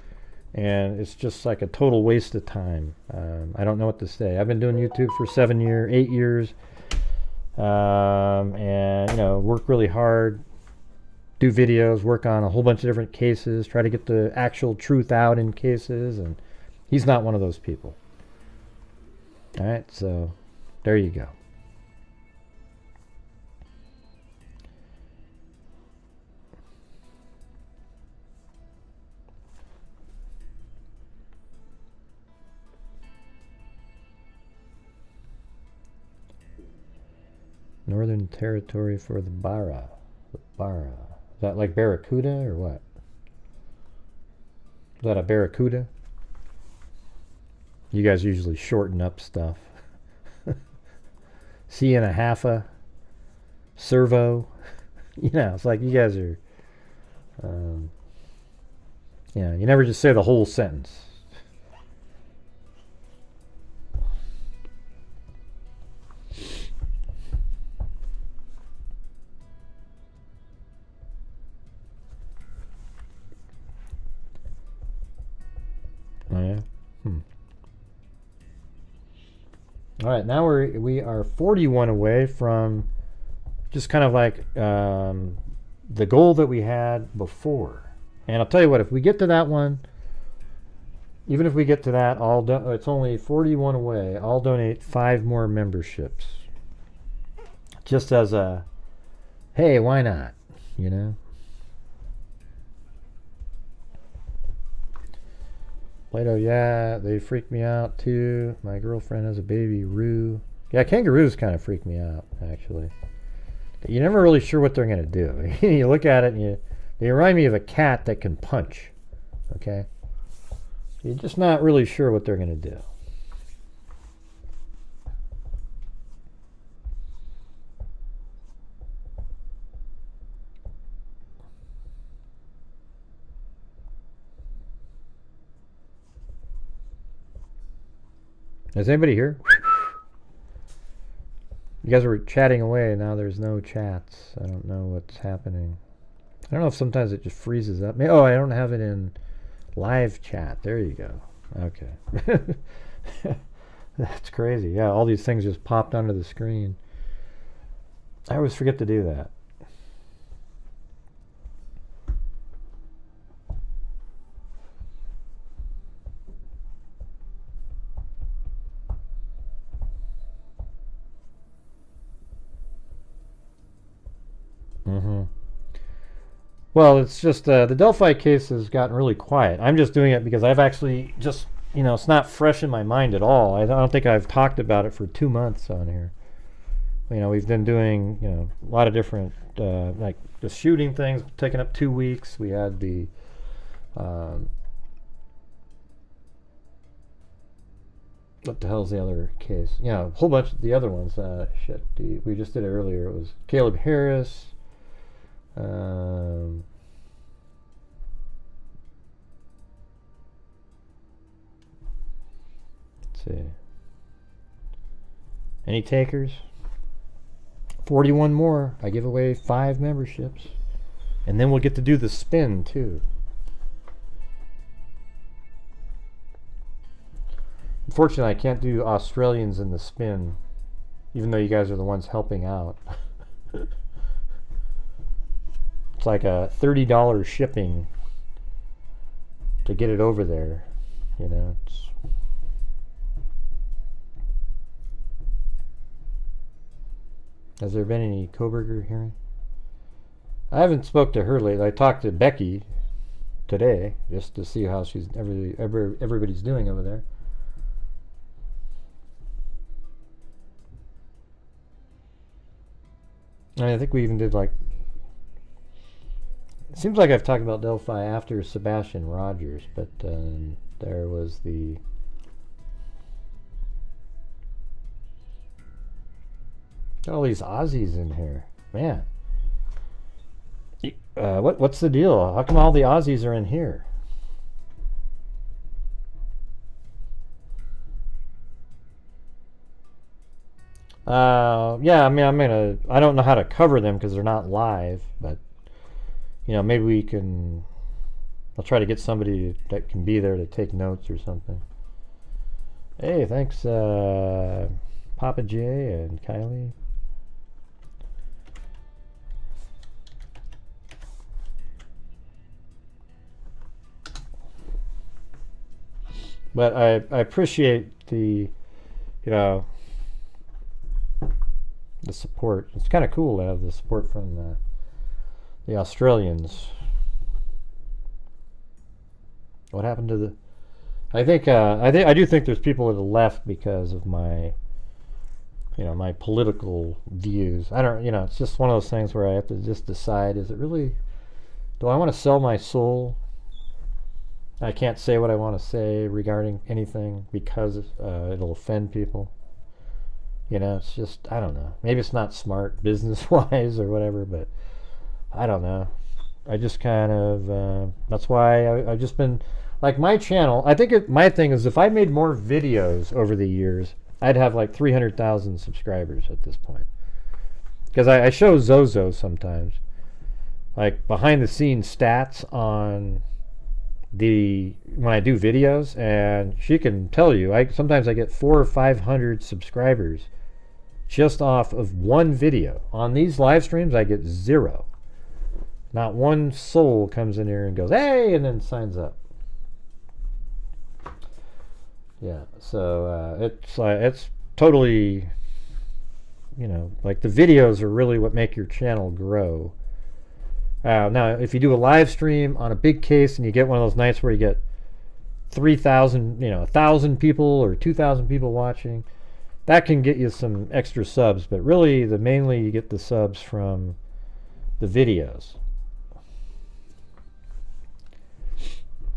and it's just like a total waste of time. I don't know what to say. I've been doing YouTube for 8 years. And you know, work really hard, do videos, work on a whole bunch of different cases, try to get the actual truth out in cases, and he's not one of those people. All right, so there you go. Northern Territory for the Barra. The Barra. Is that like Barracuda or what? Is that a Barracuda? You guys usually shorten up stuff. C and a half a servo. You know, it's like you guys are, yeah, you never just say the whole sentence. Oh yeah. All right, now we are 41 away from just kind of like the goal that we had before. And I'll tell you what, if we get to that one, even if we get to that, it's only 41 away. I'll donate 5 more memberships, just as a, hey, why not? You know. Plato, yeah, they freak me out too. My girlfriend has a baby, Roo. Yeah, kangaroos kind of freak me out, actually. You're never really sure what they're going to do. You look at it and they remind me of a cat that can punch. Okay? You're just not really sure what they're going to do. Is anybody here? You guys were chatting away, and now there's no chats. I don't know what's happening. I don't know if sometimes it just freezes up. Oh, I don't have it in live chat. There you go. Okay. That's crazy. Yeah, all these things just popped onto the screen. I always forget to do that. Well, it's just the Delphi case has gotten really quiet. I'm just doing it because I've actually just, you know, it's not fresh in my mind at all. I don't think I've talked about it for 2 months on here. You know, we've been doing, you know, a lot of different, like the shooting things, taking up 2 weeks. We had the, what the hell's the other case? Yeah, a whole bunch of the other ones. Shit, we just did it earlier. It was Caleb Harris. Let's see. Any takers? 41 more. I give away 5 memberships. And then we'll get to do the spin, too. Unfortunately, I can't do Australians in the spin, even though you guys are the ones helping out. It's like a $30 shipping to get it over there, you know. Has there been any Koberger hearing? I haven't spoke to her lately. I talked to Becky today just to see how she's everybody's doing over there. I think we even did like. It seems like I've talked about Delphi after Sebastian Rogers, but there was the. Got all these Aussies in here, man. What's the deal? How come all the Aussies are in here? Yeah, I mean, I don't know how to cover them because they're not live, but you know, maybe we can. I'll try to get somebody that can be there to take notes or something. Hey, thanks, Papa J and Kylie. But I appreciate the, you know, the support. It's kind of cool to have the support from the Australians. What happened to the? I do think there's people that have left because of my, you know, my political views. I don't, you know, it's just one of those things where I have to just decide: is it really? Do I want to sell my soul? I can't say what I want to say regarding anything because it'll offend people. You know, it's just, I don't know. Maybe it's not smart business-wise or whatever, but I don't know. I just kind of, that's why I've just been, like my channel, I think my thing is if I made more videos over the years, I'd have like 300,000 subscribers at this point. Because I show Zozo sometimes, like behind the scenes stats on when I do videos, and she can tell you sometimes I get 400 or 500 subscribers just off of one video. On these live streams I get 0. Not one soul comes in here and goes hey and then signs up. Yeah, so it's totally, you know, like the videos are really what make your channel grow. Now, if you do a live stream on a big case and you get one of those nights where you get 3,000, you know, 1,000 people or 2,000 people watching, that can get you some extra subs. But really, mainly you get the subs from the videos.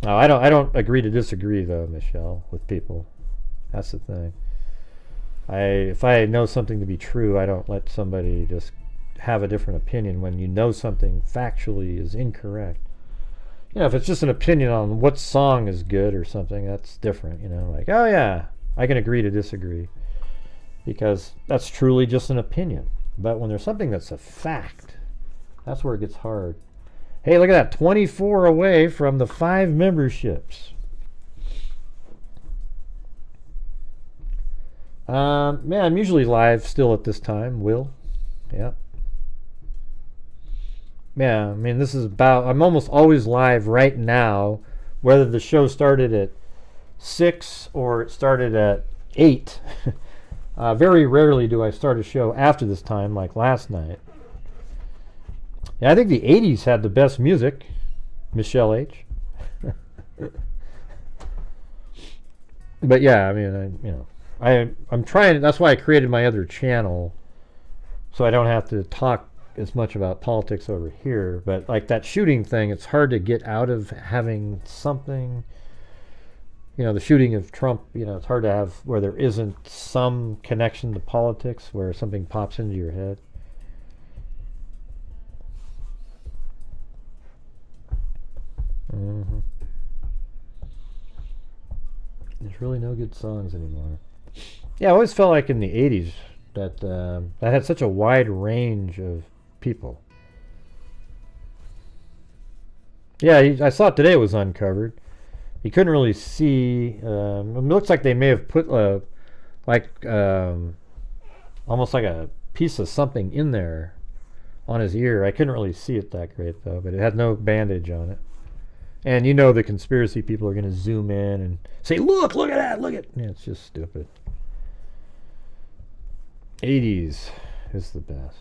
Now, I don't agree to disagree though, Michelle, with people. That's the thing. If I know something to be true, I don't let somebody just have a different opinion when you know something factually is incorrect. You know, if it's just an opinion on what song is good or something, that's different, you know, like, oh yeah, I can agree to disagree because that's truly just an opinion. But when there's something that's a fact, that's where it gets hard. Hey, look at that, 24 away from the 5 memberships. Man, I'm usually live still at this time, Will. Yeah. Yeah, I mean, this is about, I'm almost always live right now, whether the show started at 6 or it started at 8. Very rarely do I start a show after this time, like last night. Yeah, I think the 80s had the best music, Michelle H. But yeah, I mean, I'm trying, that's why I created my other channel, so I don't have to talk as much about politics over here. But like that shooting thing, it's hard to get out of having something, you know, the shooting of Trump, you know, it's hard to have where there isn't some connection to politics where something pops into your head. There's really no good songs anymore. Yeah, I always felt like in the 80s that that had such a wide range of people. Yeah, I saw it today. It was uncovered. You couldn't really see. It looks like they may have put almost like a piece of something in there on his ear. I couldn't really see it that great though, but it had no bandage on it. And you know the conspiracy people are going to zoom in and say, look at that, look at. Yeah, it's just stupid. 80s is the best.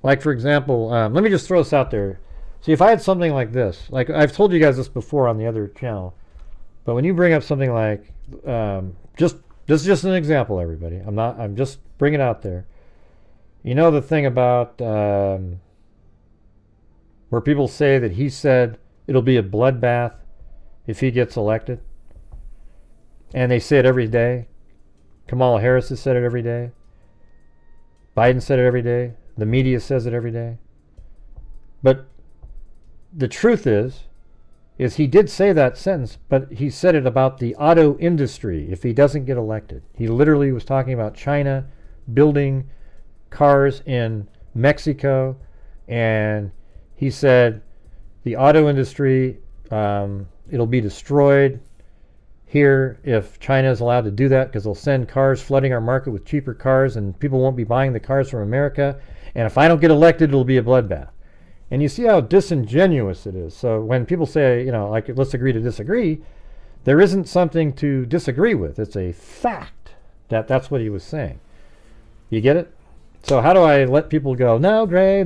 Like, for example, let me just throw this out there. See, if I had something like this, like I've told you guys this before on the other channel, but when you bring up something like, this is just an example, everybody. I'm just bringing it out there. You know the thing about where people say that he said it'll be a bloodbath if he gets elected? And they say it every day. Kamala Harris has said it every day. Biden said it every day. The media says it every day. But the truth is he did say that sentence, but he said it about the auto industry if he doesn't get elected. He literally was talking about China building cars in Mexico, and he said the auto industry, it'll be destroyed here if China is allowed to do that, because they'll send cars flooding our market with cheaper cars, and people won't be buying the cars from America. And if I don't get elected, it'll be a bloodbath. And you see how disingenuous it is. So when people say, like, let's agree to disagree, there isn't something to disagree with. It's a fact that that's what he was saying. You get it? So how do I let people go, no, Gray,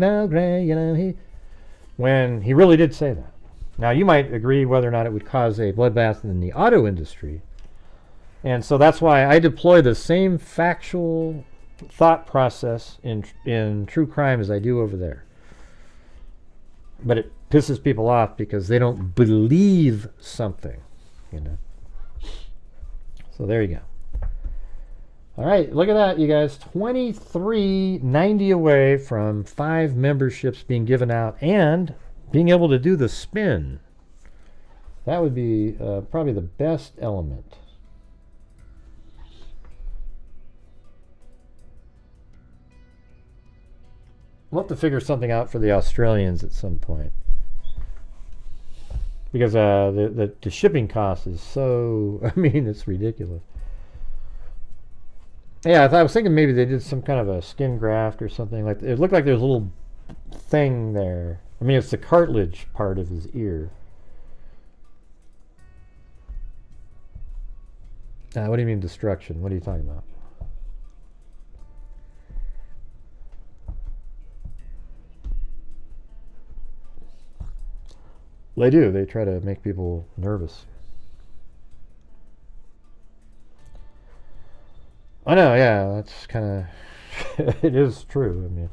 when he really did say that? Now, you might agree whether or not it would cause a bloodbath in the auto industry. And so that's why I deploy the same factual thought process in true crime as I do over there. But it pisses people off because they don't believe something, So there you go. All right, look at that, you guys. 2390 away from 5 memberships being given out and being able to do the spin. That would be probably the best element. We'll have to figure something out for the Australians at some point, because the shipping cost is so, it's ridiculous. Yeah, I was thinking maybe they did some kind of a skin graft or something. Like, it looked like there's a little thing there. It's the cartilage part of his ear. What do you mean destruction? What are you talking about? They do. They try to make people nervous. I know, yeah, that's kind of, it is true.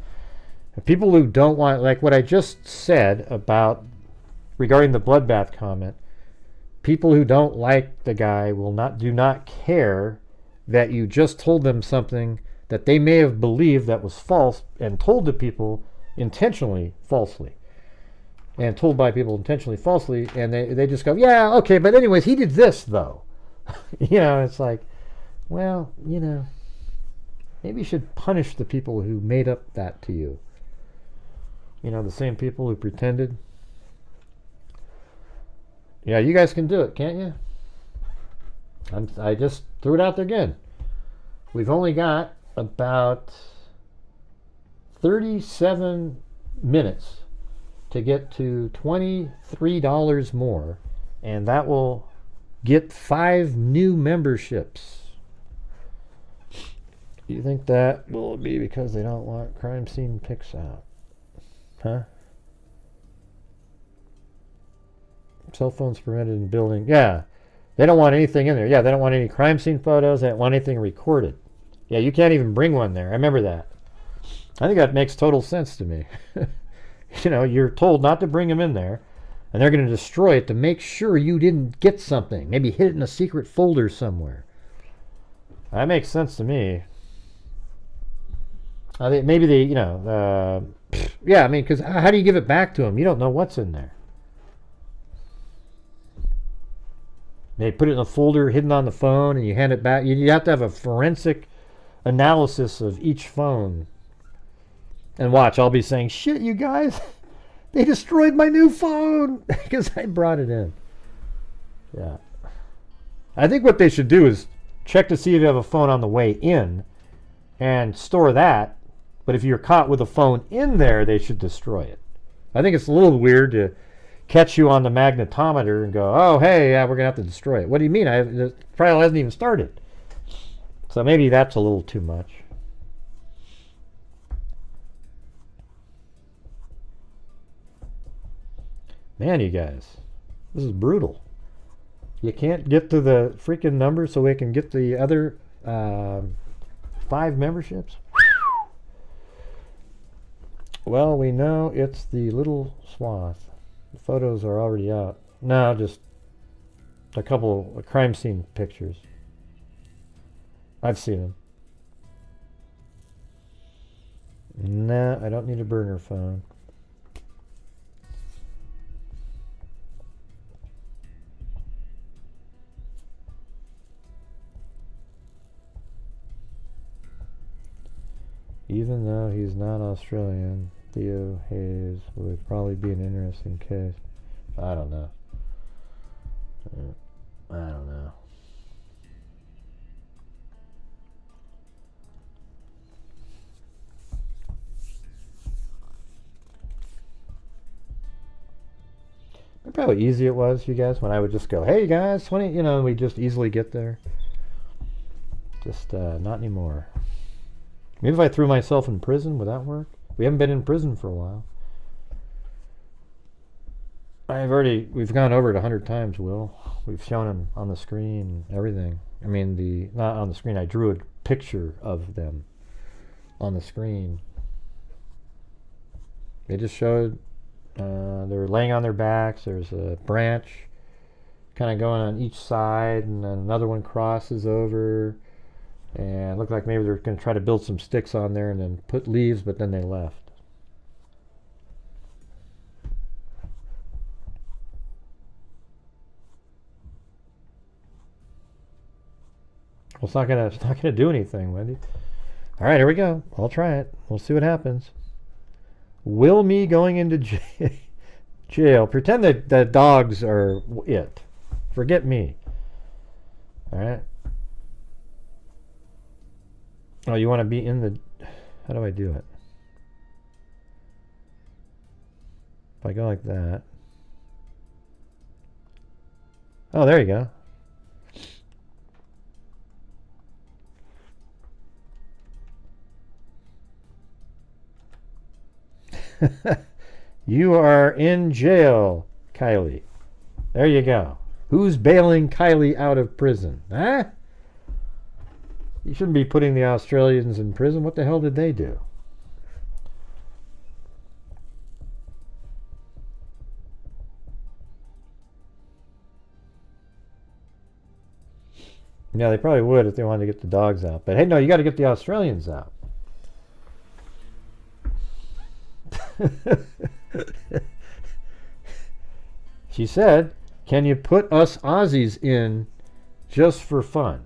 People who don't want, like what I just said about regarding the bloodbath comment, people who don't like the guy do not care that you just told them something that they may have believed that was false and told to people intentionally falsely. And told by people intentionally falsely, and they just go, yeah, okay, but anyways, he did this, though. It's like, well, maybe you should punish the people who made up that to you. The same people who pretended. Yeah, you guys can do it, can't you? I just threw it out there again. We've only got about 37 minutes to get to $23 more, and that will get 5 new memberships. Do you think that will be because they don't want crime scene pics out? Huh? Cell phones permitted in the building. Yeah, they don't want anything in there. Yeah, they don't want any crime scene photos. They don't want anything recorded. Yeah, you can't even bring one there. I remember that. I think that makes total sense to me. You're told not to bring them in there, and they're going to destroy it to make sure you didn't get something. Maybe hid it in a secret folder somewhere. That makes sense to me. I think maybe they, yeah, because how do you give it back to them? You don't know what's in there. They put it in a folder hidden on the phone, and you hand it back. You have to have a forensic analysis of each phone. And watch, I'll be saying, shit, you guys, they destroyed my new phone because I brought it in. Yeah. I think what they should do is check to see if you have a phone on the way in and store that. But if you're caught with a phone in there, they should destroy it. I think it's a little weird to catch you on the magnetometer and go, oh, hey, yeah, we're going to have to destroy it. What do you mean? The trial hasn't even started. So maybe that's a little too much. Man, you guys, this is brutal. You can't get to the freaking number so we can get the other 5 memberships? Well, we know it's the little swath. The photos are already out. No, just a couple of crime scene pictures. I've seen them. Nah, I don't need a burner phone. Even though he's not Australian, Theo Hayes would probably be an interesting case. I don't know. I don't know. Remember how easy it was, you guys, when I would just go, hey, you guys, 20, you know, we just easily get there. Just not anymore. Maybe if I threw myself in prison, would that work? We haven't been in prison for a while. We've gone over it 100 times, Will. We've shown them on the screen, everything. I mean, not on the screen, I drew a picture of them on the screen. They just showed, they're laying on their backs, there's a branch kind of going on each side, and then another one crosses over. And it looked like maybe they're going to try to build some sticks on there and then put leaves, but then they left. Well, it's not gonna do anything, Wendy. All right, here we go. I'll try it. We'll see what happens. Will me going into jail? Pretend that the dogs are it. Forget me. All right. Oh, you want to be in the... How do I do it? If I go like that... Oh, there you go. You are in jail, Kylie. There you go. Who's bailing Kylie out of prison? Huh? You shouldn't be putting the Australians in prison. What the hell did they do? Yeah, they probably would if they wanted to get the dogs out. But hey, no, you got to get the Australians out. She said, can you put us Aussies in just for fun?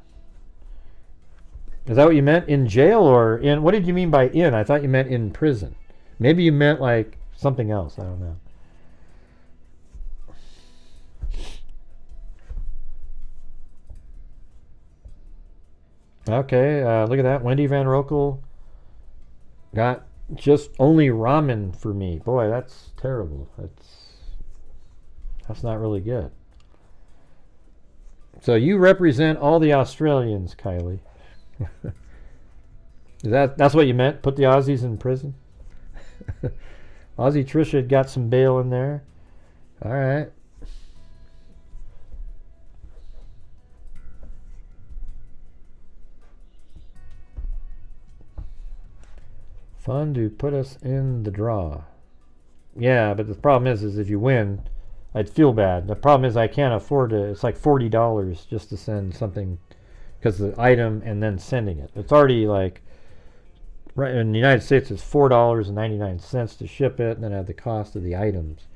Is that what you meant? In jail or in... What did you mean by in? I thought you meant in prison. Maybe you meant like something else. I don't know. Okay, look at that. Wendy Van Rokel got just only ramen for me. Boy, that's terrible. That's not really good. So you represent all the Australians, Kylie. That's what you meant? Put the Aussies in prison? Aussie Trisha had got some bail in there. All right. Fun to put us in the draw. Yeah, but the problem is if you win, I'd feel bad. The problem is I can't afford to. It's like $40 just to send something, because the item and then sending it. It's already like, right in the United States it's $4.99 to ship it, and then I have the cost of the items.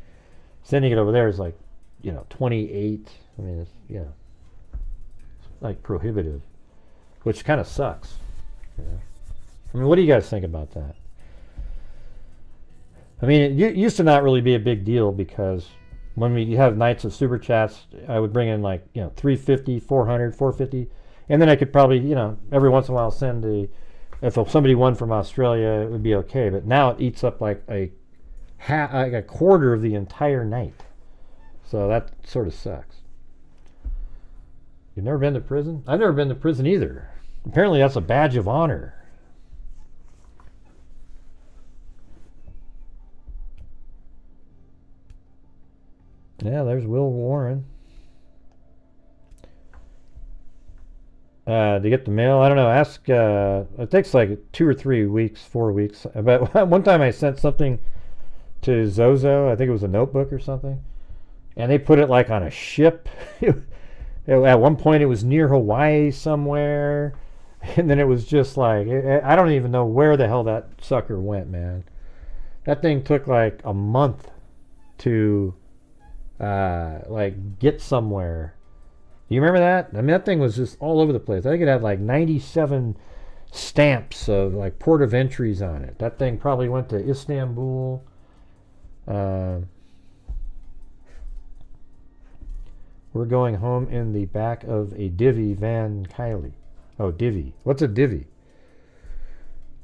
Sending it over there is like, 28. I mean, it's, like prohibitive, which kind of sucks. You know? I mean, what do you guys think about that? I mean, it used to not really be a big deal because when we have nights of super chats, I would bring in like, you know, 350, 400, 450, and then I could probably, you know, every once in a while send if somebody won from Australia, it would be okay. But now it eats up like a quarter of the entire night. So that sort of sucks. You've never been to prison? I've never been to prison either. Apparently that's a badge of honor. Yeah, there's Will Warren. To get the mail, I don't know. Ask. It takes like 2 or 3 weeks, 4 weeks. But one time I sent something to Zozo. I think it was a notebook or something, and they put it like on a ship. At one point, it was near Hawaii somewhere, and then it was just like I don't even know where the hell that sucker went, man. That thing took like a month to like get somewhere. Do you remember that? I mean, that thing was just all over the place. I think it had like 97 stamps of like port of entries on it. That thing probably went to Istanbul. We're going home in the back of a divvy van Kylie. Oh, divvy. What's a divvy?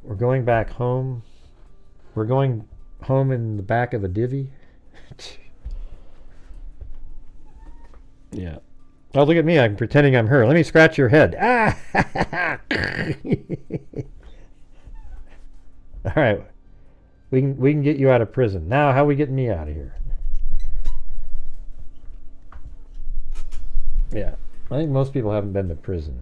We're going back home. We're going home in the back of a divvy. Yeah. Oh, look at me. I'm pretending I'm her. Let me scratch your head. Ah! All right. We can get you out of prison. Now, how are we getting me out of here? Yeah. I think most people haven't been to prison.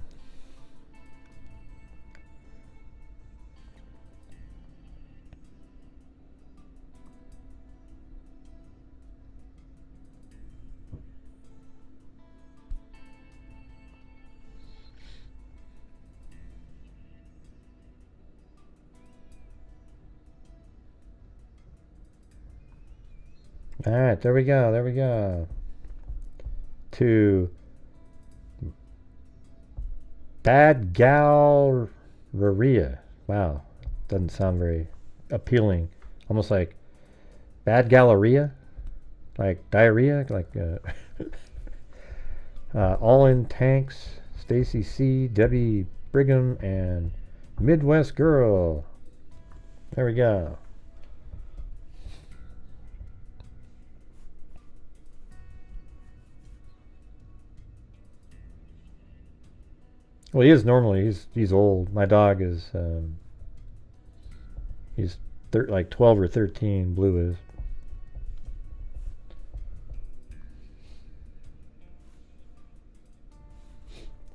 All right, there we go. There we go. To Bad Galleria. Wow, doesn't sound very appealing. Almost like Bad Galleria, like diarrhea, like All in Tanks, Stacy C, Debbie Brigham, and Midwest Girl. There we go. Well, he is normally. He's old. My dog is. He's like 12 or 13. Blue is.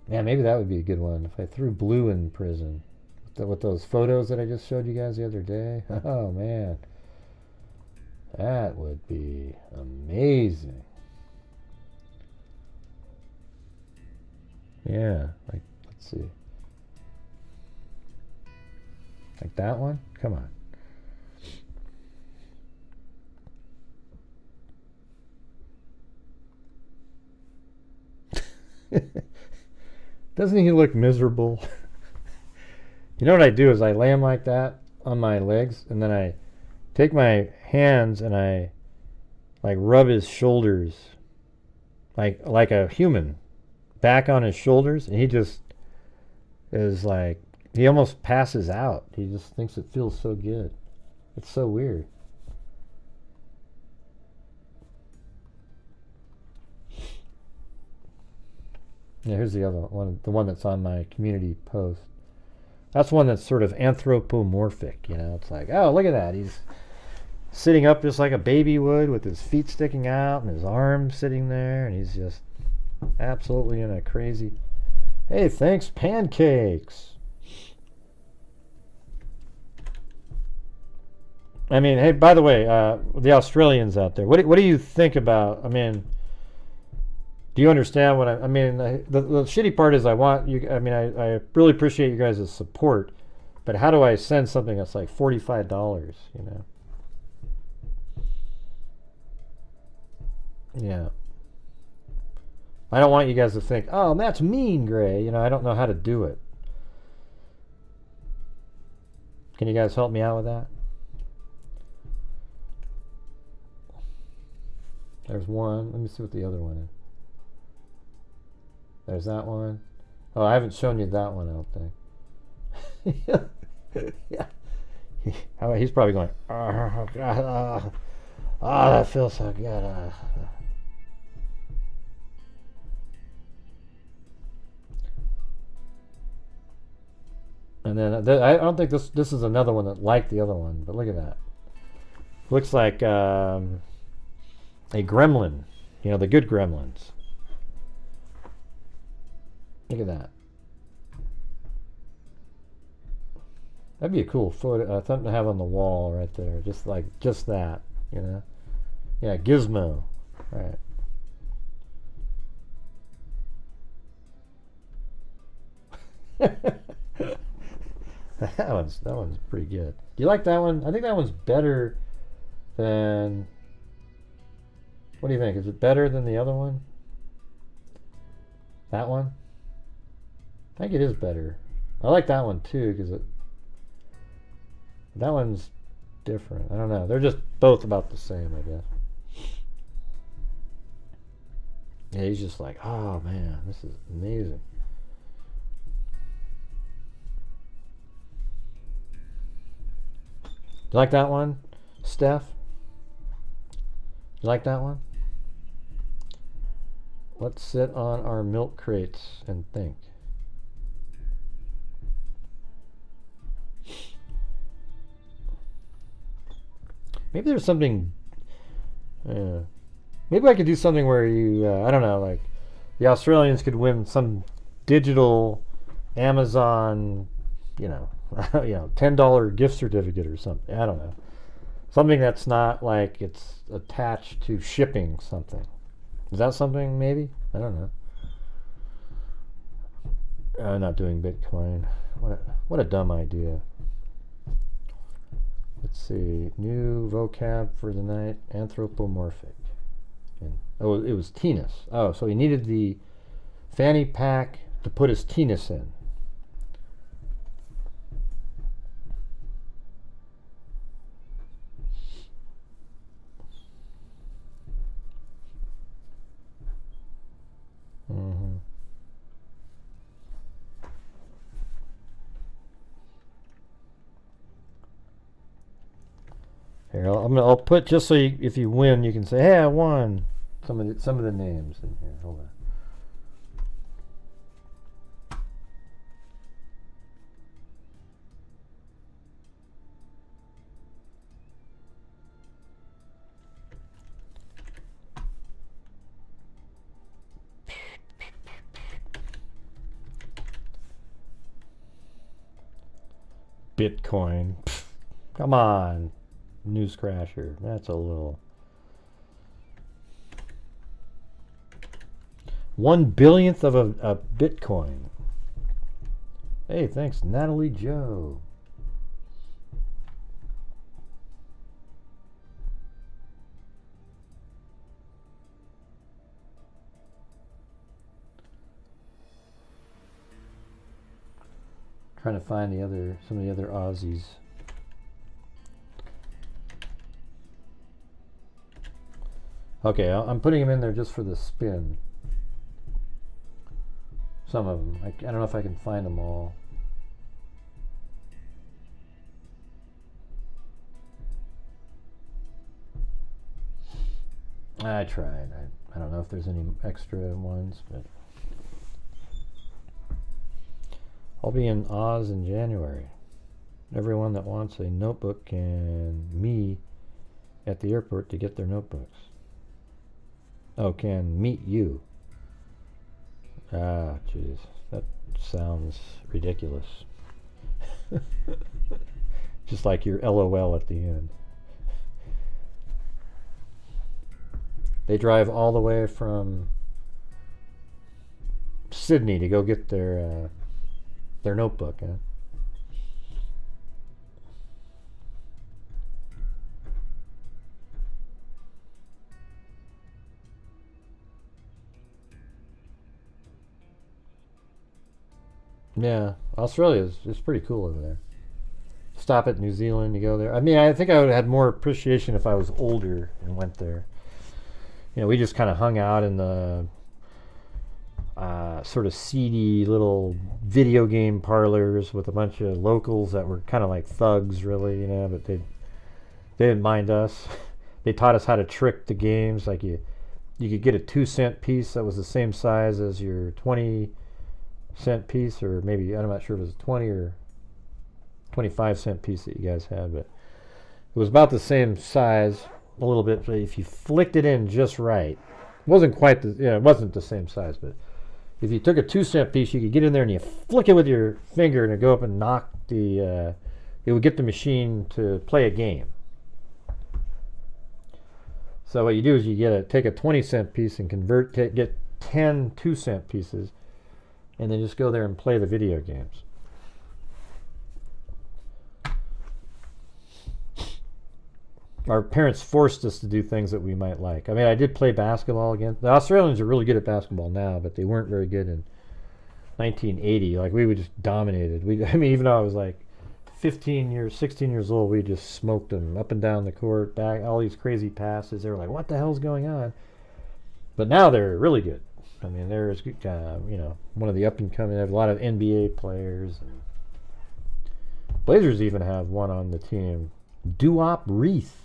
Yeah, maybe that would be a good one if I threw Blue in prison with those photos that I just showed you guys the other day. Oh man, that would be amazing. Yeah, like. Let's see. Like that one? Come on. Doesn't he look miserable? You know what I do is I lay him like that on my legs, and then I take my hands and I like rub his shoulders like a human back on his shoulders, and he just is like, he almost passes out. He just thinks it feels so good. It's so weird. Yeah, here's the other one, the one that's on my community post. That's one that's sort of anthropomorphic, you know. It's like, oh, look at that. He's sitting up just like a baby would with his feet sticking out and his arms sitting there, and he's just absolutely in a crazy... Hey, thanks, pancakes. I mean, hey, by the way, the Australians out there, what do you think about? I mean, do you understand what I mean? The shitty part is I want you. I mean, I really appreciate you guys' support, but how do I send something that's like $45? You know? Yeah. I don't want you guys to think, oh, that's mean, Gray. You know, I don't know how to do it. Can you guys help me out with that? There's one. Let me see what the other one is. There's that one. Oh, I haven't shown you that one, I don't think. Yeah. He's probably going, oh, God, oh, that feels so good. And then I don't think this is another one that like the other one, but look at that. Looks like a gremlin. You know, the good gremlins. Look at that. That'd be a cool photo, something to have on the wall right there. Just that, you know? Yeah, Gizmo. Right. That one's pretty good. Do you like that one? I think that one's better than... What do you think? Is it better than the other one? That one? I think it is better. I like that one too, because that one's different. I don't know. They're just both about the same, I guess. Yeah, he's just like, oh man, this is amazing. You like that one, Steph? You like that one? Let's sit on our milk crates and think. Maybe there's something. Maybe I could do something where you, I don't know, like the Australians could win some digital Amazon, you know, $10 gift certificate or something. I don't know. Something that's not like it's attached to shipping something. Is that something maybe? I don't know. I'm not doing Bitcoin. What a dumb idea. Let's see. New vocab for the night. Anthropomorphic. And, oh, it was penis. Oh, so he needed the fanny pack to put his penis in. Mm-hmm. Here, I'll put just so if you win, you can say, "Hey, I won." Some of the names in here. Hold on. Bitcoin. Pfft, come on, News Crasher. That's a little. 1/1000th of a Bitcoin. Hey, thanks, Natalie Joe. Trying to find some of the other Aussies. Okay, I'm putting them in there just for the spin. Some of them. I don't know if I can find them all. I tried. I don't know if there's any extra ones, but I'll be in Oz in January. Everyone that wants a notebook can me at the airport to get their notebooks. Oh, can meet you. Ah, jeez. That sounds ridiculous. Just like your LOL at the end. They drive all the way from Sydney to go get their notebook, huh? Yeah, Australia is pretty cool over there. Stop at New Zealand, you go there. I mean, I think I would have had more appreciation if I was older and went there. You know, we just kind of hung out in the sort of seedy little video game parlors with a bunch of locals that were kind of like thugs, really, you know, but they didn't mind us. They taught us how to trick the games. Like you could get a 2-cent piece that was the same size as your 20-cent piece, or maybe, I'm not sure if it was a 20 or 25-cent piece that you guys had, but it was about the same size, a little bit. But if you flicked it in just right, it wasn't quite it wasn't the same size, but if you took a 2-cent piece, you could get in there and you flick it with your finger and it'd go up and knock it would get the machine to play a game. So what you do is you take a 20-cent piece and get 10 2-cent pieces, and then just go there and play the video games. Our parents forced us to do things that we might like. I mean, I did play basketball again. The Australians are really good at basketball now, but they weren't very good in 1980. Like, we were just dominated. I mean, even though I was like 16 years old, we just smoked them up and down the court, back, all these crazy passes. They were like, what the hell's going on? But now they're really good. I mean, there's one of the up and coming. They have a lot of NBA players. Blazers even have one on the team, Duop Reith.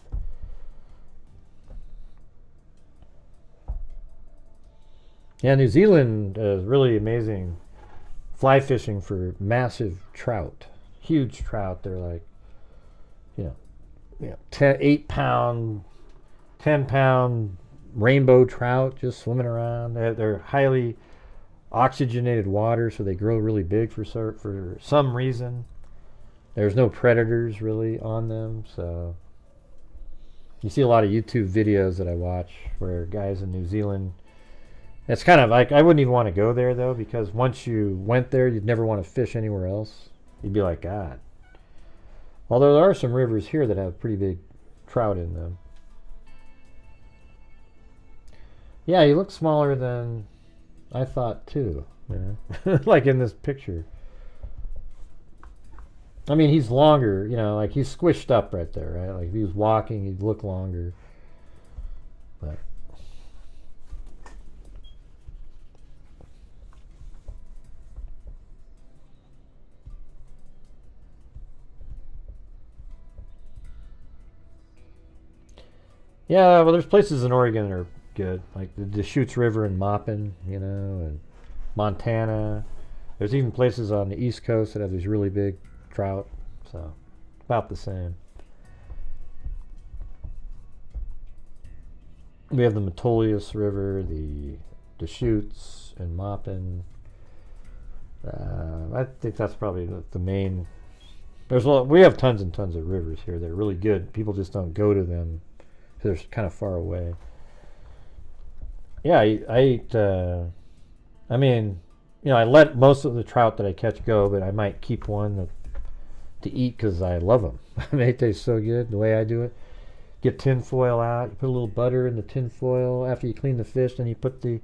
Yeah, New Zealand is really amazing fly fishing for massive trout. Huge trout. They're like, 8-pound, 10-pound rainbow trout just swimming around. They're highly oxygenated water, so they grow really big for some reason. There's no predators really on them, so you see a lot of YouTube videos that I watch where guys in New Zealand. It's kind of like, I wouldn't even want to go there though, because once you went there, you'd never want to fish anywhere else. You'd be like, God. Although there are some rivers here that have pretty big trout in them. Yeah, he looks smaller than I thought too. Like in this picture. I mean, he's longer, like he's squished up right there, right? Like if he was walking, he'd look longer. But yeah, well, there's places in Oregon that are good, like the Deschutes River in Maupin, and Montana. There's even places on the East Coast that have these really big trout, so about the same. We have the Metolius River, the Deschutes, and Maupin. I think that's probably the main. We have tons and tons of rivers here that are really good. People just don't go to them. They're kind of far away. Yeah, I eat. I mean, I let most of the trout that I catch go, but I might keep one to eat because I love them. They taste so good the way I do it. Get tin foil out. You put a little butter in the tin foil after you clean the fish. Then you put the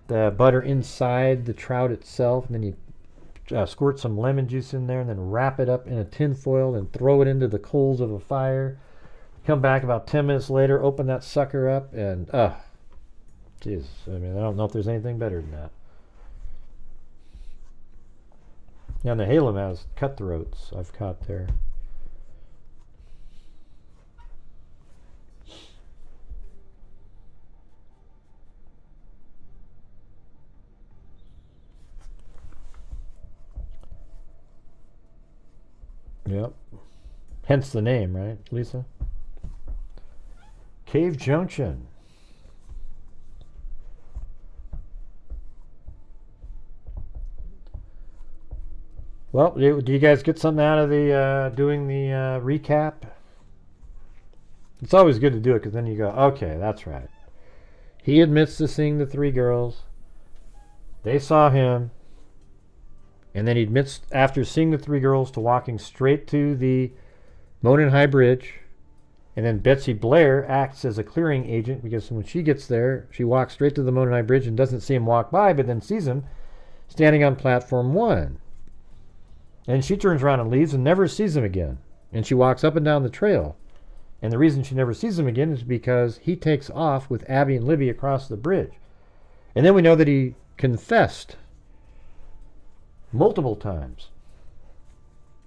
butter inside the trout itself, and then you squirt some lemon juice in there, and then wrap it up in a tin foil and throw it into the coals of a fire. Come back about 10 minutes later, open that sucker up, and jeez, I mean, I don't know if there's anything better than that. Yeah, and the Halem has cutthroats I've caught there. Yep. Hence the name, right, Lisa? Cave Junction. Well, do you guys get something out of the doing the recap? It's always good to do it because then you go, okay, that's right. He admits to seeing the 3 girls. They saw him. And then he admits, after seeing the 3 girls, to walking straight to the Monon High Bridge. And then Betsy Blair acts as a clearing agent because when she gets there, she walks straight to the Monon High Bridge and doesn't see him walk by, but then sees him standing on platform 1. And she turns around and leaves and never sees him again. And she walks up and down the trail. And the reason she never sees him again is because he takes off with Abby and Libby across the bridge. And then we know that he confessed multiple times.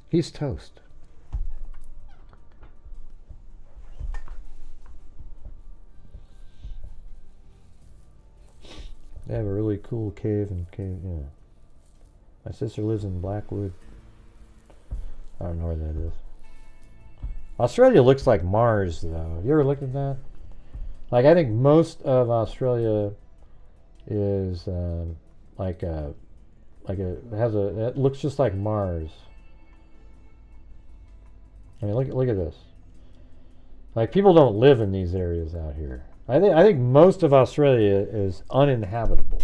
He's toast. They have a really cool cave, yeah. My sister lives in Blackwood. I don't know where that is. Australia looks like Mars, though. You ever looked at that? Like, I think most of Australia is it looks just like Mars. I mean, look at this. Like, people don't live in these areas out here. I think most of Australia is uninhabitable.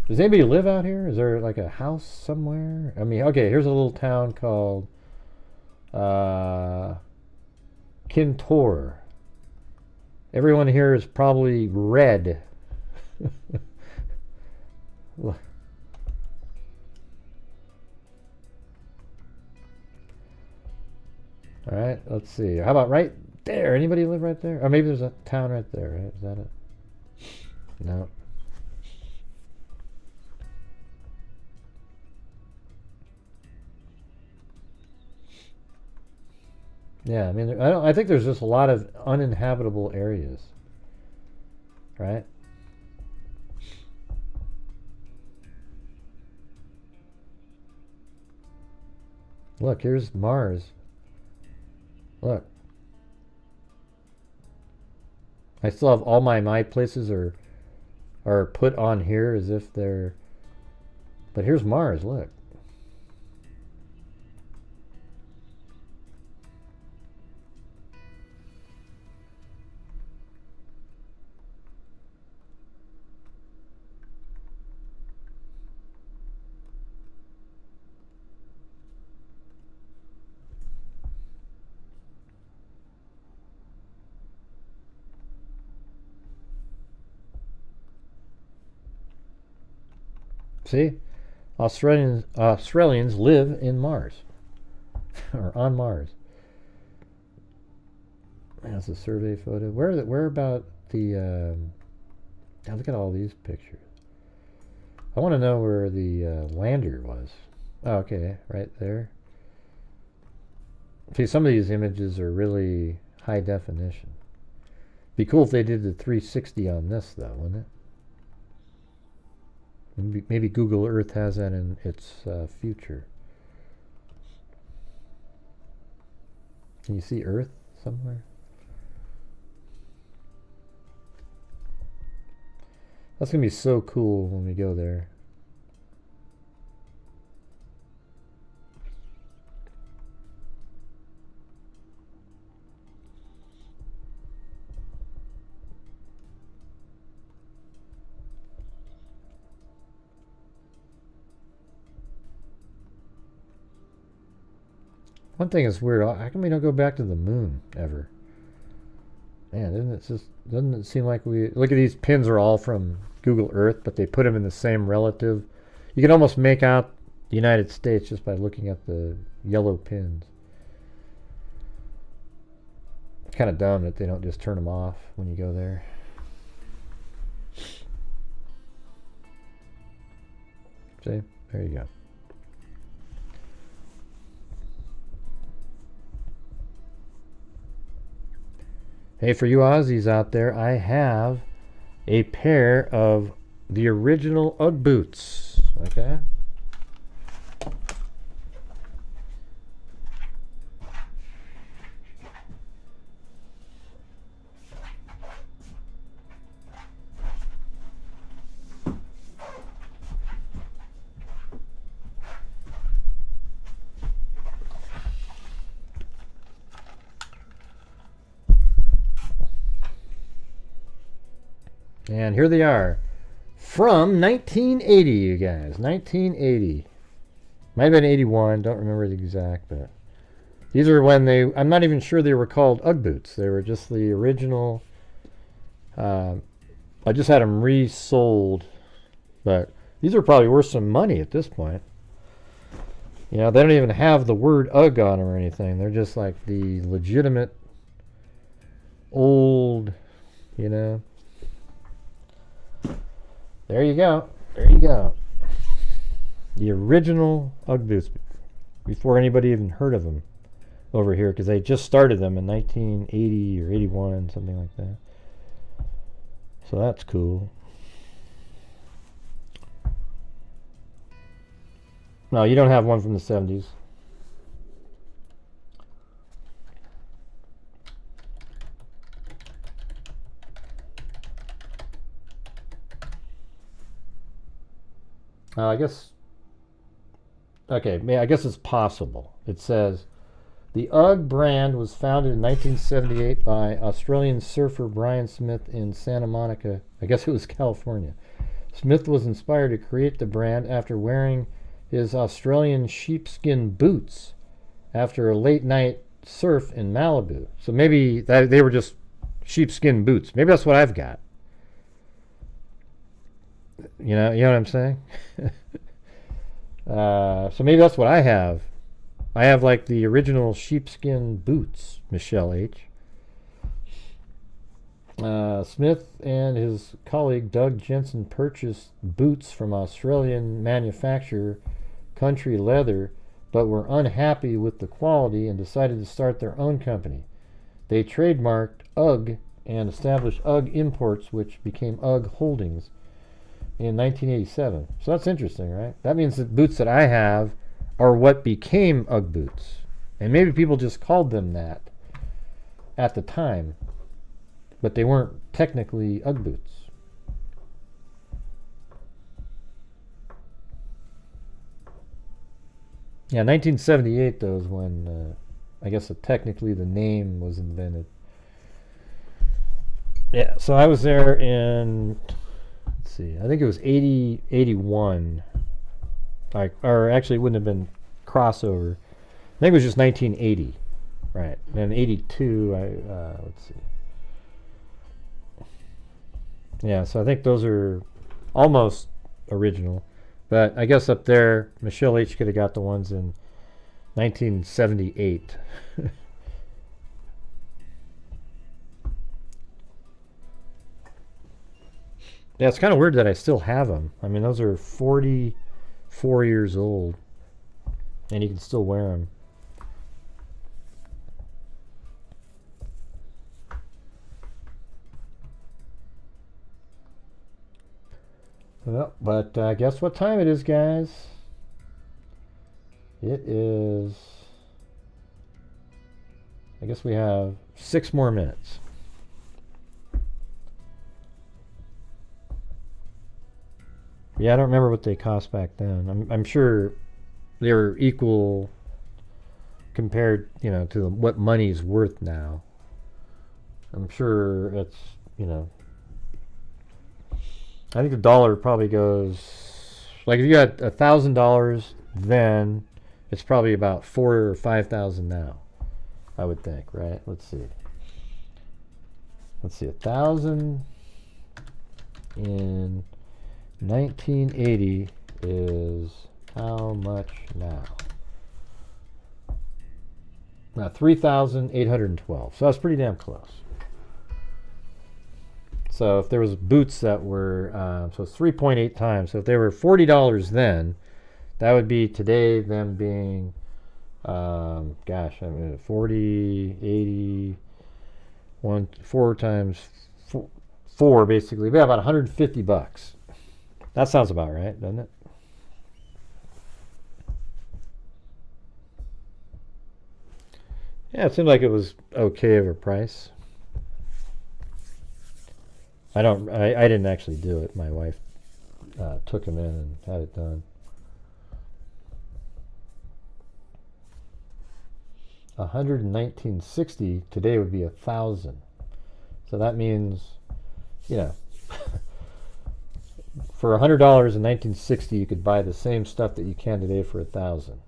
Does anybody live out here? Is there like a house somewhere? I mean, okay, here's a little town called Kintor. Everyone here is probably red. All right, let's see. How about right there? Anybody live right there? Or maybe there's a town right there, right? Is that it? No. Yeah, I mean, I think there's just a lot of uninhabitable areas, right? Look, here's Mars. Look. I still have all my places are put on here as if they're... But here's Mars, look. See, Australians live in Mars, or on Mars. That's a survey photo. Where about the? Now look at all these pictures. I want to know where the lander was. Oh, okay, right there. See, some of these images are really high definition. Be cool if they did the 360 on this, though, wouldn't it? Maybe Google Earth has that in its future. Can you see Earth somewhere? That's going to be so cool when we go there. One thing is weird. How come we don't go back to the moon ever? Man, doesn't it seem like we look at these pins are all from Google Earth, but they put them in the same relative. You can almost make out the United States just by looking at the yellow pins. It's kind of dumb that they don't just turn them off when you go there. See? There you go. Hey, for you Aussies out there, I have a pair of the original Ugg boots. Okay? And here they are from 1980, you guys. 1980. Might have been 81. Don't remember the exact, but these are when they... I'm not even sure they were called Ugg boots. They were just the original... I just had them resold, but these are probably worth some money at this point. You know, they don't even have the word UGG on them or anything. They're just like the legitimate old, you know. There you go. There you go. The original UGG boots before anybody even heard of them over here, because they just started them in 1980 or 81, something like that. So that's cool. No, you don't have one from the 70s. I guess, okay, I guess it's possible. It says, the UGG brand was founded in 1978 by Australian surfer Brian Smith in Santa Monica. I guess it was California. Smith was inspired to create the brand after wearing his Australian sheepskin boots after a late night surf in Malibu. So maybe they were just sheepskin boots. Maybe that's what I've got. You know what I'm saying? So maybe that's what I have. I have like the original sheepskin boots, Michelle H. Smith and his colleague Doug Jensen purchased boots from Australian manufacturer Country Leather, but were unhappy with the quality and decided to start their own company. They trademarked UGG and established UGG Imports, which became UGG Holdings in 1987. So that's interesting, right? That means the boots that I have are what became UGG boots. And maybe people just called them that at the time, but they weren't technically UGG boots. Yeah, 1978 though is when I guess technically the name was invented. Yeah, so I was there in, let's see, I think it was 81. Or actually it wouldn't have been crossover. I think it was just 1980. Right. And 82, let's see. Yeah, so I think those are almost original. But I guess up there, Michelle H. could have got the ones in 1978. Yeah, it's kind of weird that I still have them. I mean, those are 44 years old, and you can still wear them. Well, but guess what time it is, guys? It is, I guess we have 6 more minutes. Yeah, I don't remember what they cost back then. I'm sure they were equal compared, you know, to what money's worth now. I'm sure it's, you know, I think the dollar probably goes, like if you had $1,000 then, it's probably about 4,000 or 5,000 now, I would think, right? Let's see, 1,000 in 1980 is how much now? Now 3,812. So that's pretty damn close. So if there was boots that were, so it's 3.8 times. So if they were $40 then, that would be today them being, gosh, I mean 40, 80, 4 times 4 basically. We have about 150 bucks. That sounds about right, doesn't it? Yeah, it seemed like it was okay of a price. I didn't actually do it. My wife took them in and had it done. $119.60 today would be 1,000. So that means, you know, for $100 in 1960, you could buy the same stuff that you can today for 1,000.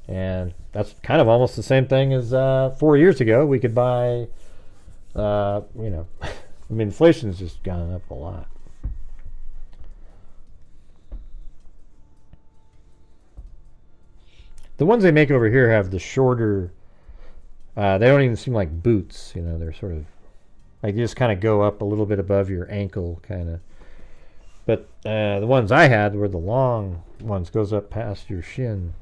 And that's kind of almost the same thing as 4 years ago. We could buy, you know, I mean, inflation's just gone up a lot. The ones they make over here have the shorter. They don't even seem like boots. You know, they're sort of like they just kind of go up a little bit above your ankle, kind of. But the ones I had were the long ones, goes up past your shin.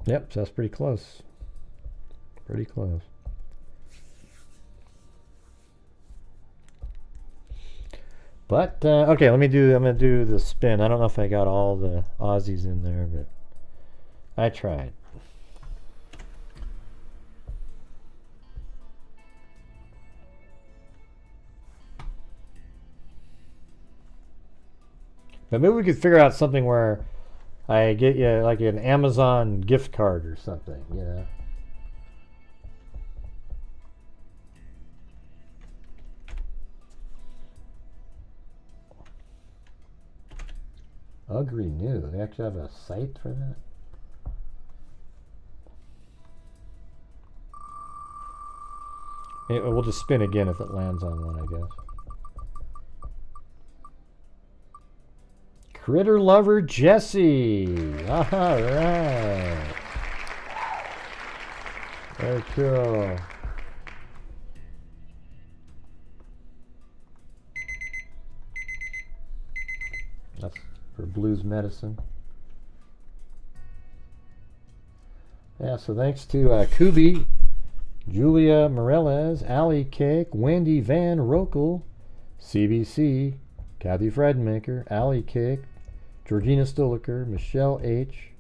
Yep, so that's pretty close. Pretty close. But okay, I'm gonna do the spin. I don't know if I got all the Aussies in there, but I tried. But maybe we could figure out something where I get you like an Amazon gift card or something, you know. Ugly new. They actually have a site for that? We'll just spin again if it lands on one, I guess. Critter Lover Jesse. All right. Very cool. That's for blues medicine. Yeah, so thanks to Kubi, Julia Morales, Ali Cake, Wendy Van Rokel, CBC, Kathy Fredmaker, Ali Cake, Georgina Stoliker, Michelle H.,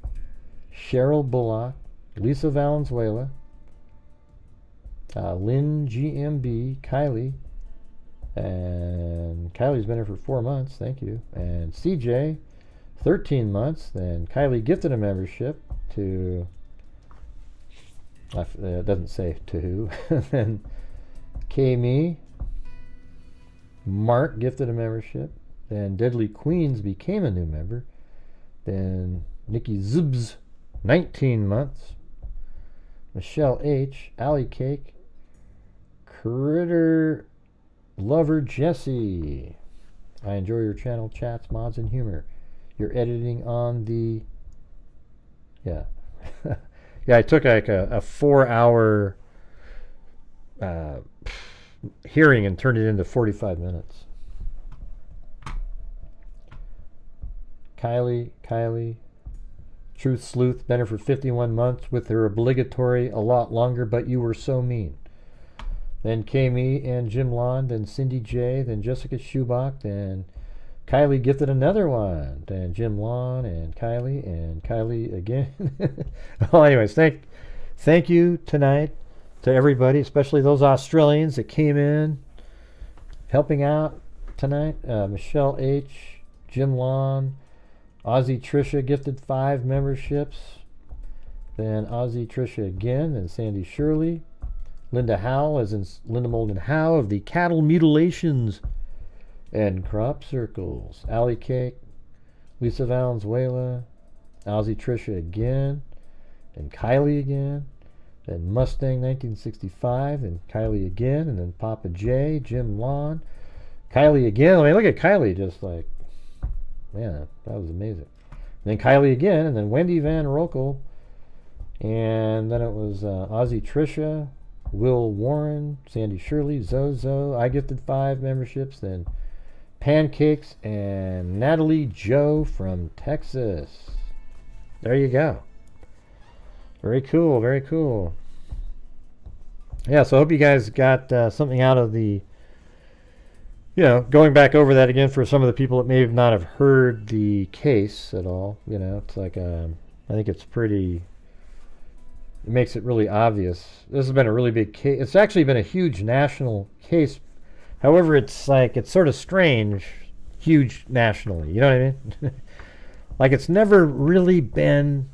Cheryl Bullock, Lisa Valenzuela, Lynn GMB, Kylie, and Kylie's been here for 4 months, thank you, and CJ, 13 months, then Kylie gifted a membership to, it doesn't say to who, then K-Me, Mark gifted a membership, then Deadly Queens became a new member, then Nikki Zubs, 19 months, Michelle H., Ali Cake, Critter Lover Jesse, I enjoy your channel, chats, mods, and humor. Your editing on the, yeah, yeah, I took like a 4-hour hearing and turned it into 45 minutes. Kylie, Truth Sleuth, been here for 51 months with her obligatory a lot longer, but you were so mean. Then Kami and Jim Lond, then Cindy J, then Jessica Schubach, then Kylie gifted another one, then Jim Lond and Kylie again. Well, anyways, thank you tonight to everybody, especially those Australians that came in helping out tonight. Michelle H, Jim Lond, Aussie Trisha gifted 5 memberships. Then Aussie Trisha again, then Sandy Shirley. Linda Howell, as in Linda Molden Howe of the Cattle Mutilations and Crop Circles. Ali Cake, Lisa Valenzuela, Aussie Trisha again, then Kylie again, then Mustang 1965, then Kylie again, and then Papa J, Jim Lon, Kylie again. I mean, look at Kylie, just like, man, that was amazing. And then Kylie again, and then Wendy Van Rokel, and then it was Aussie Trisha, Will Warren, Sandy Shirley, Zozo. I gifted 5 memberships, then Pancakes, and Natalie Joe from Texas. There you go. Very cool, very cool. Yeah, so I hope you guys got something out of the, you know, going back over that again for some of the people that may not have heard the case at all. You know, it's like, I think it's pretty, it makes it really obvious. This has been a really big case. It's actually been a huge national case. However, it's like, it's sort of strange, huge nationally. You know what I mean? Like, it's never really been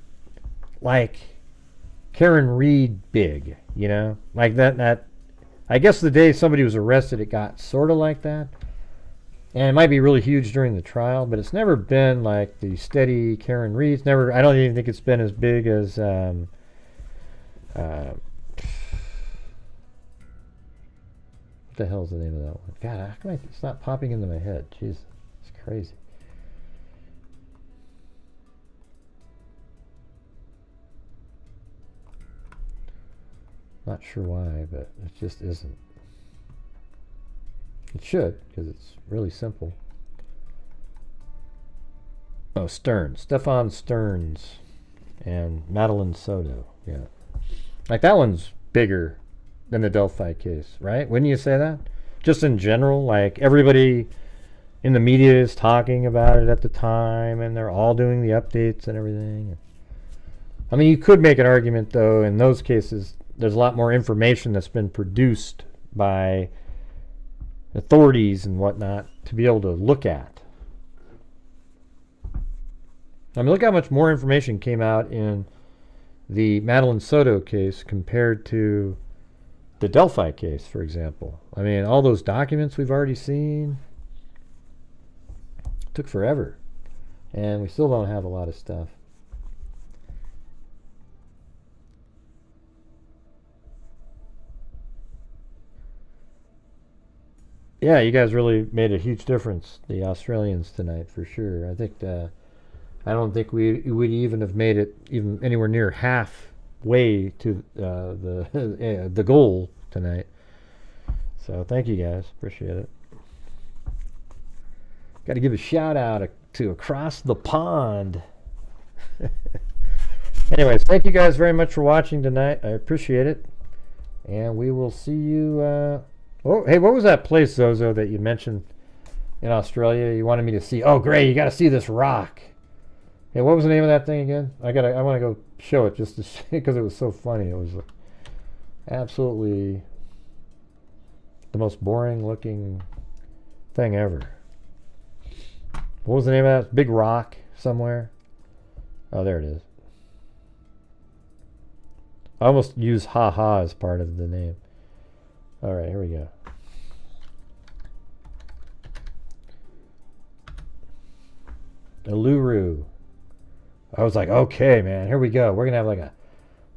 like Karen Reed big, you know? Like that, I guess the day somebody was arrested, it got sort of like that. And it might be really huge during the trial, but it's never been like the steady Karen Reed's. Never, I don't even think it's been as big as, what the hell's the name of that one? God, how come it's not popping into my head? Jeez. It's crazy. Not sure why, but it just isn't. It should, because it's really simple. Oh, Stearns. Stefan Stearns and Madeline Soto. Yeah. Like that one's bigger than the Delphi case, right? Wouldn't you say that? Just in general, like everybody in the media is talking about it at the time, and they're all doing the updates and everything. I mean, you could make an argument, though, in those cases, there's a lot more information that's been produced by authorities and whatnot to be able to look at. I mean, look how much more information came out in the Madeline Soto case compared to the Delphi case, for example. I mean, all those documents we've already seen took forever, and we still don't have a lot of stuff. Yeah, you guys really made a huge difference, the Australians, tonight, for sure. I think I don't think we would even have made it even anywhere near halfway to the goal tonight. So thank you guys, appreciate it. Got to give a shout out to Across the Pond. Anyways, thank you guys very much for watching tonight. I appreciate it, and we will see you. Oh, hey, what was that place, Zozo, that you mentioned in Australia? You wanted me to see. Oh, great! You got to see this rock. Hey, what was the name of that thing again? I want to go show it just to see, because it was so funny. It was absolutely the most boring looking thing ever. What was the name of that? Big rock somewhere. Oh, there it is. I almost used ha as part of the name. All right, here we go. Uluru. I was like, okay, man, here we go. We're going to have like a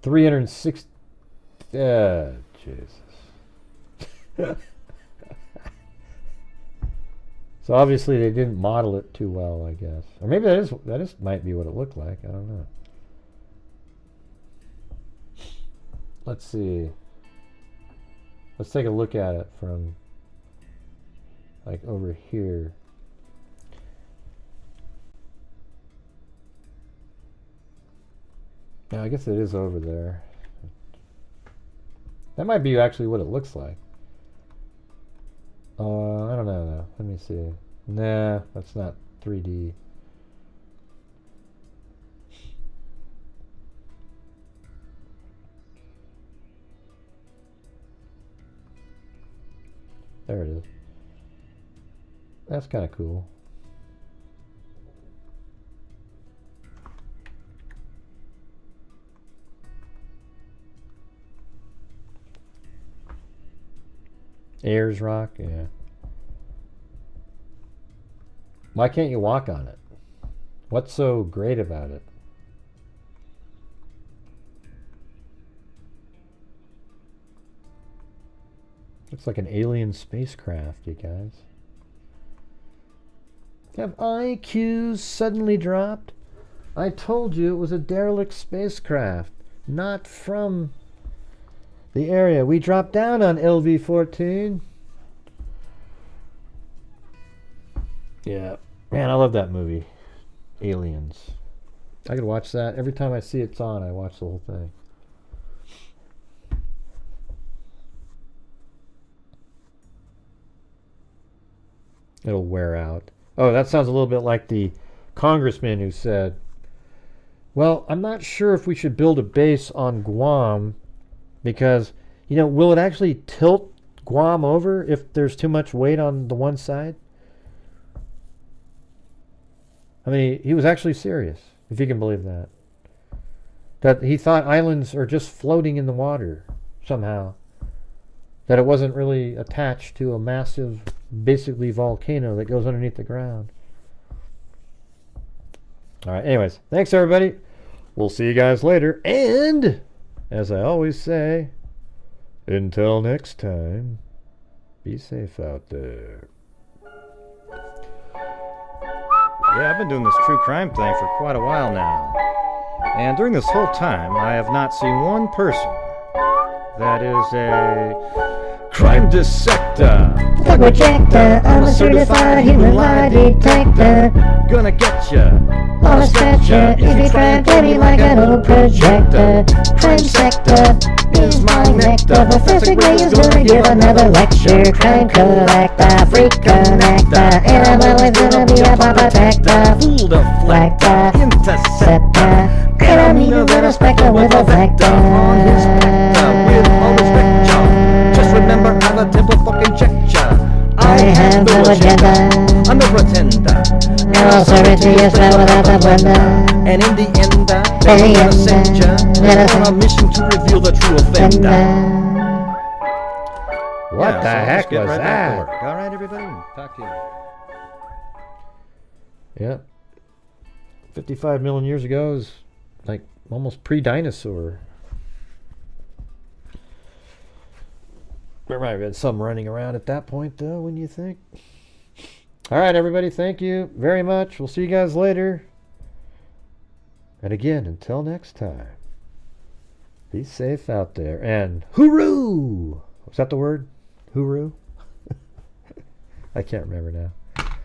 360... Jesus. So obviously they didn't model it too well, I guess. Or maybe that is might be what it looked like. I don't know. Let's see. Let's take a look at it from like over here. Yeah, I guess it is over there. That might be actually what it looks like. I don't know though. Let me see. Nah, that's not 3D. There it is. That's kind of cool. Ayers Rock, yeah. Why can't you walk on it? What's so great about it? Looks like an alien spacecraft, you guys. Have IQs suddenly dropped? I told you it was a derelict spacecraft, not from the area. We dropped down on LV-14. Yeah. Man, I love that movie. Aliens. I could watch that. Every time I see it's on, I watch the whole thing. It'll wear out. Oh, that sounds a little bit like the congressman who said, well, I'm not sure if we should build a base on Guam because, you know, will it actually tilt Guam over if there's too much weight on the one side? I mean, he was actually serious, if you can believe that. That he thought islands are just floating in the water somehow. That it wasn't really attached to a massive, basically volcano that goes underneath the ground. All right, anyways, thanks everybody. We'll see you guys later. And, as I always say, until next time, be safe out there. Yeah, I've been doing this true crime thing for quite a while now. And during this whole time, I have not seen one person that is a crime dissector. Plug rejector, I'm a certified human lie detector. Gonna get ya On a stretcher, if you try and play me like an old projector. Crime sector is my nectar. Professor Gray is gonna give another lecture. Crime collector, freak connector, and I'm always gonna be a bomb protector. fool deflector, interceptor, And I'm meaner than a spectre with a vector. on his vector with all respect, y'all. Just remember, I'm a temple fucking checker. I have no agenda. I'm no pretender. And I'll serve it to you straight without the blender. And in the end, they're gonna send ya on a mission to reveal the true offender. What Yeah, the so I'll heck just get was right back to that? work. All right, everybody. Talk to you. Yeah. 55 million years ago is like almost pre-dinosaur. There might have been some running around at that point, though, wouldn't you think? All right, everybody, thank you very much. We'll see you guys later. And again, until next time, be safe out there. And hooroo! Was that the word? Hooroo? I can't remember now.